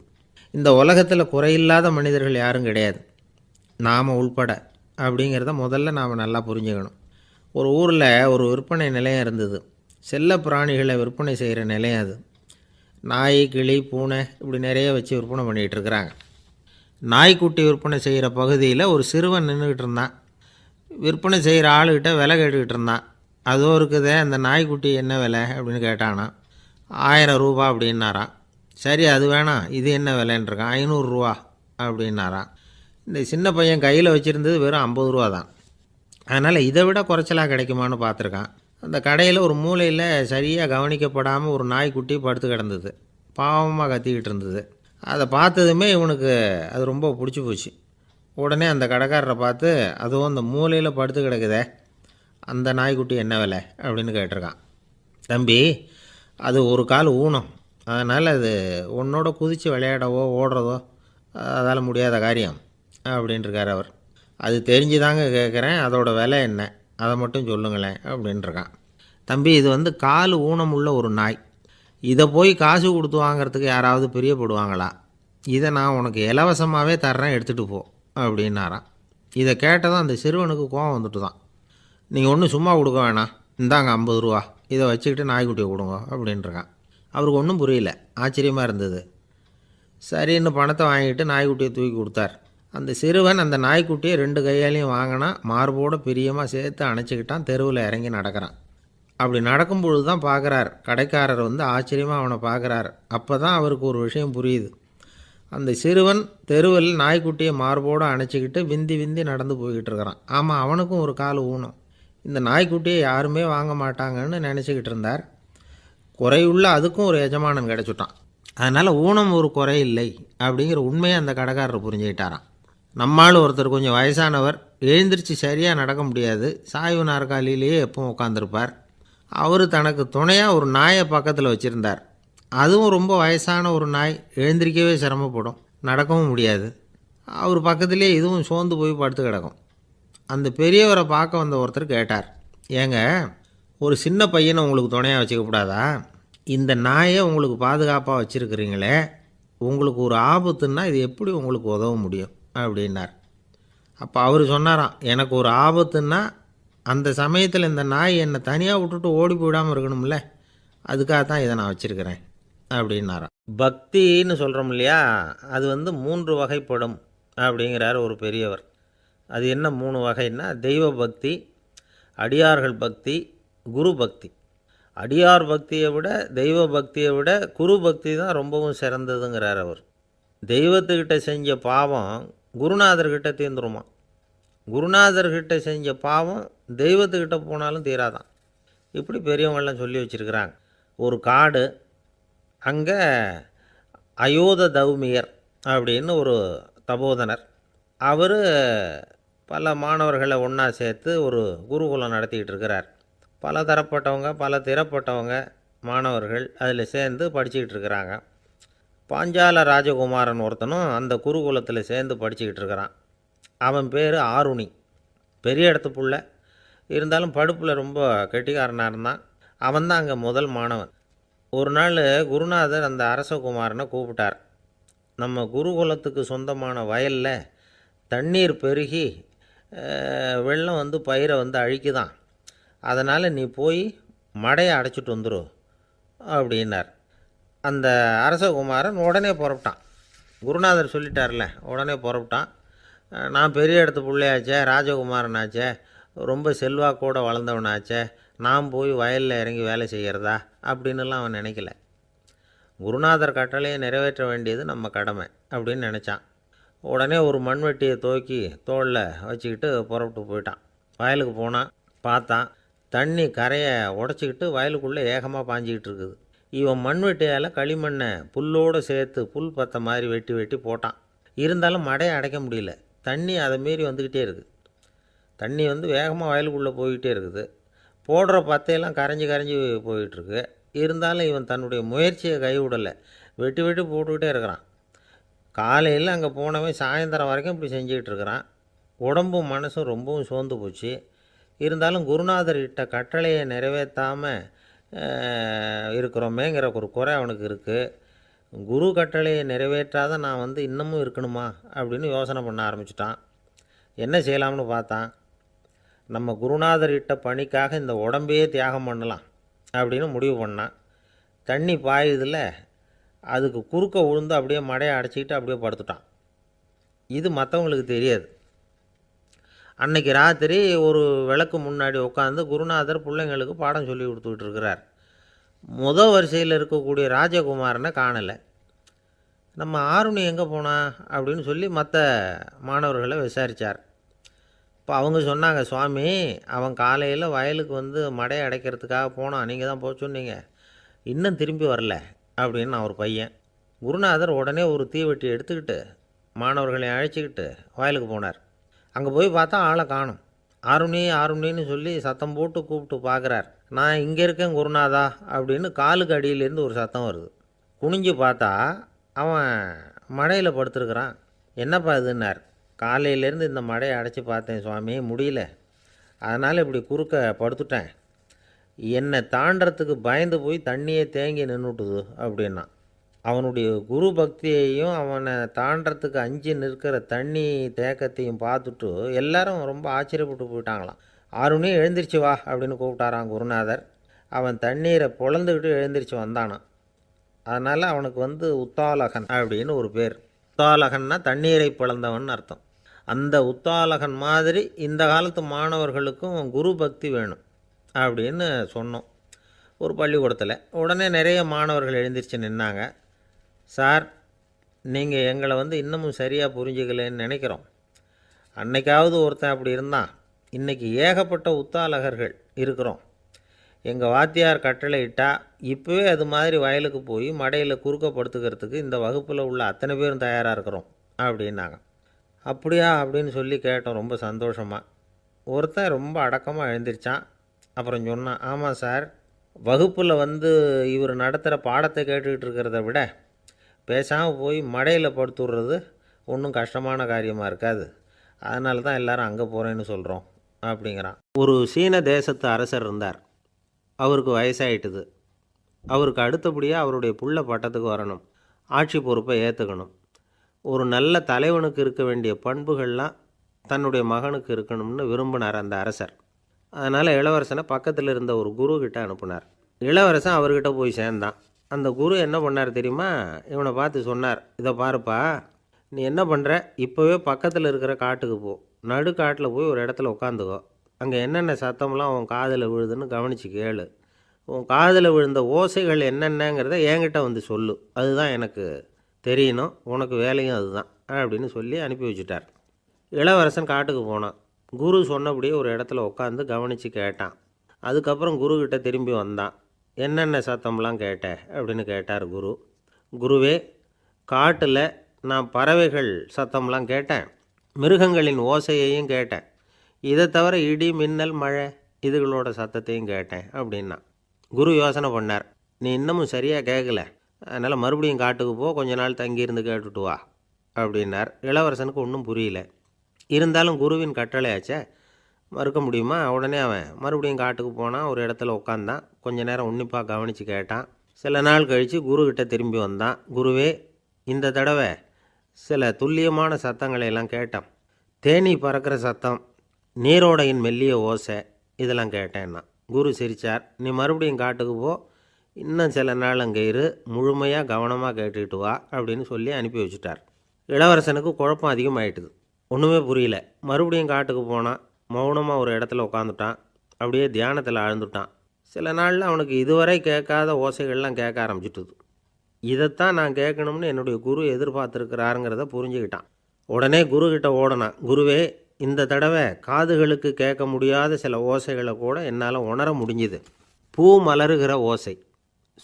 இந்த உலகத்தில் குறையில்லாத மனிதர்கள் யாரும் கிடையாது, நாம் உள்பட அப்படிங்கிறத முதல்ல நாம் நல்லா புரிஞ்சுக்கணும். ஒரு ஊரில் ஒரு விற்பனை நிலையம் இருந்தது. செல்ல பிராணிகளை விற்பனை செய்கிற நிலையம் அது. நாய், கிளி, பூனை இப்படி நிறைய வச்சு விற்பனை பண்ணிகிட்டு இருக்கிறாங்க. நாய்க்குட்டி விற்பனை செய்கிற பகுதியில் ஒரு சிறுவன் நின்றுக்கிட்டு இருந்தான். விற்பனை செய்கிற ஆளுகிட்ட விலை கேட்டுக்கிட்டு இருந்தான். அதோ இருக்குதே அந்த நாய்க்குட்டி என்ன விலை அப்படின்னு கேட்டானா. 1000 ரூபா அப்படின்னாரான். சரி அது வேணாம், இது என்ன விலைன்றிருக்கான். 500 ரூபா அப்படின்னாரான். இந்த சின்ன பையன் கையில் வச்சுருந்தது வெறும் 50 ரூபா தான். அதனால் இதை விட குறைச்சலாக கிடைக்குமான்னு பார்த்துருக்கான். அந்த கடையில் ஒரு மூலையில் சரியாக கவனிக்கப்படாமல் ஒரு நாய்க்குட்டி படுத்து கிடந்தது. பாவமாக கத்திக்கிட்டு இருந்தது. அதை பார்த்ததுமே இவனுக்கு அது ரொம்ப பிடிச்சி போச்சு. உடனே அந்த கடைக்காரரை பார்த்து, அதுவும் அந்த மூலையில் படுத்து கிடக்குதே அந்த நாய்க்குட்டி என்ன விலை அப்படின்னு கேட்டிருக்கான். தம்பி, அது ஒரு கால் ஊனம், அதனால் அது உன்னோட குதித்து விளையாடவோ ஓடுறதோ அதால் முடியாத காரியம் அப்படின்ட்டுருக்கார் அவர். அது தெரிஞ்சுதாங்க கேட்குறேன், அதோட விலை என்ன அதை மட்டும் சொல்லுங்களேன் அப்படின்ட்டுருக்கான். தம்பி, இது கால் ஊனம் உள்ள ஒரு நாய். இதை போய் காசு கொடுத்து வாங்கிறதுக்கு யாராவது பிரியப்படுவாங்களா? இதை நான் உனக்கு இலவசமாகவே தர்றேன், எடுத்துகிட்டு போ அப்படின்னாரான். இதை கேட்டதும் அந்த சிறுவனுக்கு கோவம் வந்துட்டு தான். நீங்கள் ஒன்றும் சும்மா கொடுக்க வேணாம், இந்தாங்க 50 ரூபா, இதை வச்சுக்கிட்டு நாய்க்குட்டியை கொடுங்க அப்படின்ட்டுருக்கான். அவருக்கு ஒன்றும் புரியல, ஆச்சரியமாக இருந்தது. சரின்னு பணத்தை வாங்கிட்டு நாய்க்குட்டியை தூக்கி கொடுத்தார். அந்த சிறுவன் அந்த நாய்க்குட்டியை 2 கையாலையும் வாங்கினா, மார்போடு பிரியமாக சேர்த்து அணைச்சிக்கிட்டான். தெருவில் இறங்கி நடக்கிறான். அப்படி நடக்கும்பொழுது தான் பார்க்குறார், கடைக்காரர் ஆச்சரியமாக அவனை பார்க்குறார். அப்போ தான் அவருக்கு ஒரு விஷயம் புரியுது. அந்த சிறுவன் தெருவில் நாய்க்குட்டியை மார்போடு அணைச்சிக்கிட்டு விந்தி விந்தி நடந்து போய்கிட்டு இருக்கிறான். ஆமாம், அவனுக்கும் ஒரு கால் ஊனம். இந்த நாய்க்குட்டியை யாருமே வாங்க மாட்டாங்கன்னு நினச்சிக்கிட்டு இருந்தார். குறையுள்ள அதுக்கும் ஒரு எஜமானன் கிடச்சிட்டான். அதனால் ஊனம் ஒரு குறை இல்லை அப்படிங்கிற உண்மையை அந்த கடைக்காரர் புரிஞ்சுக்கிட்டாராம். நம்மால் ஒருத்தர் கொஞ்சம் வயசானவர், எழுந்திரிச்சு சரியாக நடக்க முடியாது, சாய்வு நாற்காலியிலேயே எப்பவும் உட்காந்துருப்பார். அவர் தனக்கு துணையாக ஒரு நாயை பக்கத்தில் வச்சுருந்தார். அதுவும் ரொம்ப வயசான ஒரு நாய், எழுந்திரிக்கவே சிரமப்படும், நடக்கவும் முடியாது. அவர் பக்கத்துலேயே இதுவும் சோர்ந்து போய் படுத்து கிடக்கும். அந்த பெரியவரை பார்க்க வந்த ஒருத்தர் கேட்டார், ஏங்க, ஒரு சின்ன பையனை உங்களுக்கு துணையாக வச்சுக்கக்கூடாதா? இந்த நாயை உங்களுக்கு பாதுகாப்பாக வச்சுருக்கிறீங்களே, உங்களுக்கு ஒரு ஆபத்துன்னா இது எப்படி உங்களுக்கு உதவ முடியும் அப்படின்னார். அப்போ அவர் சொன்னாராம், எனக்கு ஒரு ஆபத்துன்னா அந்த சமயத்தில் இந்த நாய் என்னை தனியாக விட்டுட்டு ஓடி போயிடாமல் இருக்கணும்ல, அதுக்காக தான் இதை நான் வச்சுருக்கிறேன் அப்படின்னாராம். பக்தின்னு சொல்கிறோம் இல்லையா, அது 3 வகைப்படும் அப்படிங்கிறார் ஒரு பெரியவர். அது என்ன 3 வகைன்னா, தெய்வ பக்தி, அடியார்கள் பக்தி, குரு பக்தி. அடியார் பக்தியை விட தெய்வ பக்தியை விட குரு பக்தி தான் ரொம்பவும் சிறந்ததுங்கிறார் அவர். தெய்வத்துக்கிட்ட செஞ்ச பாவம் குருநாதர்கிட்ட தீர்ந்துருமா, குருநாதர்கிட்ட செஞ்ச பாவம் தெய்வத்துக்கிட்ட போனாலும் தீராதான். இப்படி பெரியவங்கள்லாம் சொல்லி வச்சுருக்கிறாங்க. ஒரு காடு, அங்கே அயோத தௌமியர் அப்படின்னு ஒரு தபோதனர், அவர் பல மாணவர்களை ஒன்றா சேர்த்து ஒரு குருகுலம் நடத்திக்கிட்டு இருக்கிறார். பல தரப்பட்டவங்க, பல திறப்பட்டவங்க மாணவர்கள் அதில் சேர்ந்து படிச்சுக்கிட்டு இருக்கிறாங்க. பாஞ்சால ராஜகுமாரன் ஒருத்தனும் அந்த குருகுலத்தில் சேர்ந்து படிச்சுக்கிட்டு இருக்கிறான். அவன் பேர் ஆருணி. பெரிய இடத்து புள்ள, இருந்தாலும் படுப்பில் ரொம்ப கெட்டிக்காரனாக இருந்தான். அவன்தான் அங்கே முதல் மாணவன். ஒரு நாள் குருநாதர் அந்த அரசகுமாரனை கூப்பிட்டார். நம்ம குருகுலத்துக்கு சொந்தமான வயலில் தண்ணீர் பெருகி வெள்ளம் வந்து பயிரை வந்து அழிக்குதான். அதனால் நீ போய் மடையை அடைச்சிட்டு வந்துரு அப்படின்னார். அந்த அரசகுமாரன் உடனே புறப்பட்டான். குருநாதர் சொல்லிட்டார்ல, உடனே புறப்பட்டான். நான் பெரிய இடத்து பிள்ளையாச்சே, ராஜகுமாரனாச்சே, ரொம்ப செல்வாக்கூட வளர்ந்தவனாச்சே, நான் போய் வயலில் இறங்கி வேலை செய்கிறதா அப்படின்னுலாம் அவன் நினைக்கல. குருநாதர் கட்டளையை நிறைவேற்ற வேண்டியது நம்ம கடமை அப்படின்னு நினச்சான். உடனே ஒரு மண்வெட்டியை தூக்கி தோளில் வச்சுக்கிட்டு புறப்பட்டு போயிட்டான். வயலுக்கு போனான். பார்த்தான், தண்ணி கரையை உடச்சிக்கிட்டு வயலுக்குள்ளே ஏகமாக பாஞ்சிக்கிட்டு இருக்குது. இவன் மண்வெட்டியால் களிமண்ணை புல்லோடு சேர்த்து புல் பற்ற மாதிரி வெட்டி வெட்டி போட்டான். இருந்தாலும் மடையை அடைக்க முடியல. தண்ணி அதை மீறி வந்துக்கிட்டே இருக்குது. தண்ணி வந்து வேகமாக வயலுக்குள்ளே போய்கிட்டே இருக்குது. போடுற பத்தையெல்லாம் கரைஞ்சி கரைஞ்சி போயிட்டுருக்கு. இருந்தாலும் இவன் தன்னுடைய முயற்சியை கைவிடலை. வெட்டி வெட்டி போட்டுக்கிட்டே இருக்கிறான். காலையில் அங்கே போனவன் சாயந்தரம் வரைக்கும் இப்படி செஞ்சுக்கிட்டு இருக்கிறான். உடம்பும் மனசும் ரொம்பவும் சோர்ந்து போச்சு. இருந்தாலும் குருநாதர் இட்ட கட்டளையை நிறைவேற்றாமல் இருக்கிறோமேங்கிற ஒரு குறை அவனுக்கு இருக்குது. குரு கட்டளையை நிறைவேற்றாத நான் வந்து இன்னமும் இருக்கணுமா அப்படின்னு யோசனை பண்ண ஆரம்பிச்சிட்டான். என்ன செய்யலாம்னு பார்த்தான். நம்ம குருநாதர் இட்ட பணிக்காக இந்த உடம்பையே தியாகம் பண்ணலாம் அப்படின்னு முடிவு பண்ணான். தண்ணி பாயுதில் அதுக்கு குறுக்க விழுந்து அப்படியே மடையை அடைச்சிக்கிட்டு அப்படியே படுத்துட்டான். இது மற்றவங்களுக்கு தெரியாது. அன்னைக்கு ராத்திரி ஒரு விளக்கு முன்னாடி உட்காந்து குருநாதர் பிள்ளைங்களுக்கு பாடம் சொல்லி கொடுத்துக்கிட்டு இருக்கிறார். முதல் வரிசையில் இருக்கக்கூடிய ராஜகுமாரனை காணலை. நம்ம ஆருணி எங்கே போனா அப்படின்னு சொல்லி மற்ற மாணவர்களை விசாரித்தார். இப்போ அவங்க சொன்னாங்க, சுவாமி அவன் காலையில் வயலுக்கு வந்து மடையை அடைக்கிறதுக்காக போனான், நீங்கள் தான் போக சொன்னீங்க, இன்னும் திரும்பி வரல அப்படின்னு அவர் பையன். குருநாதர் உடனே ஒரு தீவெட்டி எடுத்துக்கிட்டு மாணவர்களை அழைச்சிக்கிட்டு வயலுக்கு போனார். அங்கே போய் பார்த்தா ஆளை காணும். ஆருணி ஆருணின்னு சொல்லி சத்தம் போட்டு கூப்பிட்டு பார்க்குறார். நான் இங்கே இருக்கேன் குருநாதா அப்படின்னு காலுக்கு அடியிலேருந்து ஒரு சத்தம் வருது. குனிஞ்சு பார்த்தா அவன் மடையில் படுத்துருக்குறான். என்னப்பா இதுன்னார். காலையிலேருந்து இந்த மடையை அடைச்சி பார்த்தேன் சுவாமி, முடியல, அதனால் இப்படி குறுக்க படுத்துட்டேன். என்னை தாண்டறதுக்கு பயந்து போய் தண்ணியே தேங்கி நின்றுட்டுது அப்படின்னா. அவனுடைய குரு பக்தியையும் அவனை தாண்டறதுக்கு அஞ்சு நிற்கிற தண்ணி தேக்கத்தையும் பார்த்துட்டு எல்லாரும் ரொம்ப ஆச்சரியப்பட்டு போயிட்டாங்களாம். ஆருணி எழுந்திரிச்சு வா அப்படின்னு கூப்பிட்டாரான் குருநாதர். அவன் தண்ணீரை பொழந்துக்கிட்டு எழுந்திரிச்சு வந்தானான். அதனால் அவனுக்கு வந்து உத்தாலகன் அப்படின்னு ஒரு பேர். உத்தாலகன்னா தண்ணீரை பிளந்தவன் அர்த்தம். அந்த உத்தாலகன் மாதிரி இந்த காலத்து மாணவர்களுக்கும் குரு பக்தி வேணும் அப்படின்னு சொன்னோம் ஒரு பள்ளிக்கூடத்தில். உடனே நிறைய மாணவர்கள் எழுந்திரிச்சு நின்னாங்க. சார், நீங்கள் எங்களை வந்து இன்னமும் சரியாக புரிஞ்சுக்கலன்னு நினைக்கிறோம். அன்னைக்காவது ஒருத்தன் அப்படி இருந்தான், இன்றைக்கி ஏகப்பட்ட உத்தாலகர்கள் இருக்கிறோம். எங்கள் வாத்தியார் கட்டளை இட்டால் இப்போவே அது மாதிரி வயலுக்கு போய் மடையில் குறுக்கப்படுத்துக்கிறதுக்கு இந்த வகுப்பில் உள்ள அத்தனை பேரும் தயாராக இருக்கிறோம் அப்படின்னாங்க. அப்படியா அப்படின்னு சொல்லி கேட்டோம் ரொம்ப சந்தோஷமாக. ஒருத்தன் ரொம்ப அடக்கமாக எழுந்திரிச்சான். அப்புறம் சொன்னான், ஆமாம் சார், வகுப்பில் வந்து இவர் நடத்துகிற பாடத்தை கேட்டுக்கிட்டு இருக்கிறத விட பேசாமல் போய் மடையில் படுத்துடுறது ஒன்றும் கஷ்டமான காரியமாக இருக்காது, அதனால தான் எல்லோரும் அங்கே போகிறேன்னு சொல்கிறோம் அப்படிங்கிறான். ஒரு சீன தேசத்து அரசர் இருந்தார். அவருக்கு வயசாயிட்டுது. அவருக்கு அடுத்தபடியாக அவருடைய புள்ள பட்டத்துக்கு வரணும், ஆட்சி பொறுப்பை ஏற்றுக்கணும். ஒரு நல்ல தலைவனுக்கு இருக்க வேண்டிய பண்புகள்லாம் தன்னுடைய மகனுக்கு இருக்கணும்னு விரும்பினார் அந்த அரசர். அதனால் இளவரசனை பக்கத்தில் இருந்த ஒரு குரு கிட்ட அனுப்புனார். இளவரசன் அவர்கிட்ட போய் சேர்ந்தான். அந்த குரு என்ன பண்ணார் தெரியுமா? இவனை பார்த்து சொன்னார், இதை பாருப்பா, நீ என்ன பண்ணுற, இப்போவே பக்கத்தில் இருக்கிற காட்டுக்கு போ, நடுக்காட்டில் போய் ஒரு இடத்துல உட்காந்துக்கோ, அங்கே என்னென்ன சத்தம்லாம் உன் காதில் விழுதுன்னு கவனித்து கேளு, உன் காதில் விழுந்த ஓசைகள் என்னென்னங்கிறத என்கிட்ட வந்து சொல்லு, அதுதான் எனக்கு தெரியணும், உனக்கு வேலையும் அதுதான் அப்படின்னு சொல்லி அனுப்பி வச்சுட்டார். இளவரசன் காட்டுக்கு போனான். குரு சொன்னபடியே ஒரு இடத்துல உட்காந்து கவனித்து கேட்டான். அதுக்கப்புறம் குருக்கிட்ட திரும்பி வந்தான். என்னென்ன சத்தம்லாம் கேட்ட அப்படின்னு கேட்டார் குரு. குருவே, காட்டில் நான் பறவைகள் சத்தம்லாம் கேட்டேன், மிருகங்களின் ஓசையையும் கேட்டேன், இதை தவிர இடி மின்னல் மழை இதுகளோட சத்தத்தையும் கேட்டேன் அப்படின்னா. குரு யோசனை பண்ணார், நீ இன்னமும் சரியாக கேட்கல, அதனால் மறுபடியும் காட்டுக்கு போ, கொஞ்ச நாள் தங்கியிருந்து கேட்டுட்டு வா அப்படின்னார். இளவரசனுக்கு ஒன்றும் புரியல. இருந்தாலும் குருவின் கட்டளையாச்சே, மறுக்க முடியுமா? உடனே அவன் மறுபடியும் காட்டுக்கு போனான். ஒரு இடத்துல உட்காந்தான். கொஞ்ச நேரம் உன்னிப்பாக கவனித்து கேட்டான். சில நாள் கழித்து குருக்கிட்ட திரும்பி வந்தான். குருவே, இந்த தடவை சில துல்லியமான சத்தங்களை எல்லாம் கேட்டான். தேனீ பறக்கிற சத்தம், நீரோடையின் மெல்லிய ஓசை, இதெல்லாம் கேட்டேன்னா. குரு சிரித்தார். நீ மறுபடியும் காட்டுக்கு போ, இன்னும் சில நாள் அங்கே இரு, முழுமையாக கவனமாக கேட்டுக்கிட்டு வா அப்படின்னு சொல்லி அனுப்பி வச்சுட்டார். இளவரசனுக்கு குழப்பம் அதிகமாயிட்டுது. ஒன்றுமே புரியல. மறுபடியும் காட்டுக்கு போனான். மௌனமாக ஒரு இடத்துல உட்காந்துட்டான். அப்படியே தியானத்தில் ஆழ்ந்துட்டான். சில நாளில் அவனுக்கு இதுவரை கேட்காத ஓசைகள்லாம் கேட்க ஆரம்பிச்சிட்டுது. இதைத்தான் நான் கேட்கணும்னு என்னுடைய குரு எதிர்பார்த்துருக்கிறாருங்கிறத புரிஞ்சுக்கிட்டான். உடனே குருக்கிட்ட ஓடனான். குருவே, இந்த தடவை காதுகளுக்கு கேட்க முடியாத சில ஓசைகளை கூட என்னால் உணர முடிஞ்சுது. பூ மலருகிற ஓசை,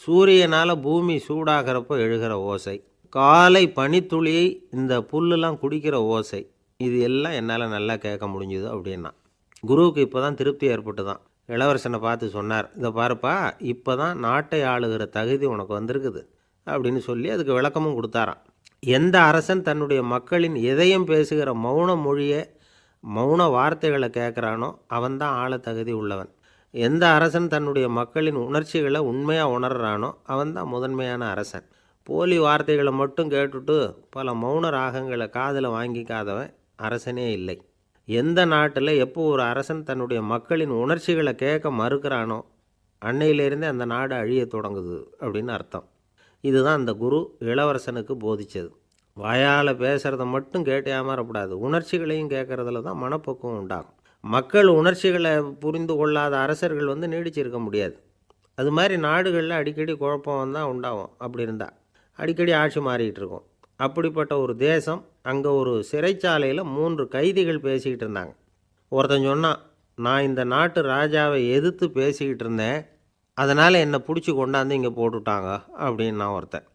சூரியனால் பூமி சூடாகிறப்போ எழுகிற ஓசை, காலை பனித்துளியை இந்த புல்லுலாம் குடிக்கிற ஓசை, இது எல்லாம் என்னால் நல்லா கேட்க முடிஞ்சுது அப்படின்னா. குருவுக்கு இப்போ தான் திருப்தி ஏற்பட்டு தான். இளவரசனை பார்த்து சொன்னார், இதை பாருப்பா, இப்போ தான் நாட்டை ஆளுகிற தகுதி உனக்கு வந்திருக்குது அப்படின்னு சொல்லி அதுக்கு விளக்கமும் கொடுத்தாராம். எந்த அரசன் தன்னுடைய மக்களின் இதயம் பேசுகிற மௌன மொழியை, மௌன வார்த்தைகளை கேட்குறானோ அவன்தான் ஆள தகுதி உள்ளவன். எந்த அரசன் தன்னுடைய மக்களின் உணர்ச்சிகளை உண்மையாக உணர்றானோ அவன்தான் முதன்மையான அரசன். போலி வார்த்தைகளை மட்டும் கேட்டுட்டு பல மௌன ராகங்களை காதில் வாங்கிக்காதவன் அரசனே இல்லை. எந்த நாட்டில் எப்போ ஒரு அரசன் தன்னுடைய மக்களின் உணர்ச்சிகளை கேட்க மறுக்கிறானோ அன்னையிலேருந்தே அந்த நாடு அழிய தொடங்குது அப்படின்னு அர்த்தம். இதுதான் அந்த குரு இளவரசனுக்கு போதித்தது. வாயால் பேசுகிறத மட்டும் கேட்டு ஏமாறக்கூடாது, உணர்ச்சிகளையும் கேட்குறதுல தான் மனப்பக்குவம் உண்டாகும். மக்கள் உணர்ச்சிகளை புரிந்து கொள்ளாத அரசர்கள் நீடிச்சிருக்க முடியாது. அது மாதிரி நாடுகளில் அடிக்கடி குழப்பம் தான் உண்டாகும். அப்படி இருந்தால் அடிக்கடி ஆட்சி மாறிக்கிட்டு இருக்கும். அப்படிப்பட்ட ஒரு தேசம், அங்கே ஒரு சிறைச்சாலையில் 3 கைதிகள் பேசிக்கிட்டு இருந்தாங்க. ஒருத்தன் சொன்னான், நான் இந்த நாட்டு ராஜாவை எதிர்த்து பேசிக்கிட்டு இருந்தேன், அதனால் என்னை பிடிச்சி கொண்டாந்து இங்கே போட்டுவிட்டாங்க அப்படின்னா ஒருத்தன்.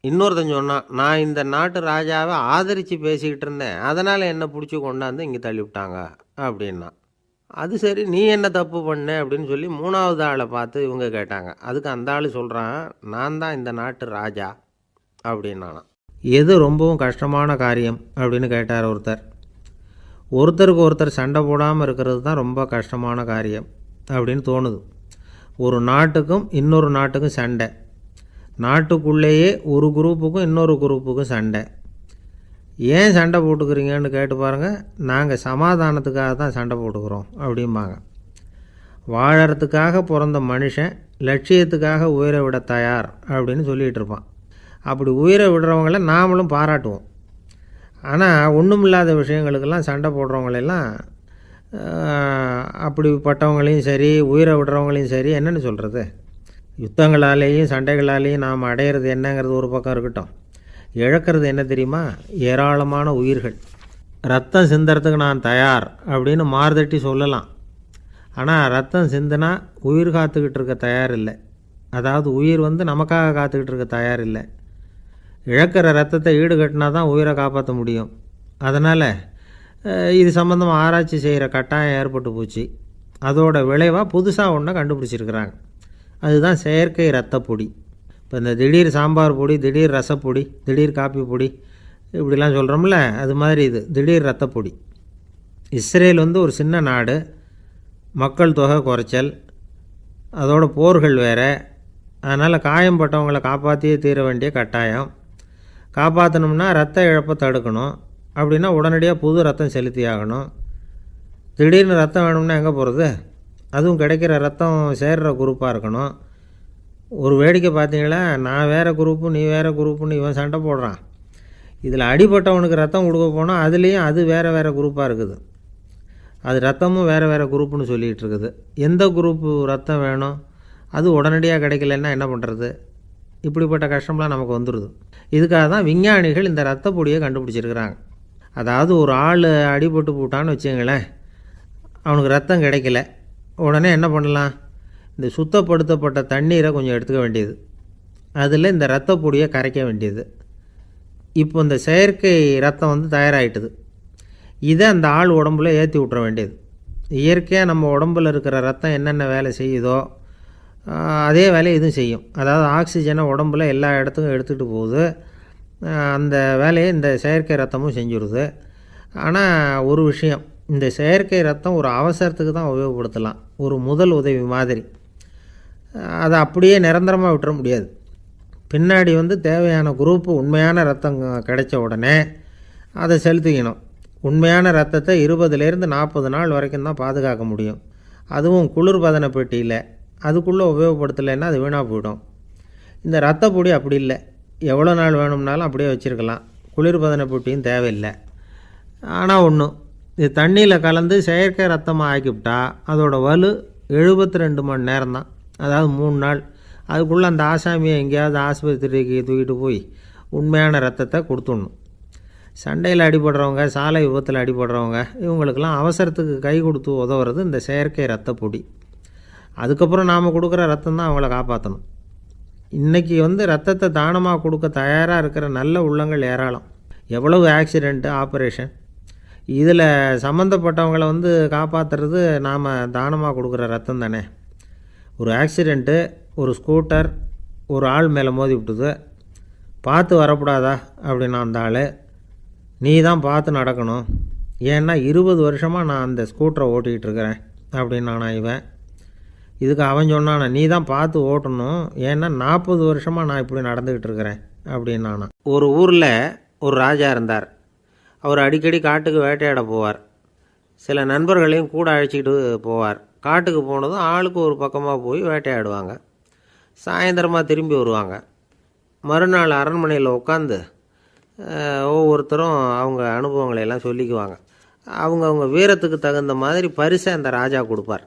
இன்னொருத்தன் சொன்னான், நான் இந்த நாட்டு ராஜாவை ஆதரித்து பேசிக்கிட்டு இருந்தேன், அதனால் என்னை பிடிச்சி கொண்டாந்து இங்கே தள்ளிவிட்டாங்க அப்படின்னா. அது சரி, நீ என்ன தப்பு பண்ண அப்படின்னு சொல்லி 3வது ஆளை பார்த்து இவங்க கேட்டாங்க. அதுக்கு அந்த ஆள் சொல்கிறான், நான் தான் இந்த நாட்டு ராஜா அப்படின்னானா. எது ரொம்பவும் கஷ்டமான காரியம் அப்படின்னு கேட்டார் ஒருத்தர். ஒருத்தருக்கு ஒருத்தர் சண்டை போடாமல் இருக்கிறது தான் ரொம்ப கஷ்டமான காரியம் அப்படின்னு தோணுது. ஒரு நாட்டுக்கும் இன்னொரு நாட்டுக்கும் சண்டை, நாட்டுக்குள்ளேயே ஒரு குரூப்புக்கும் இன்னொரு குரூப்புக்கும் சண்டை. ஏன் சண்டை போட்டுக்கிறீங்கன்னு கேட்டு பாருங்கள். நாங்கள் சமாதானத்துக்காக தான் சண்டை போட்டுக்கிறோம் அப்படிம்பாங்க. வாழறதுக்காக பிறந்த மனுஷன் லட்சியத்துக்காக உயிரை விட தயார் அப்படின்னு சொல்லிகிட்டு இருப்பான். அப்படி உயிரை விடுறவங்கள நாமளும் பாராட்டுவோம். ஆனால் ஒன்றுமில்லாத விஷயங்களுக்கெல்லாம் சண்டை போடுறவங்களெல்லாம், அப்படிப்பட்டவங்களையும் சரி உயிரை விடுறவங்களையும் சரி என்னென்னு சொல்கிறது, யுத்தங்களாலேயும் சண்டைகளாலேயும் நாம் அடையிறது என்னங்கிறது ஒரு பக்கம் இருக்கட்டும், இழக்கிறது என்ன தெரியுமா? ஏராளமான உயிர்கள். ரத்தம் சிந்துறதுக்கு நான் தயார் அப்படின்னு மார்தட்டி சொல்லலாம். ஆனால் ரத்தம் சிந்தினா உயிர் காத்துக்கிட்டு இருக்க தயார் இல்லை. அதாவது உயிர் நமக்காக காத்துக்கிட்டு இருக்க தயார் இல்லை. இழக்கிற ரத்தத்தை ஈடுகட்டினா தான் உயிரை காப்பாற்ற முடியும். அதனால் இது சம்மந்தமாக ஆராய்ச்சி செய்கிற கட்டாயம் ஏற்பட்டு போச்சு. அதோட விளைவாக புதுசாக ஒன்றை கண்டுபிடிச்சிருக்கிறாங்க. அதுதான் செயற்கை ரத்தப்பொடி. இப்போ இந்த திடீர் சாம்பார் பொடி, திடீர் ரசப்பொடி, திடீர் காப்பி பொடி இப்படிலாம் சொல்கிறோம்ல, அது மாதிரி இது திடீர் ரத்தப்பொடி. இஸ்ரேல் ஒரு சின்ன நாடு, மக்கள் தொகை குறைச்சல், அதோட போர்கள் வேறு. அதனால் காயம்பட்டவங்களை காப்பாற்றியே தீர வேண்டிய கட்டாயம். காப்பாற்றணும்னா ரத்த இழப்பை தடுக்கணும். அப்படின்னா உடனடியாக புது ரத்தம் செலுத்தி ஆகணும். திடீர்னு ரத்தம் வேணும்னா எங்கே போகிறது? அதுவும் கிடைக்கிற ரத்தம் சேர்கிற குரூப்பாக இருக்கணும். ஒரு வேடிக்கை பார்த்தீங்களா, நான் வேறு குரூப்பு நீ வேறு குரூப்புன்னு இவன் சண்டை போடுறான். இதில் அடிபட்டவனுக்கு ரத்தம் கொடுக்க போனால் அதுலேயும் அது வேறு வேறு குரூப்பாக இருக்குது. அது ரத்தமும் வேறு வேறு குரூப்புன்னு சொல்லிகிட்டு இருக்குது. எந்த குரூப்பு ரத்தம் வேணும்? அது உடனடியாக கிடைக்கலன்னா என்ன பண்ணுறது? இப்படிப்பட்ட கஷ்டம்லாம் நமக்கு வந்துடுது. இதுக்காக தான் விஞ்ஞானிகள் இந்த ரத்த பொடியை கண்டுபிடிச்சிருக்கிறாங்க. அதாவது ஒரு ஆள் அடிபட்டு போட்டான்னு வச்சுங்களேன், அவனுக்கு ரத்தம் கிடைக்கல, உடனே என்ன பண்ணலாம்? இந்த சுத்தப்படுத்தப்பட்ட தண்ணீரை கொஞ்சம் எடுத்துக்க வேண்டியது, அதில் இந்த ரத்த பொடியை கரைக்க வேண்டியது. இப்போ இந்த செயற்கை ரத்தம் தயாராகிட்டுது. இதை அந்த ஆள் உடம்புல ஏற்றி விட்டுற வேண்டியது. இயற்கையாக நம்ம உடம்பில் இருக்கிற ரத்தம் என்னென்ன வேலை செய்யுதோ அதே வேலையை இதுவும் செய்யும். அதாவது ஆக்சிஜனை உடம்புல எல்லா இடத்துக்கும் எடுத்துகிட்டு போகுது. அந்த வேலையை இந்த செயற்கை ரத்தமும் செஞ்சுருது. ஆனால் ஒரு விஷயம், இந்த செயற்கை ரத்தம் ஒரு அவசரத்துக்கு தான் உபயோகப்படுத்தலாம், ஒரு முதல் உதவி மாதிரி. அதை அப்படியே நிரந்தரமாக விட்டுற முடியாது. பின்னாடி தேவையான குரூப்பு உண்மையான ரத்தம் கிடைச்ச உடனே அதை செலுத்திக்கணும். உண்மையான ரத்தத்தை 20லேருந்து 40 நாள் வரைக்கும் தான் பாதுகாக்க முடியும். அதுவும் குளிர்பதன பெட்டியில். அதுக்குள்ளே உபயோகப்படுத்தலைன்னா அது வீணாக போயிடும். இந்த ரத்த பொடி அப்படி இல்லை, எவ்வளோ நாள் வேணும்னாலும் அப்படியே வச்சுருக்கலாம். குளிர்பதன பெட்டியும் தேவையில்லை. ஆனால் ஒன்று, இது தண்ணியில் கலந்து செயற்கை ரத்தமாக ஆக்கிவிட்டா அதோட வலு 72 மணி நேரம் தான், அதாவது 3 நாள். அதுக்குள்ளே அந்த ஆசாமியை எங்கேயாவது ஆஸ்பத்திரிக்கு தூக்கிட்டு போய் உண்மையான ரத்தத்தை கொடுத்துடணும். சண்டையில் அடிபடுறவங்க, சாலை விபத்தில் அடிபடுறவங்க, இவங்களுக்கெல்லாம் அவசரத்துக்கு கை கொடுத்து உதவுறது இந்த செயற்கை ரத்த பொடி. அதுக்கப்புறம் நாம் கொடுக்குற ரத்தம் தான் அவங்கள காப்பாற்றணும். இன்றைக்கி ரத்தத்தை தானமாக கொடுக்க தயாராக இருக்கிற நல்ல உள்ளங்கள் ஏராளம். எவ்வளவு ஆக்சிடெண்ட்டு, ஆப்ரேஷன், இதில் சம்மந்தப்பட்டவங்களை காப்பாற்றுறது நாம் தானமாக கொடுக்குற ரத்தம் தானே. ஒரு ஆக்சிடெண்ட்டு, ஒரு ஸ்கூட்டர் ஒரு ஆள் மேலே மோதி விட்டுது. பார்த்து வரக்கூடாதா அப்படின்னா அந்த ஆள், நீ தான் பார்த்து நடக்கணும், ஏன்னா 20 வருஷமாக நான் அந்த ஸ்கூட்டரை ஓட்டிகிட்டு இருக்கிறேன் அப்படின்னானா இவன். இதுக்கு அவன் சொன்னானா, நீ தான் பார்த்து ஓட்டணும், ஏன்னா 40 வருஷமாக நான் இப்படி நடந்துக்கிட்டு இருக்கிறேன் அப்படின்னானா. ஒரு ஊரில் ஒரு ராஜா இருந்தார். அவர் அடிக்கடி காட்டுக்கு வேட்டையாட போவார். சில நண்பர்களையும் கூட அழைச்சிக்கிட்டு போவார். காட்டுக்கு போனதும் ஆளுக்கு ஒரு பக்கமாக போய் வேட்டையாடுவாங்க. சாயந்தரமாக திரும்பி வருவாங்க. மறுநாள் அரண்மனையில் உட்காந்து ஒவ்வொருத்தரும் அவங்க அனுபவங்களை எல்லாம் சொல்லிக்குவாங்க. அவங்க வீரத்துக்கு தகுந்த மாதிரி பரிசை அந்த ராஜா கொடுப்பார்.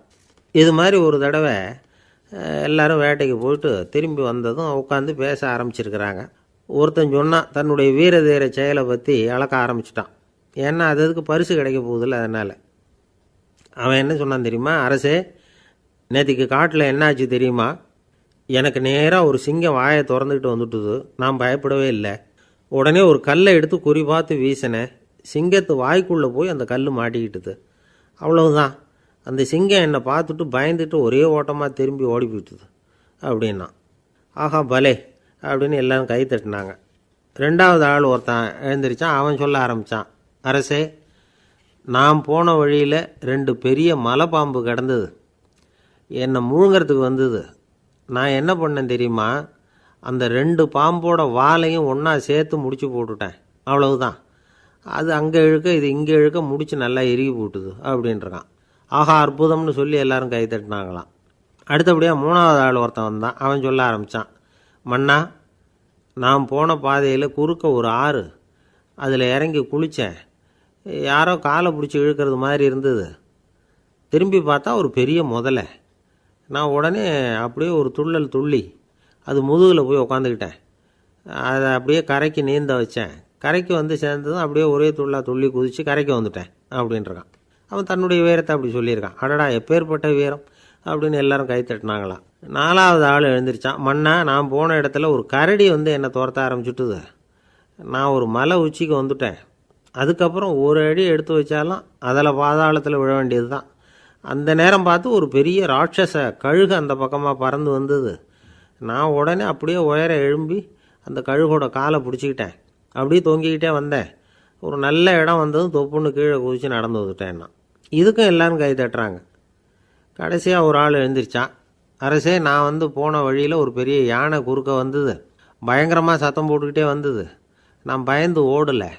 இது மாதிரி ஒரு தடவை எல்லோரும் வேட்டைக்கு போயிட்டு திரும்பி வந்ததும் உட்காந்து பேச ஆரம்பிச்சிருக்கிறாங்க. ஒருத்தன் சொன்னான், தன்னுடைய வீர தீர செயலை பற்றி அளக்க ஆரம்பிச்சிட்டான். ஏன்னா அதுக்கு பரிசு கிடைக்க போகுதில்ல, அதனால். அவன் என்ன சொன்னான் தெரியுமா? அரசே, நேற்றுக்கு காட்டில் என்னாச்சு தெரியுமா? எனக்கு நேராக ஒரு சிங்கம் வாயை திறந்துக்கிட்டு வந்துட்டுது. நான் பயப்படவே இல்லை. உடனே ஒரு கல்லை எடுத்து குறி பார்த்து வீசினேன். சிங்கத்து வாய்க்குள்ளே போய் அந்த கல் மாட்டிக்கிட்டுது. அவ்வளவுதான். அந்த சிங்கம் என்னை பார்த்துட்டு பயந்துட்டு ஒரே ஓட்டமாக திரும்பி ஓடி போயிட்டுது அப்படின்னா. ஆஹா பலே அப்படின்னு எல்லோரும் கை தட்டினாங்க. 2வது ஆள் ஒருத்தன் எழுந்திரிச்சான். அவன் சொல்ல ஆரம்பித்தான், அரசே, நான் போன வழியில் 2 பெரிய மலைப்பாம்பு கிடந்தது. என்னை முழுங்கிறதுக்கு வந்தது. நான் என்ன பண்ணேன் தெரியுமா? அந்த 2 பாம்போட வாலையும் ஒன்றா சேர்த்து முடிச்சு போட்டுட்டேன். அவ்வளவுதான். அது அங்கே இழுக்க, இது இங்கே இழுக்க, முடிச்சு நல்லா இறுகி போட்டுது அப்படின்றான். ஆஹா அற்புதம்னு சொல்லி எல்லாரும் கை தட்டினாங்களாம். அடுத்தபடியாக 3வது ஆள் ஒருத்தன் வந்தான். அவன் சொல்ல ஆரம்பித்தான், மன்னா, நான் போன பாதையில் குறுக்க ஒரு ஆறு, அதில் இறங்கி குளித்தேன். யாரோ காலை பிடிச்சி இழுக்கிறது மாதிரி இருந்தது. திரும்பி பார்த்தா ஒரு பெரிய முதலை. நான் உடனே அப்படியே ஒரு துள்ளல் துள்ளி அது முதுகில் போய் உக்காந்துக்கிட்டேன். அதை அப்படியே கரைக்கு நீந்த வச்சேன். கரைக்கு சேர்ந்ததும் அப்படியே ஒரே துள்ளி குதித்து கரைக்கு வந்துட்டேன் அப்படின்றான். அவன் தன்னுடைய வீரத்தை அப்படி சொல்லியிருக்கான். அடடா, எப்பேற்பட்ட வீரம் அப்படின்னு எல்லாரும் கை தட்டினாங்களாம். 4வது ஆள் எழுந்திரிச்சான். மன்னா, நான் போன இடத்துல ஒரு கரடி என்னை துரத்த ஆரம்பிச்சுட்டுது. நான் ஒரு மலை உச்சிக்கு வந்துட்டேன். அதுக்கப்புறம் ஒரு அடி எடுத்து வச்சாலும் அதில் பாதாளத்தில் விழ வேண்டியது தான். அந்த நேரம் பார்த்து ஒரு பெரிய ராட்சச கழுகு அந்த பக்கமாக பறந்து வந்தது. நான் உடனே அப்படியே உயர எழும்பி அந்த கழுகோட காலை பிடிச்சிக்கிட்டேன். அப்படியே தொங்கிக்கிட்டே வந்தேன். ஒரு நல்ல இடம் வந்ததும் தொப்புன்னு கீழே குதித்து நடந்து வந்துட்டேன்னா. இதுக்கும் எல்லோரும் கை தட்டுறாங்க. கடைசியாக ஒரு ஆள் எழுந்திரிச்சான். அரசே, நான் போன வழியில் ஒரு பெரிய யானை குறுக்க வந்தது. பயங்கரமாக சத்தம் போட்டுக்கிட்டே வந்தது. நான் பயந்து ஓடலை.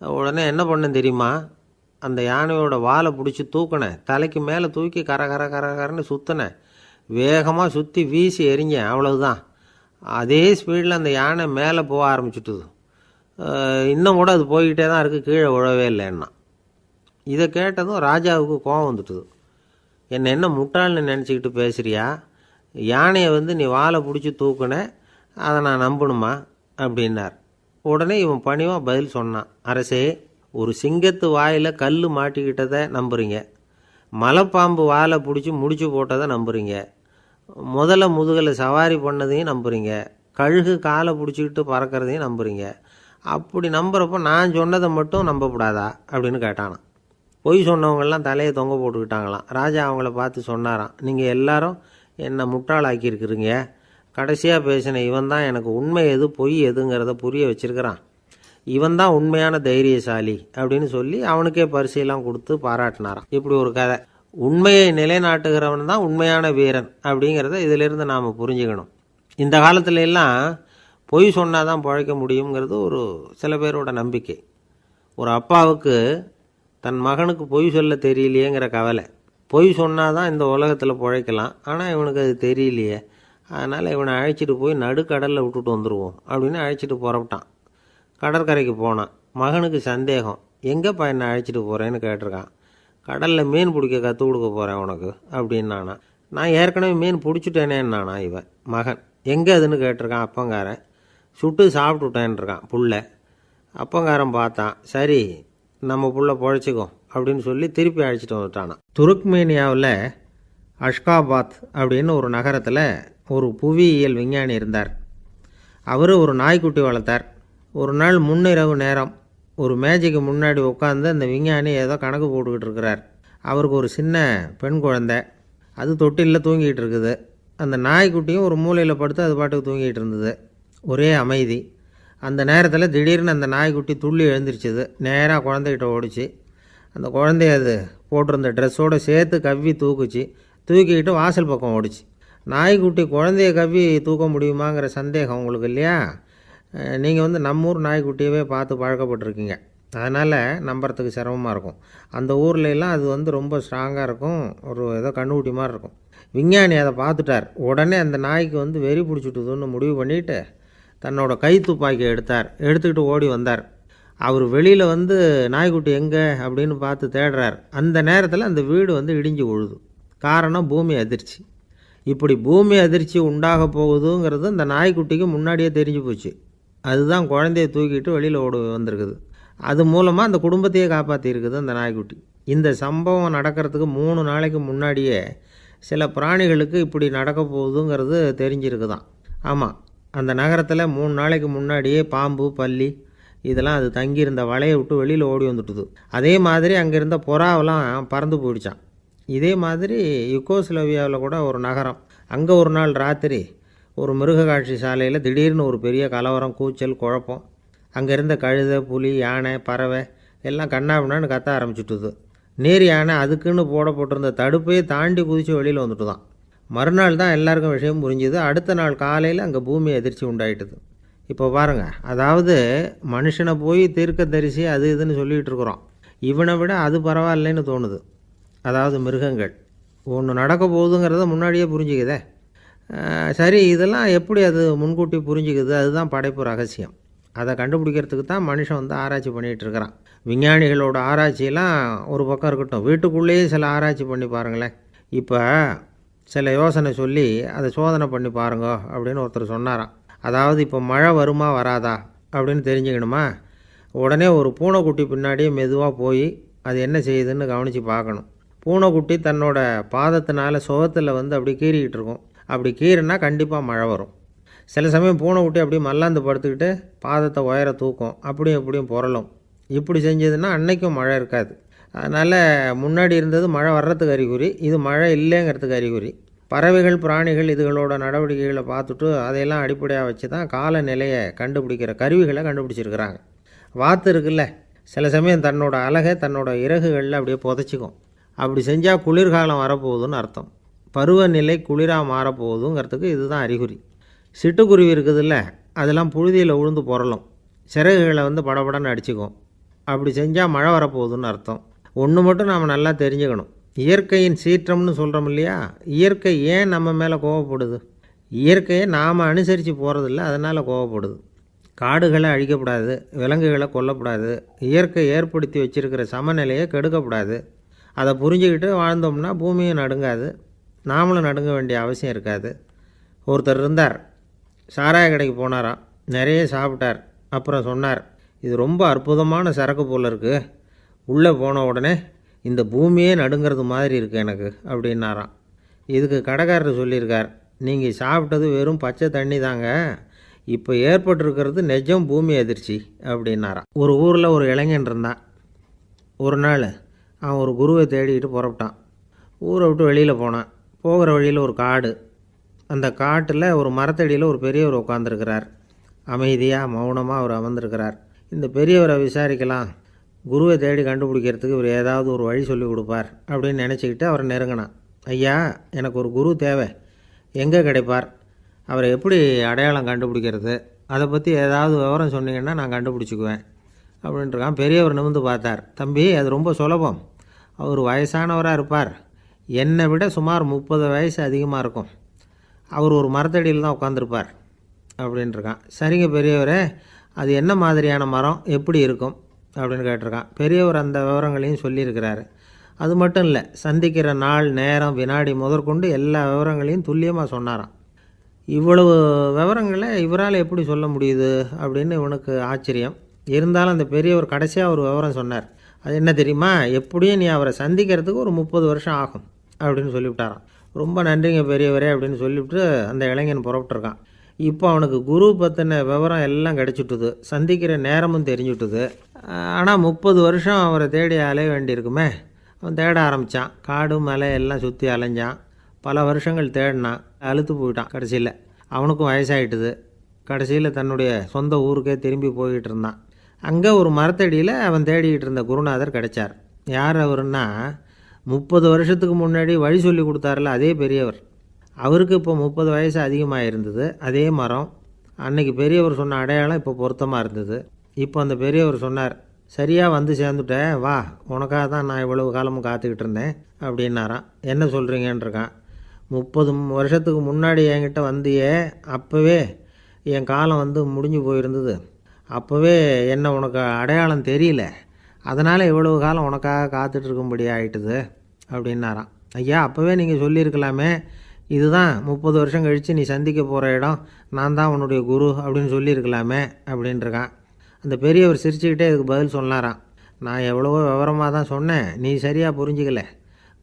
உடனே என்ன பண்ணேன் தெரியுமா? அந்த யானையோட வாலை பிடிச்சி தூக்கினேன். தலைக்கு மேலே தூக்கி கரன்னு சுற்றினேன். வேகமாக சுற்றி வீசி எறிஞ்சேன். அவ்வளவுதான். அதே ஸ்பீடில் அந்த யானை மேலே போக ஆரம்பிச்சுட்டுது. இன்னும் கூட அது போய்கிட்டே தான் இருக்குது, கீழே விழவே இல்லைன்னா. இதை கேட்டதும் ராஜாவுக்கு கோபம் வந்துட்டுது. என்னை என்ன முட்டாள்னு நினச்சிக்கிட்டு பேசுகிறியா? யானையை நீ வாலை பிடிச்சி தூக்குன, அதை நான் நம்பணுமா அப்படின்னார். உடனே இவன் பணிவாக பதில் சொன்னான், அரசே, ஒரு சிங்கத்து வாயில் கல் மாட்டிக்கிட்டதை நம்புறீங்க, மலைப்பாம்பு வாலை பிடிச்சி முடிச்சு போட்டதை நம்புறீங்க, முதல்ல முதுகில் சவாரி பண்ணதையும் நம்புறீங்க, கழுகு காலை பிடிச்சிக்கிட்டு பறக்கிறதையும் நம்புறீங்க. அப்படி நம்புறப்போ நான் சொன்னதை மட்டும் நம்பக்கூடாதா அப்படின்னு கேட்டானான். பொய் சொன்னவங்கெல்லாம் தலையை தொங்க போட்டுக்கிட்டாங்களாம். ராஜா அவங்கள பார்த்து சொன்னாராம், நீங்கள் எல்லாரும் என்னை முட்டாளாக்கியிருக்குறீங்க. கடைசியாக பேசின இவன் தான் எனக்கு உண்மை எது பொய் எதுங்கிறத புரிய வச்சிருக்கிறான். இவன் தான் உண்மையான தைரியசாலி அப்படின்னு சொல்லி அவனுக்கே பரிசையெல்லாம் கொடுத்து பாராட்டினாராம். இப்படி ஒரு கதை. உண்மையை நிலைநாட்டுகிறவன் தான் உண்மையான வீரன் அப்படிங்கிறத இதிலிருந்து நாம் புரிஞ்சுக்கணும். இந்த காலத்துல எல்லாம் பொய் சொன்னால் தான் பிழைக்க முடியுங்கிறது ஒரு சில பேரோட நம்பிக்கை. ஒரு அப்பாவுக்கு தன் மகனுக்கு பொய் சொல்ல தெரியலையேங்கிற கவலை. பொய் சொன்னால் தான் இந்த உலகத்தில் பிழைக்கலாம், ஆனால் இவனுக்கு அது தெரியலையே, அதனால் இவனை அழைச்சிட்டு போய் நடுக்கடலில் விட்டுட்டு வந்துடுவோம் அப்படின்னு அழைச்சிட்டு புறப்பட்டான். கடற்கரைக்கு போனான். மகனுக்கு சந்தேகம், எங்கேப்பா என்னை அழைச்சிட்டு போகிறேன்னு கேட்டிருக்கான். கடலில் மீன் பிடிக்க கற்றுக் கொடுக்க போகிறேன் உனக்கு அப்படின்னானா. நான் ஏற்கனவே மீன் பிடிச்சிட்டேனேன்னானா இவன் மகன். எங்கே அதுன்னு கேட்டிருக்கான் அப்பங்காரன். சுட்டு சாப்பிட்டுட்டேன்ருக்கான் புள்ள. அப்பங்காரன் பார்த்தான், சரி நம்ம புள்ள பொழைச்சிக்கோ அப்படின்னு சொல்லி திருப்பி அழைச்சிட்டு வந்துட்டானான். துருக்மேனியாவில் அஷ்காபாத் அப்படின்னு ஒரு நகரத்தில் ஒரு புவியியல் விஞ்ஞானி இருந்தார். அவர் ஒரு நாய்க்குட்டி வளர்த்தார். ஒரு நாள் முன்னிரவு நேரம் ஒரு மேஜைக்கு முன்னாடி உட்காந்து அந்த விஞ்ஞானி ஏதோ கணக்கு போட்டுக்கிட்டு இருக்கிறார். அவருக்கு ஒரு சின்ன பெண் குழந்தை, அது தொட்டிலில் தூங்கிட்டு இருக்குது. அந்த நாய்க்குட்டியும் ஒரு மூலையில் படுத்து அது பாட்டுக்கு தூங்கிட்டு இருந்தது. ஒரே அமைதி. அந்த நேரத்தில் திடீர்னு அந்த நாய்க்குட்டி துள்ளி எழுந்திரிச்சிது. நேராக குழந்தைகிட்ட ஓடிச்சு. அந்த குழந்தைய அது போட்டிருந்த ட்ரெஸ்ஸோடு சேர்த்து கவ்வி தூக்குச்சு. தூக்கிக்கிட்டு வாசல் பக்கம் ஓடிச்சு. நாய்க்குட்டி குழந்தைய கவ்வி தூக்க முடியுமாங்கிற சந்தேகம் உங்களுக்கு இல்லையா? நீங்கள் நம்ம ஊர் நாய்க்குட்டியவே பார்த்து பழக்கப்பட்டிருக்கீங்க, அதனால் நம்புறதுக்கு சிரமமாக இருக்கும். அந்த ஊர்லெலாம் அது ரொம்ப ஸ்ட்ராங்காக இருக்கும், ஒரு ஏதோ கண்ணுக்குட்டி மாதிரி இருக்கும். விஞ்ஞானி அதை பார்த்துட்டார். உடனே அந்த நாய்க்கு வெறி பிடிச்சிட்டுதுன்னு முடிவு பண்ணிவிட்டு தன்னோட கை துப்பாக்கி எடுத்துக்கிட்டு ஓடி வந்தார். அவர் வெளியில் நாய்க்குட்டி எங்கே அப்படின்னு பார்த்து தேடுறார். அந்த நேரத்தில் அந்த வீடு இடிஞ்சு விழுது. காரணம் பூமி அதிர்ச்சி. இப்படி பூமி அதிர்ச்சி உண்டாக போகுதுங்கிறது அந்த நாய்க்குட்டிக்கு முன்னாடியே தெரிஞ்சு போச்சு. அதுதான் குழந்தைய தூக்கிட்டு வெளியில் ஓடி வந்திருக்குது. அது மூலமாக அந்த குடும்பத்தையே காப்பாற்றிருக்குது அந்த நாய்க்குட்டி. இந்த சம்பவம் நடக்கிறதுக்கு 3 நாளைக்கு முன்னாடியே சில பிராணிகளுக்கு இப்படி நடக்க போகுதுங்கிறது தெரிஞ்சிருக்குதான். ஆமாம், அந்த நகரத்தில் 3 நாளைக்கு முன்னாடியே பாம்பு, பல்லி இதெல்லாம் அது தங்கியிருந்த வலையை விட்டு வெளியில் ஓடி வந்துட்டுது. அதே மாதிரி அங்கே இருந்த புறாவெல்லாம் பறந்து போயிடுச்சான். இதே மாதிரி யுகோஸ்லோவியாவில் கூட ஒரு நகரம், அங்கே ஒரு நாள் ராத்திரி ஒரு மிருக காட்சி சாலையில் திடீர்னு ஒரு பெரிய கலவரம், கூச்சல், குழப்பம். அங்கே இருந்த கழுதை, புலி, யானை, பறவை எல்லாம் கண்ணாபின்னான்னு கத்த ஆரம்பிச்சுட்டுது. நீர் யானை அதுக்குன்னு போடப்பட்டிருந்த தடுப்பையே தாண்டி குதித்து வெளியில் வந்துட்டு தான். மறுநாள் தான் எல்லாருக்கும் விஷயம் புரிஞ்சுது. அடுத்த நாள் காலையில் அங்கே பூமி அதிர்ச்சி உண்டாயிட்டுது. இப்போ பாருங்கள், அதாவது மனுஷனை போய் தீர்க்க தரிசி அது இதுன்னு சொல்லிகிட்டு இருக்கிறோம். இவனை விட அது பரவாயில்லைன்னு தோணுது. அதாவது மிருகங்கள் ஒன்று நடக்க போகுதுங்கிறத முன்னாடியே புரிஞ்சுக்குதே. சரி, இதெல்லாம் எப்படி அது முன்கூட்டி புரிஞ்சுக்குது? அதுதான் படைப்பு ரகசியம். அதை கண்டுபிடிக்கிறதுக்கு தான் மனுஷன் ஆராய்ச்சி பண்ணிகிட்டு இருக்கிறான். விஞ்ஞானிகளோட ஆராய்ச்சியெல்லாம் ஒரு பக்கம் இருக்கட்டும், வீட்டுக்குள்ளேயே சில ஆராய்ச்சி பண்ணி பாருங்களேன். இப்போ சில யோசனை சொல்லி அதை சோதனை பண்ணி பாருங்க அப்படின்னு ஒருத்தர் சொன்னாராம். அதாவது இப்போ மழை வருமா வராதா அப்படின்னு தெரிஞ்சுக்கணுமா, உடனே ஒரு பூனைக்குட்டி பின்னாடியே மெதுவாக போய் அது என்ன செய்யுதுன்னு கவனித்து பார்க்கணும். பூனைக்குட்டி தன்னோட பாதத்தினால சுகத்தில் அப்படி கீறிக்கிட்டு இருக்கும். அப்படி கீறினா கண்டிப்பாக மழை வரும். சில சமயம் பூனைக்குட்டி அப்படியே மல்லாந்து படுத்துக்கிட்டு பாதத்தை உயர தூக்கும், அப்படியும் இப்படியும் புரளும். இப்படி செஞ்சதுன்னா அன்னைக்கும் மழை இருக்காது. அதனால் முன்னாடி இருந்தது மழை வர்றதுக்கு அறிகுறி, இது மழை இல்லைங்கிறதுக்கு அறிகுறி. பறவைகள், பிராணிகள் இதுகளோட நடவடிக்கைகளை பார்த்துட்டு அதையெல்லாம் அடிப்படையாக வச்சு தான் காலநிலையை கண்டுபிடிக்கிற கருவிகளை கண்டுபிடிச்சிருக்கிறாங்க. வாத்து இருக்குல்ல, சில சமயம் தன்னோட அழகை தன்னோட இறகுகளில் அப்படியே புதைச்சிக்கும். அப்படி செஞ்சால் குளிர்காலம் வரப்போகுதுன்னு அர்த்தம். பருவநிலை குளிராக மாறப்போகுதுங்கிறதுக்கு இதுதான் அறிகுறி. சிட்டுக்குருவி இருக்குதுல்ல, அதெல்லாம் புழுதியில் உழுந்து புரளும், சிறகுகளை படபடன்னு அடிச்சுக்கும். அப்படி செஞ்சால் மழை வரப்போகுதுன்னு அர்த்தம். ஒன்று மட்டும் நாம் நல்லா தெரிஞ்சுக்கணும், இயற்கையின் சீற்றம்னு சொல்கிறோம் இல்லையா, இயற்கை ஏன் நம்ம மேலே கோவப்படுது? இயற்கையை நாம் அனுசரித்து போகிறதில்ல, அதனால் கோவப்படுது. காடுகளை அழிக்கப்படாது, விலங்குகளை கொல்லக்கூடாது, இயற்கை ஏற்படுத்தி வச்சுருக்கிற சமநிலையை கெடுக்கக்கூடாது. அதை புரிஞ்சுக்கிட்டு வாழ்ந்தோம்னா பூமியும் நடுங்காது, நாமளும் நடுங்க வேண்டிய அவசியம் இருக்காது. ஒருத்தர் இருந்தார், சாராய கடைக்கு போனாராம், நிறைய சாப்பிட்டார். அப்புறம் சொன்னார், இது ரொம்ப அற்புதமான சரக்கு போல் இருக்குது, உள்ளே போன உடனே இந்த பூமியே நடுங்கிறது மாதிரி இருக்குது எனக்கு அப்படின்னாராம். இதுக்கு கடைக்காரர் சொல்லியிருக்கார், நீங்கள் சாப்பிட்டது வெறும் பச்சை தண்ணி தாங்க, இப்போ ஏற்பட்டிருக்கிறது நிஜம் பூமி அதிர்ச்சி அப்படின்னாராம். ஒரு ஊரில் ஒரு இளைஞன் இருந்தான். ஒரு நாள் அவன் ஒரு குருவை தேடிக்கிட்டு புறப்பட்டான். ஊரை விட்டு வெளியில் போனான். போகிற வழியில் ஒரு காடு, அந்த காட்டில் ஒரு மரத்தடியில் ஒரு பெரியவர் உட்காந்துருக்கிறார். அமைதியாக மௌனமாக அவர் அமர்ந்திருக்கிறார். இந்த பெரியவரை விசாரிக்கலாம், குருவை தேடி கண்டுபிடிக்கிறதுக்கு இவர் ஏதாவது ஒரு வழி சொல்லி கொடுப்பார் அப்படின்னு நினச்சிக்கிட்டு அவரை நெருங்கினான். ஐயா, எனக்கு ஒரு குரு தேவை, எங்கே கிடைப்பார், அவரை எப்படி அடையாளம் கண்டுபிடிக்கிறது, அதை பற்றி ஏதாவது விவரம் சொன்னீங்கன்னா நான் கண்டுபிடிச்சிக்குவேன் அப்படின்ட்டுருக்கான். பெரியவர் நிமிர்ந்து பார்த்தார். தம்பி, அது ரொம்ப சுலபம். அவர் வயசானவராக இருப்பார், என்னை விட சுமார் 30 வயசு அதிகமாக இருக்கும். அவர் ஒரு மரத்தடியில் தான் உட்காந்துருப்பார் அப்படின்ட்டுருக்கான். சரிங்க பெரியவரே, அது என்ன மாதிரியான மரம், எப்படி இருக்கும் அப்படின்னு கேட்டிருக்கான். பெரியவர் அந்த விவரங்களையும் சொல்லியிருக்கிறாரு. அது மட்டும் இல்லை, சந்திக்கிற நாள், நேரம், வினாடி முதற்கொண்டு எல்லா விவரங்களையும் துல்லியமாக சொன்னாராம். இவ்வளவு விவரங்களை இவரால் எப்படி சொல்ல முடியுது அப்படின்னு இவனுக்கு ஆச்சரியம். இருந்தாலும் அந்த பெரியவர் கடைசியாக ஒரு விவரம் சொன்னார். அது என்ன தெரியுமா, எப்படியும் நீ அவரை சந்திக்கிறதுக்கு ஒரு 30 வருஷம் ஆகும் அப்படின்னு சொல்லிவிட்டாராம். ரொம்ப நன்றிங்க பெரியவரே அப்படின்னு சொல்லிவிட்டு அந்த இளைஞன் புறப்பட்டுருக்கான். இப்போ அவனுக்கு குரு பற்றின விவரம் எல்லாம் கிடச்சிட்டுது, சந்திக்கிற நேரமும் தெரிஞ்சுட்டுது. ஆனால் 30 வருஷம் அவரை தேடி அலைய வேண்டியிருக்குமே. அவன் தேட ஆரம்பித்தான். காடு மலை எல்லாம் சுற்றி அலைஞ்சான். பல வருஷங்கள் தேடினான், அழுத்து போயிட்டான். கடைசியில் அவனுக்கும் வயசாகிட்டுது. கடைசியில் தன்னுடைய சொந்த ஊருக்கே திரும்பி போய்கிட்டு இருந்தான். அங்கே ஒரு மரத்தடியில் அவன் தேடிக்கிட்டு இருந்த குருநாதர் கிடைச்சார். யார் அவருன்னா, 30 வருஷத்துக்கு முன்னாடி வழி சொல்லி கொடுத்தாருல அதே பெரியவர். அவருக்கு இப்போ 30 வயசு அதிகமாக இருந்தது. அதே மரம், அன்னைக்கு பெரியவர் சொன்ன அடையாளம் இப்போ பொருத்தமாக இருந்தது. இப்போ அந்த பெரியவர் சொன்னார், சரியாக வந்து சேர்ந்துட்டேன், வா, உனக்காக தான் நான் இவ்வளவு காலமும் காத்துக்கிட்டு இருந்தேன் அப்படின்னாராம். என்ன சொல்கிறீங்கன்றிருக்கான். 30 வருஷத்துக்கு முன்னாடி என்கிட்ட வந்தியே, அப்போவே என் காலம் வந்து முடிஞ்சு போயிருந்தது. அப்போவே என்ன உனக்கு அடையாளம் தெரியல, அதனால் இவ்வளவு காலம் உனக்காக காத்துட்ருக்கும்படி ஆகிட்டுது அப்படின்னாராம். ஐயா, அப்போவே நீங்கள் சொல்லியிருக்கலாமே, இதுதான் 30 வருஷம் கழித்து நீ சந்திக்க போகிற இடம், நான் தான் உன்னுடைய குரு அப்படின்னு சொல்லியிருக்கலாமே அப்படின்ட்டுருக்கான். அந்த பெரியவர் சிரிச்சுக்கிட்டே இதுக்கு பதில் சொன்னாராம். நான் எவ்வளவோ விவரமாக தான் சொன்னேன், நீ சரியாக புரிஞ்சிக்கல.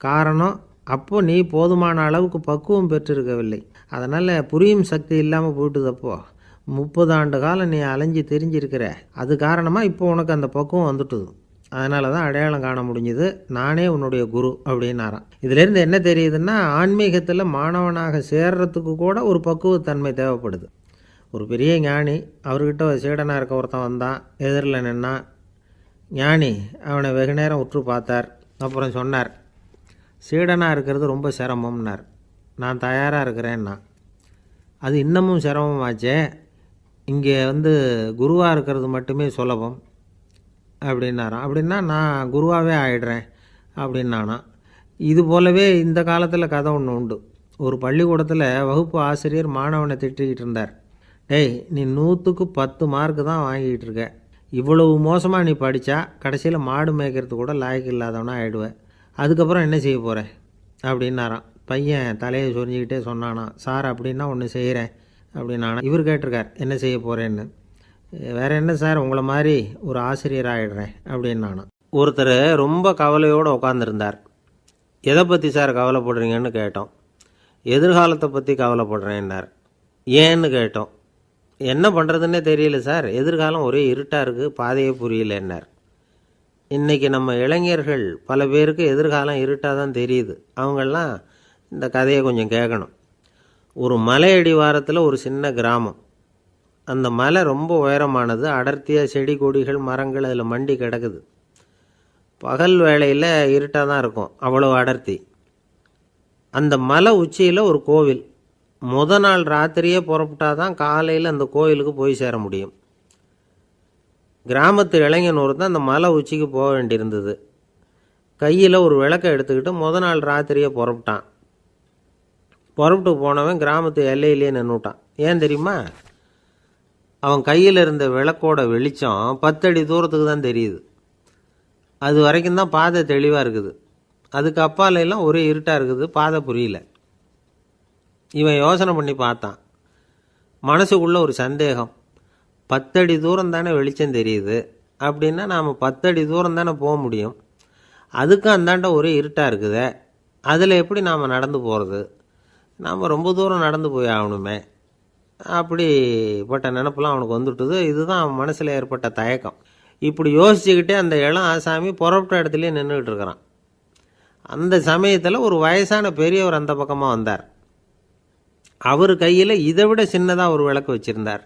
காரணம், அப்போது நீ போதுமான அளவுக்கு பக்குவம் பெற்றிருக்கவில்லை, அதனால் புரியும் சக்தி இல்லாமல் போயிட்டுது. அப்போது 30 ஆண்டு காலம் நீ அலைஞ்சி தெரிஞ்சிருக்கிற, அது காரணமாக இப்போ உனக்கு அந்த பக்குவம் வந்துட்டுது, அதனால தான் அடையாளம் காண முடிஞ்சுது, நானே உன்னுடைய குரு அப்படின்னாராம். இதிலேருந்து என்ன தெரியுதுன்னா, ஆன்மீகத்தில் மாணவனாக சேர்றதுக்கு கூட ஒரு பக்குவத்தன்மை தேவைப்படுது. ஒரு பெரிய ஞானி, அவர்கிட்ட சீடனாக இருக்க ஒருத்தன் வந்தான், எதிரில் நின்னான். ஞானி அவனை வெகு நேரம் உற்று பார்த்தார். அப்புறம் சொன்னார், சீடனாக இருக்கிறது ரொம்ப சிரமம்னார். நான் தயாராக இருக்கிறேன்னா. அது இன்னமும் சிரமமாச்சே, இங்கே வந்து குருவாக இருக்கிறது மட்டுமே சுலபம் அப்படின்னாராம். அப்படின்னா நான் குருவாகவே ஆகிடுறேன் அப்படின்னானா. இது போலவே இந்த காலத்தில் கதை ஒன்று உண்டு. ஒரு பள்ளிக்கூடத்தில் வகுப்பு ஆசிரியர் மாணவனை திட்டிக்கிட்டு இருந்தார். டேய், நீ 100க்கு 10 மார்க்கு தான் வாங்கிக்கிட்டு இருக்க, இவ்வளவு மோசமாக நீ படித்தா கடைசியில் மாடு மேய்க்கிறது கூட லாய்க்கு இல்லாதவனா ஆகிடுவேன், அதுக்கப்புறம் என்ன செய்ய போகிறேன் அப்படின்னாராம். பையன் தலையை சொரிஞ்சிக்கிட்டே சொன்னானா, சார் அப்படின்னா ஒன்று செய்கிறேன் அப்படின்னானா. இவர் கேட்டிருக்கார், என்ன செய்ய போகிறேன்னு. வேறு என்ன சார், உங்களை மாதிரி ஒரு ஆசிரியர் ஆகிடுறேன் அப்படின்னானா. ஒருத்தர் ரொம்ப கவலையோடு உட்காந்துருந்தார். எதை பற்றி சார் கவலைப்படுறீங்கன்னு கேட்டோம். எதிர்காலத்தை பற்றி கவலைப்படுறேன்னார். ஏன்னு கேட்டோம். என்ன பண்ணுறதுன்னே தெரியல சார், எதிர்காலம் ஒரே இருட்டாக இருக்குது, பாதையே புரியலன்னார். இன்றைக்கி நம்ம இளைஞர்கள் பல பேருக்கு எதிர்காலம் இருட்டாக தான் தெரியுது. அவங்கெல்லாம் இந்த கதையை கொஞ்சம் கேட்கணும். ஒரு மலை அடிவாரத்தில் ஒரு சின்ன கிராமம். அந்த மலை ரொம்ப உயரமானது, அடர்த்தியாக செடி கொடிகள் மரங்கள் அதில் மண்டி கிடக்குது. பகல் வேளையில் இருட்டாக தான் இருக்கும், அவ்வளோ அடர்த்தி. அந்த மலை உச்சியில் ஒரு கோவில். நாள் ராத்திரியே புறப்பட்டால் தான் காலையில் அந்த கோயிலுக்கு போய் சேர முடியும். கிராமத்து இளைஞன் ஒருத்தன் அந்த மலை உச்சிக்கு போக வேண்டியிருந்தது. கையில் ஒரு விளக்கை எடுத்துக்கிட்டு நாள் ராத்திரியே புறப்பட்டான். புறப்பட்டு போனவன் கிராமத்து எல்லையிலேயே நின்றுட்டான். ஏன் தெரியுமா? அவன் கையில் இருந்த விளக்கோட வெளிச்சம் 10 அடி தூரத்துக்கு தான் தெரியுது. அது வரைக்கும் தான் பாதை தெளிவாக இருக்குது. அதுக்கு அப்பாலெல்லாம் ஒரே இருட்டாக இருக்குது, பாதை புரியல. இவன் யோசனை பண்ணி பார்த்தான். மனசுக்குள்ளே ஒரு சந்தேகம். 10 அடி தூரம் தானே வெளிச்சம் தெரியுது, அப்படின்னா நாம் 10 அடி தூரம் தானே போக முடியும். அதுக்கும் அந்தாண்ட ஒரே இருட்டாக இருக்குதே, அதில் எப்படி நாம் நடந்து போகிறது? நாம் ரொம்ப தூரம் நடந்து போய் ஆகணுமே. அப்படிப்பட்ட நினப்பெல்லாம் அவனுக்கு வந்துட்டுது. இதுதான் அவன் மனசில் ஏற்பட்ட தயக்கம். இப்படி யோசிச்சுக்கிட்டே அந்த இளம் ஆசாமி புறப்பட்ட இடத்துலையே நின்றுக்கிட்டு இருக்கிறான். அந்த சமயத்தில் ஒரு வயசான பெரியவர் அந்த பக்கமாக வந்தார். அவர் கையில் இதை விட சின்னதாக ஒரு விளக்கு வச்சுருந்தார்.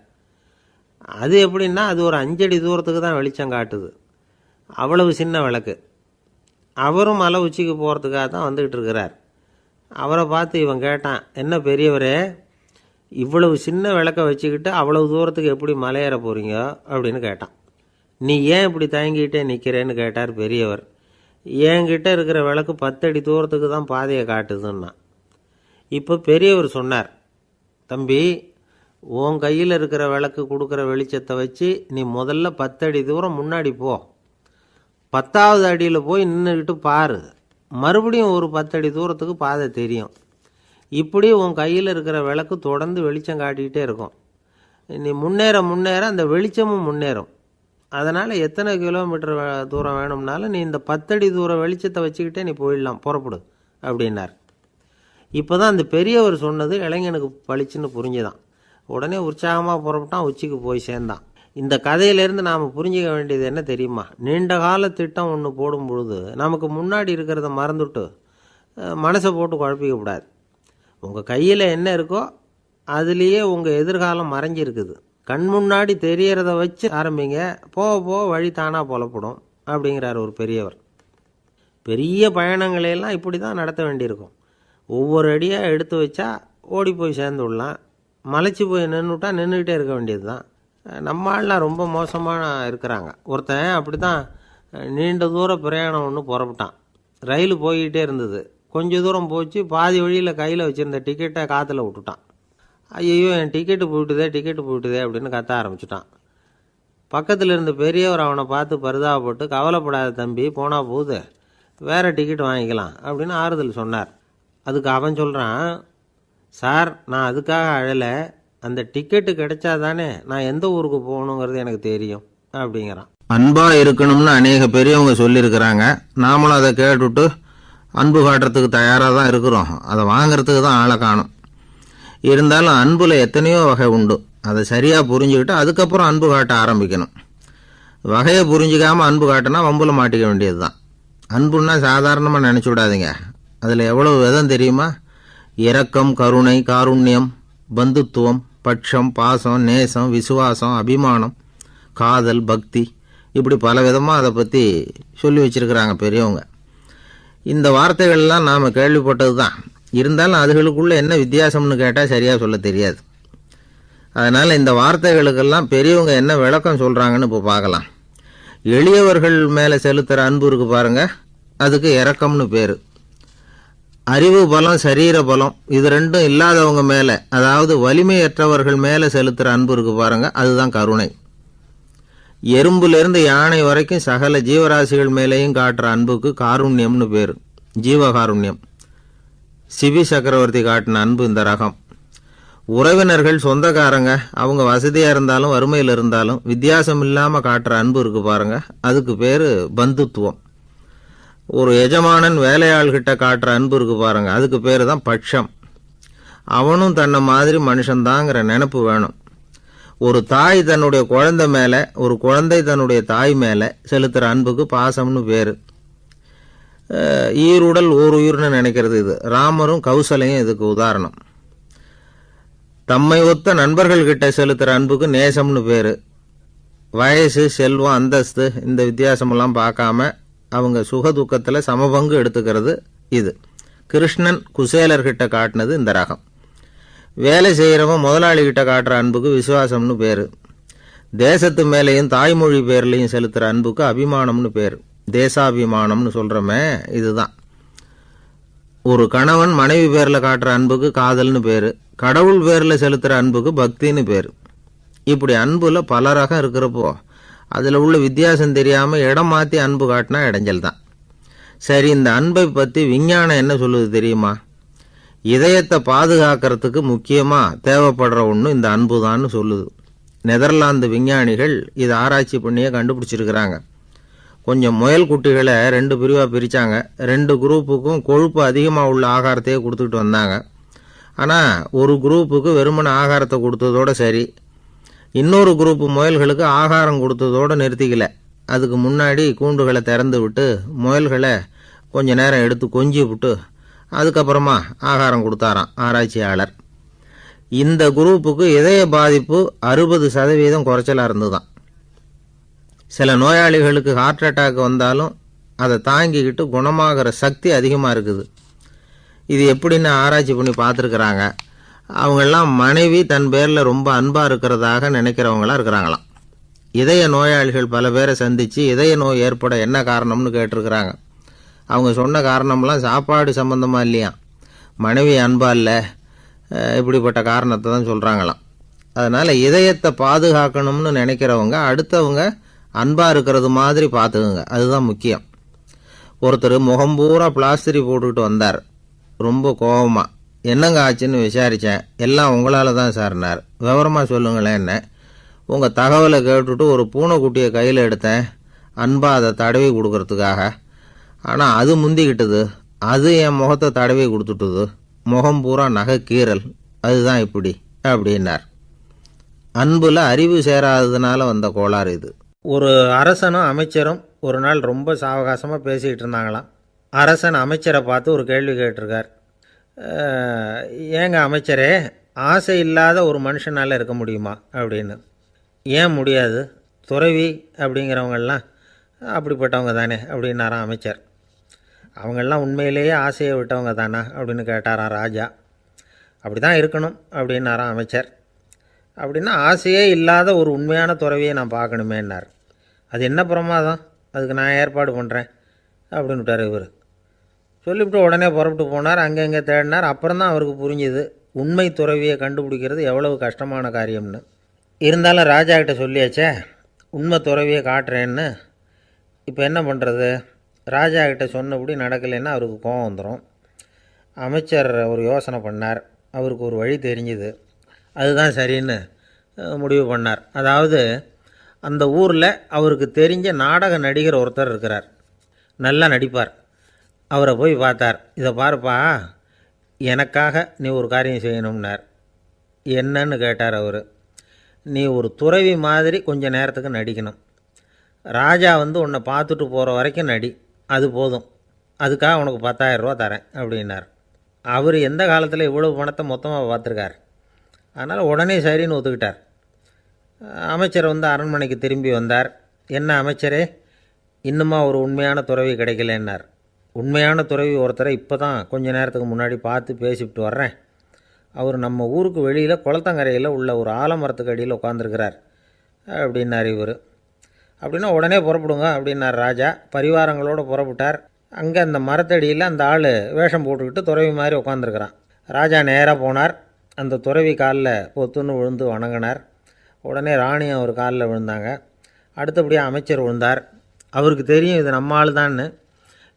அது எப்படின்னா அது ஒரு 5 அடி தூரத்துக்கு தான் வெளிச்சம் காட்டுது. அவ்வளவு சின்ன விளக்கு. அவரும் மலை உச்சிக்கு போகிறதுக்காக தான் வந்துக்கிட்டு இருக்கிறார். அவரை பார்த்து இவன் கேட்டான், என்ன பெரியவரே, இவ்வளவு சின்ன விளக்கை வச்சுக்கிட்டு அவ்வளவு தூரத்துக்கு எப்படி மலையேற போகிறீங்க அப்படின்னு கேட்டான். நீ ஏன் இப்படி தயங்கிட்டே நிற்கிறேன்னு கேட்டார் பெரியவர். என்கிட்ட இருக்கிற விளக்கு 10 அடி தூரத்துக்கு தான் பாதையை காட்டுதுன்னா. இப்போ பெரியவர் சொன்னார், தம்பி, உன் கையில் இருக்கிற விளக்கு கொடுக்குற வெளிச்சத்தை வச்சு நீ முதல்ல 10 அடி தூரம் முன்னாடி போ. 10வது அடியில் போய் நின்றுக்கிட்டு பாரு. மறுபடியும் ஒரு 10 அடி தூரத்துக்கு பாதை தெரியும். இப்படி உன் கையில் இருக்கிற விளக்கு தொடர்ந்து வெளிச்சம் காட்டிக்கிட்டே இருக்கும். நீ முன்னேற முன்னேற அந்த வெளிச்சமும் முன்னேறும். அதனால் எத்தனை கிலோமீட்டர் தூரம் வேணும்னாலும் நீ இந்த 10 அடி தூரம் வெளிச்சத்தை வச்சுக்கிட்டே நீ போயிடலாம், புறப்படு அப்படின்னார். இப்போ தான் அந்த பெரியவர் சொன்னது இளைஞனுக்கு பளிச்சுன்னு புரிஞ்சுதான். உடனே உற்சாகமாக புறப்பட்டான், உச்சிக்கு போய் சேர்ந்தான். இந்த கதையிலேருந்து நாம் புரிஞ்சிக்க வேண்டியது என்ன தெரியுமா? நீண்ட கால திட்டம் ஒன்று போடும் பொழுது நமக்கு முன்னாடி இருக்கிறத மறந்துட்டு மனசை போட்டு குழப்பிக்கக்கூடாது. உங்கள் கையில் என்ன இருக்கோ அதுலேயே உங்கள் எதிர்காலம் மறைஞ்சிருக்குது. கண் முன்னாடி தெரியறத வச்சு ஆரம்பிங்க, போக போக வழி தானாக புலப்படும் அப்படிங்கிறார் ஒரு பெரியவர். பெரிய பயணங்களையெல்லாம் இப்படி தான் நடத்த வேண்டியிருக்கும். ஒவ்வொரு அடியாக எடுத்து வச்சா ஓடி போய் சேர்ந்து விடலாம். மலைச்சி போய் நின்றுட்டா நின்றுக்கிட்டே இருக்க வேண்டியது தான். நம்ம ஆள்லாம் ரொம்ப மோசமான இருக்கிறாங்க. ஒருத்தன் அப்படி தான் நீண்ட தூர பிரயாணம் ஒன்று புறப்பட்டான். ரயில் போய்கிட்டே இருந்தது. கொஞ்சம் தூரம் போச்சு, பாதி வழியில் கையில் வச்சுருந்த டிக்கெட்டை காற்றுல விட்டுட்டான். ஐயோ, என் டிக்கெட்டு போயிட்டுதே அப்படின்னு கத்த ஆரம்பிச்சிட்டான். பக்கத்தில் இருந்த பெரியவர் அவனை பார்த்து பரிதாபப்பட்டு, கவலைப்படாத தம்பி, போனால் போகுது, வேறு டிக்கெட் வாங்கிக்கலாம் அப்படின்னு ஆறுதல் சொன்னார். அதுக்கு அவன் சொல்கிறான், சார், நான் அதுக்காக அழலை, அந்த டிக்கெட்டு கிடைச்சா தானே நான் எந்த ஊருக்கு போகணுங்கிறது எனக்கு தெரியும் அப்படிங்கிறான். அன்பாக இருக்கணும்னு அநேக பெரியவங்க சொல்லியிருக்கிறாங்க. நாமளும் அதை கேட்டுவிட்டு அன்பு காட்டுறதுக்கு தயாராக தான் இருக்கிறோம். அதை வாங்கிறதுக்கு தான் ஆளை காணும். இருந்தாலும் அன்பில் எத்தனையோ வகை உண்டு. அதை சரியாக புரிஞ்சுக்கிட்டு அதுக்கப்புறம் அன்பு காட்ட ஆரம்பிக்கணும். வகையை புரிஞ்சிக்காமல் அன்பு காட்டினா வம்புல மாட்டிக்க வேண்டியது தான். அன்புன்னா சாதாரணமாக நினச்சி விடாதீங்க. அதில் எவ்வளவு விதம் தெரியுமா? இரக்கம், கருணை, காருண்யம், பந்துத்துவம், பட்சம், பாசம், நேசம், விசுவாசம், அபிமானம், காதல், பக்தி, இப்படி பல விதமாக அதை பற்றி சொல்லி வச்சுருக்கிறாங்க பெரியவங்க. இந்த வார்த்தைகள்லாம் நாம் கேள்விப்பட்டது தான். இருந்தாலும் அதுகளுக்குள்ளே என்ன வித்தியாசம்னு கேட்டால் சரியாக சொல்ல தெரியாது. அதனால் இந்த வார்த்தைகளுக்கெல்லாம் பெரியவங்க என்ன விளக்கம் சொல்கிறாங்கன்னு இப்போ பார்க்கலாம். எளியவர்கள் மேலே செலுத்துகிற அன்பு இருக்குது பாருங்கள், அதுக்கு இரக்கம்னு பேர். அறிவு பலம், சரீர பலம், இது ரெண்டும் இல்லாதவங்க மேலே, அதாவது வலிமையற்றவர்கள் மேலே செலுத்துகிற அன்பு இருக்குது பாருங்கள், அதுதான் கருணை. எறும்புலேருந்து யானை வரைக்கும் சகல ஜீவராசிகள் மேலேயும் காட்டுற அன்புக்கு காருண்யம்னு பேர், ஜீவகாருண்யம். சிபி சக்கரவர்த்தி காட்டின அன்பு இந்த ரகம். உறவினர்கள், சொந்தக்காரங்க, அவங்க வசதியாக இருந்தாலும் வறுமையில் இருந்தாலும் வித்தியாசம் இல்லாமல் காட்டுற அன்பு இருக்குது பாருங்கள், அதுக்கு பேர் பந்துத்துவம். ஒரு எஜமானன் வேலையாள்கிட்ட காட்டுற அன்பு இருக்குது பாருங்கள், அதுக்கு பேர் தான் பட்சம். அவனும் தன்னை மாதிரி மனுஷன்தாங்கிற நினப்பு வேணும். ஒரு தாய் தன்னுடைய குழந்தை மேலே, ஒரு குழந்தை தன்னுடைய தாய் மேலே செலுத்துகிற அன்புக்கு பாசம்னு பேர். ஈருடல் ஓர் உயிர்னு நினைக்கிறது இது. ராமரும் கௌசலையும் இதுக்கு உதாரணம். தம்மை ஒத்த நண்பர்கள்கிட்ட செலுத்துகிற அன்புக்கு நேசம்னு பேர். வயசு, செல்வம், அந்தஸ்து, இந்த வித்தியாசமெல்லாம் பார்க்காம அவங்க சுக துக்கத்தில் சமபங்கு எடுத்துக்கிறது இது. கிருஷ்ணன் குசேலர்கிட்ட காட்டினது இந்த ரகம். வேலை செய்கிறவன் முதலாளிகிட்ட காட்டுற அன்புக்கு விசுவாசம்னு பேர். தேசத்து மேலேயும் தாய்மொழி பேர்லையும் செலுத்துகிற அன்புக்கு அபிமானம்னு பேர். தேசாபிமானம்னு சொல்கிறோமே, இதுதான். ஒரு கணவன் மனைவி பேரில் காட்டுற அன்புக்கு காதல்னு பேர். கடவுள் பேரில் செலுத்துகிற அன்புக்கு பக்தின்னு பேர். இப்படி அன்புல பல ரகம் இருக்கிறப்போ அதில் உள்ள வித்தியாசம் தெரியாமல் இடம் மாற்றி அன்பு காட்டினா இடைஞ்சல் தான். சரி, இந்த அன்பை பற்றி விஞ்ஞானம் என்ன சொல்லுது தெரியுமா? இதயத்தை பாதுகாக்கிறதுக்கு முக்கியமாக தேவைப்படுற ஒன்று இந்த அன்பு தான்னு சொல்லுது. நெதர்லாந்து விஞ்ஞானிகள் இதை ஆராய்ச்சி பண்ணியே கண்டுபிடிச்சிருக்கிறாங்க. கொஞ்சம் முயல் குட்டிகளை 2 பிரிவாக பிரித்தாங்க. 2 குரூப்புக்கும் கொழுப்பு அதிகமாக உள்ள ஆகாரத்தையே கொடுத்துக்கிட்டு வந்தாங்க. ஆனால் ஒரு குரூப்புக்கு வெறுமன ஆகாரத்தை கொடுத்ததோடு சரி, இன்னொரு குரூப்பு முயல்களுக்கு ஆகாரம் கொடுத்ததோடு நிறுத்திக்கல. அதுக்கு முன்னாடி கூண்டுகளை திறந்து விட்டு முயல்களை கொஞ்ச நேரம் எடுத்து கொஞ்சி விட்டு அதுக்கப்புறமா ஆகாரம் கொடுத்தாராம் ஆராய்ச்சியாளர். இந்த குரூப்புக்கு இதய பாதிப்பு 60% குறைச்சலாக இருந்துதான். சில நோயாளிகளுக்கு ஹார்ட் அட்டாக் வந்தாலும் அதை தாங்கிக்கிட்டு குணமாகிற சக்தி அதிகமாக இருக்குது. இது எப்படின்னு ஆராய்ச்சி பண்ணி பார்த்துருக்குறாங்க. அவங்கெல்லாம் மனைவி தன் பேரில் ரொம்ப அன்பாக இருக்கிறதாக நினைக்கிறவங்களாம் இருக்கிறாங்களாம். இதய நோயாளிகள் பல பேரை சந்தித்து இதய நோய் ஏற்பட என்ன காரணம்னு கேட்டிருக்கிறாங்க. அவங்க சொன்ன காரணம்லாம் சாப்பாடு சம்மந்தமாக இல்லையா, மனைவி அன்பா இல்லை, இப்படிப்பட்ட காரணத்தை தான் சொல்கிறாங்களாம். அதனால் இதயத்தை பாதுகாக்கணும்னு நினைக்கிறவங்க அடுத்தவங்க அன்பாக இருக்கிறது மாதிரி பார்த்துக்குங்க, அதுதான் முக்கியம். ஒருத்தர் முகம் பூரா பிளாஸ்டரி போட்டுக்கிட்டு வந்தார், ரொம்ப கோபமாக. என்னங்க ஆச்சுன்னு விசாரித்தேன். எல்லாம் உங்களால் தான் சார்னார். விவரமாக சொல்லுங்களேன். என்ன உங்கள் தகவலை கேட்டுட்டு ஒரு பூனைக்குட்டியை கையில் எடுத்தேன், அன்பாக அதை தடவி கொடுக்கறதுக்காக. ஆனால் அது முந்திக்கிட்டது, அது என் முகத்தை தடவி கொடுத்துட்டுது, முகம் பூரா நகை கீறல், அதுதான் இப்படி அப்படின்னார். அன்புல அறிவு சேராததுனால வந்த கோளாறு இது. ஒரு அரசனும் அமைச்சரும் ஒரு நாள் ரொம்ப சாவகாசமாக பேசிக்கிட்டு இருந்தாங்களாம். அரசன் அமைச்சரை பார்த்து ஒரு கேள்வி கேட்டிருக்கார். ஏங்க அமைச்சரே, ஆசை இல்லாத ஒரு மனுஷனால் இருக்க முடியுமா அப்படின்னு. ஏன் முடியாது, துறவி அப்படிங்கிறவங்கெல்லாம் அப்படிப்பட்டவங்க தானே அப்படின்னாராம் அமைச்சர். அவங்கெல்லாம் உண்மையிலேயே ஆசையை விட்டவங்க தானா அப்படின்னு கேட்டாராம் ராஜா. அப்படி தான் இருக்கணும் அப்படின்னாராம் அமைச்சர். அப்படின்னா ஆசையே இல்லாத ஒரு உண்மையான துறவியை நான் பார்க்கணுமேன்னார். அது என்ன பிரமாதம், அதுக்கு நான் ஏற்பாடு பண்ணுறேன் அப்படின்னு விட்டார் இவர். சொல்லிவிட்டு உடனே புறப்பட்டு போனார். அங்கே தேடினார். அப்புறம் தான் அவருக்கு புரிஞ்சுது உண்மை துறவியை கண்டுபிடிக்கிறது எவ்வளவு கஷ்டமான காரியம்னு. இருந்தாலும் ராஜா கிட்ட சொல்லியாச்சே, உண்மை துறவியை காட்டுறேன்னு. இப்போ என்ன பண்ணுறது, ராஜா கிட்ட சொன்னபடி நடக்கலைன்னா அவருக்கு கோபம் வந்துடும். அமைச்சர் ஒரு யோசனை பண்ணார். அவருக்கு ஒரு வழி தெரிஞ்சுது. அதுதான் சரின்னு முடிவு பண்ணார். அதாவது அந்த ஊரில் அவருக்கு தெரிஞ்ச நாடக நடிகர் ஒருத்தர் இருக்கிறார், நல்லா நடிப்பார். அவரை போய் பார்த்தார். இதை பாருப்பா, எனக்காக நீ ஒரு காரியம் செய்யணும்னார். என்னன்னு கேட்டார் அவர். நீ ஒரு துறவி மாதிரி கொஞ்ச நேரத்துக்கு நடிக்கணும். ராஜா வந்து உன்னை பார்த்துட்டு போகிற வரைக்கும் நடி, அது போதும். அதுக்காக உனக்கு 10,000 ரூபா தரேன் அப்படின்னார். அவர் எந்த காலத்தில் இவ்வளவு பணத்தை மொத்தமாக பார்த்துருக்கார். அதனால் உடனே சரின்னு ஒத்துக்கிட்டார். அமைச்சர் வந்து அரண்மனைக்கு திரும்பி வந்தார். என்ன அமைச்சரே, இன்னுமா ஒரு உண்மையான துறவி கிடைக்கலன்னார். உண்மையான துறவி ஒருத்தரை இப்போ தான் கொஞ்ச நேரத்துக்கு முன்னாடி பார்த்து பேசிவிட்டு வர்றேன். அவர் நம்ம ஊருக்கு வெளியில் குளத்தங்கரையில் உள்ள ஒரு ஆலமரத்துக்கு அடியில் உட்காந்துருக்கிறார் அப்படின்னார் இவர். அப்படின்னா உடனே புறப்படுங்க அப்படின்னார் ராஜா. பரிவாரங்களோடு புறப்பட்டார். அங்கே அந்த மரத்தடியில் அந்த ஆள் வேஷம் போட்டுக்கிட்டு துறவி மாதிரி உட்காந்துருக்கிறான். ராஜா நேராக போனார். அந்த துறவி காலில் பொத்துன்னு விழுந்து வணங்கினார். உடனே ராணியும் அவர் காலில் விழுந்தாங்க. அடுத்தபடியாக அமைச்சர் விழுந்தார். அவருக்கு தெரியும் இது நம்ம ஆள் தான்னு.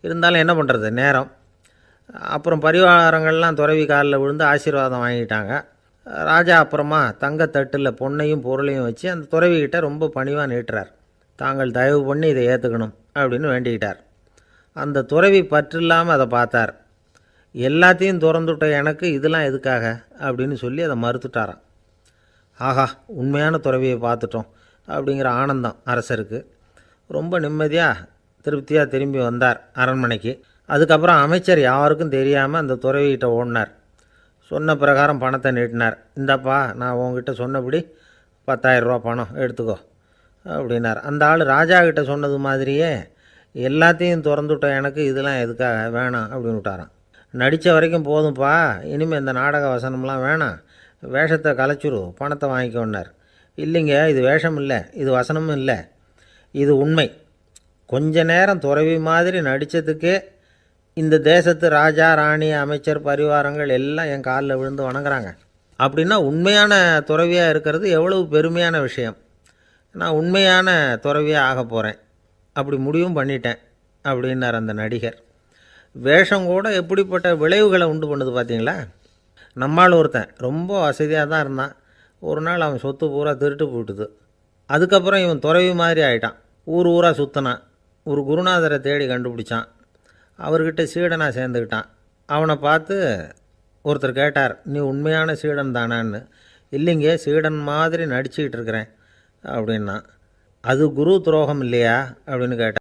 இருந்தாலும் என்ன பண்ணுறது, நேரம். அப்புறம் பரிவாரங்கள்லாம் துறவி காலில் விழுந்து ஆசீர்வாதம் வாங்கிட்டாங்க. ராஜா அப்புறமா தங்கத்தட்டில் பொன்னையும் பொருளையும் வச்சு அந்த துறவிக்கிட்ட ரொம்ப பணிவாக நீட்டுறார். தாங்கள் தயவு பண்ணி இதை ஏற்றுக்கணும் அப்படின்னு வேண்டிக்கிட்டார். அந்த துறவி பற்றில்லாமல் அதை பார்த்தார். எல்லாத்தையும் திறந்துவிட்ட எனக்கு இதெல்லாம் எதுக்காக அப்படின்னு சொல்லி அதை மறுத்துட்டாராம். ஆஹா, உண்மையான துறவியை பார்த்துட்டோம் அப்படிங்கிற ஆனந்தம் அரசருக்கு. ரொம்ப நிம்மதியாக திருப்தியாக திரும்பி வந்தார் அரண்மனைக்கு. அதுக்கப்புறம் அமைச்சர் யாருக்கும் தெரியாமல் அந்த துறவிகிட்ட ஓடினார். சொன்ன பிரகாரம் பணத்தை நீட்டினார். இந்தாப்பா, நான் உங்ககிட்ட சொன்னபடி 10,000 ரூபா பணம் எடுத்துக்கோ அப்படின்னார். அந்த ஆள் ராஜா கிட்ட சொன்னது மாதிரியே எல்லாத்தையும் திறந்துவிட்ட எனக்கு இதெல்லாம் எதுக்காக வேணாம் அப்படின்னு விட்டாரான். நடித்த வரைக்கும் போதும்ப்பா, இனிமேல் இந்த நாடக வசனம்லாம் வேணாம், வேஷத்தை கலைச்சிரு, பணத்தை வாங்கிக்கோன்னார். இல்லைங்க, இது வேஷம் இல்லை, இது வசனமும் இல்லை, இது உண்மை. கொஞ்ச நேரம் துறவி மாதிரி நடித்ததுக்கே இந்த தேசத்து ராஜா, ராணி, அமைச்சர், பரிவாரங்கள் எல்லாம் என் காலில் விழுந்து வணங்குறாங்க. அப்படின்னா உண்மையான துறவியாக இருக்கிறது எவ்வளவு பெருமையான விஷயம். நான் உண்மையான துறவியாக ஆக போகிறேன், அப்படி முடிவும் பண்ணிட்டேன் அப்படின்னார் அந்த நடிகர். வேஷம் கூட எப்படிப்பட்ட விளைவுகளை உண்டு பண்ணுது பார்த்தீங்களா. நம்மால் ஒருத்தன் ரொம்ப வசதியாக தான் இருந்தான். ஒரு நாள் அவன் சொத்து பூரா திருட்டு போட்டுது. அதுக்கப்புறம் இவன் துறவி மாதிரி ஆகிட்டான். ஊர் ஊராக சுற்றினான். ஒரு குருநாதரை தேடி கண்டுபிடிச்சான். அவர்கிட்ட சீடனாக சேர்ந்துக்கிட்டான். அவனை பார்த்து ஒருத்தர் கேட்டார், நீ உண்மையான சீடன் தானான்னு. இல்லைங்க, சீடன் மாதிரி நடிச்சுக்கிட்டு இருக்கிறேன் அப்படின்னா. அது குரு துரோகம் இல்லையா அப்படின்னு கேட்டார்.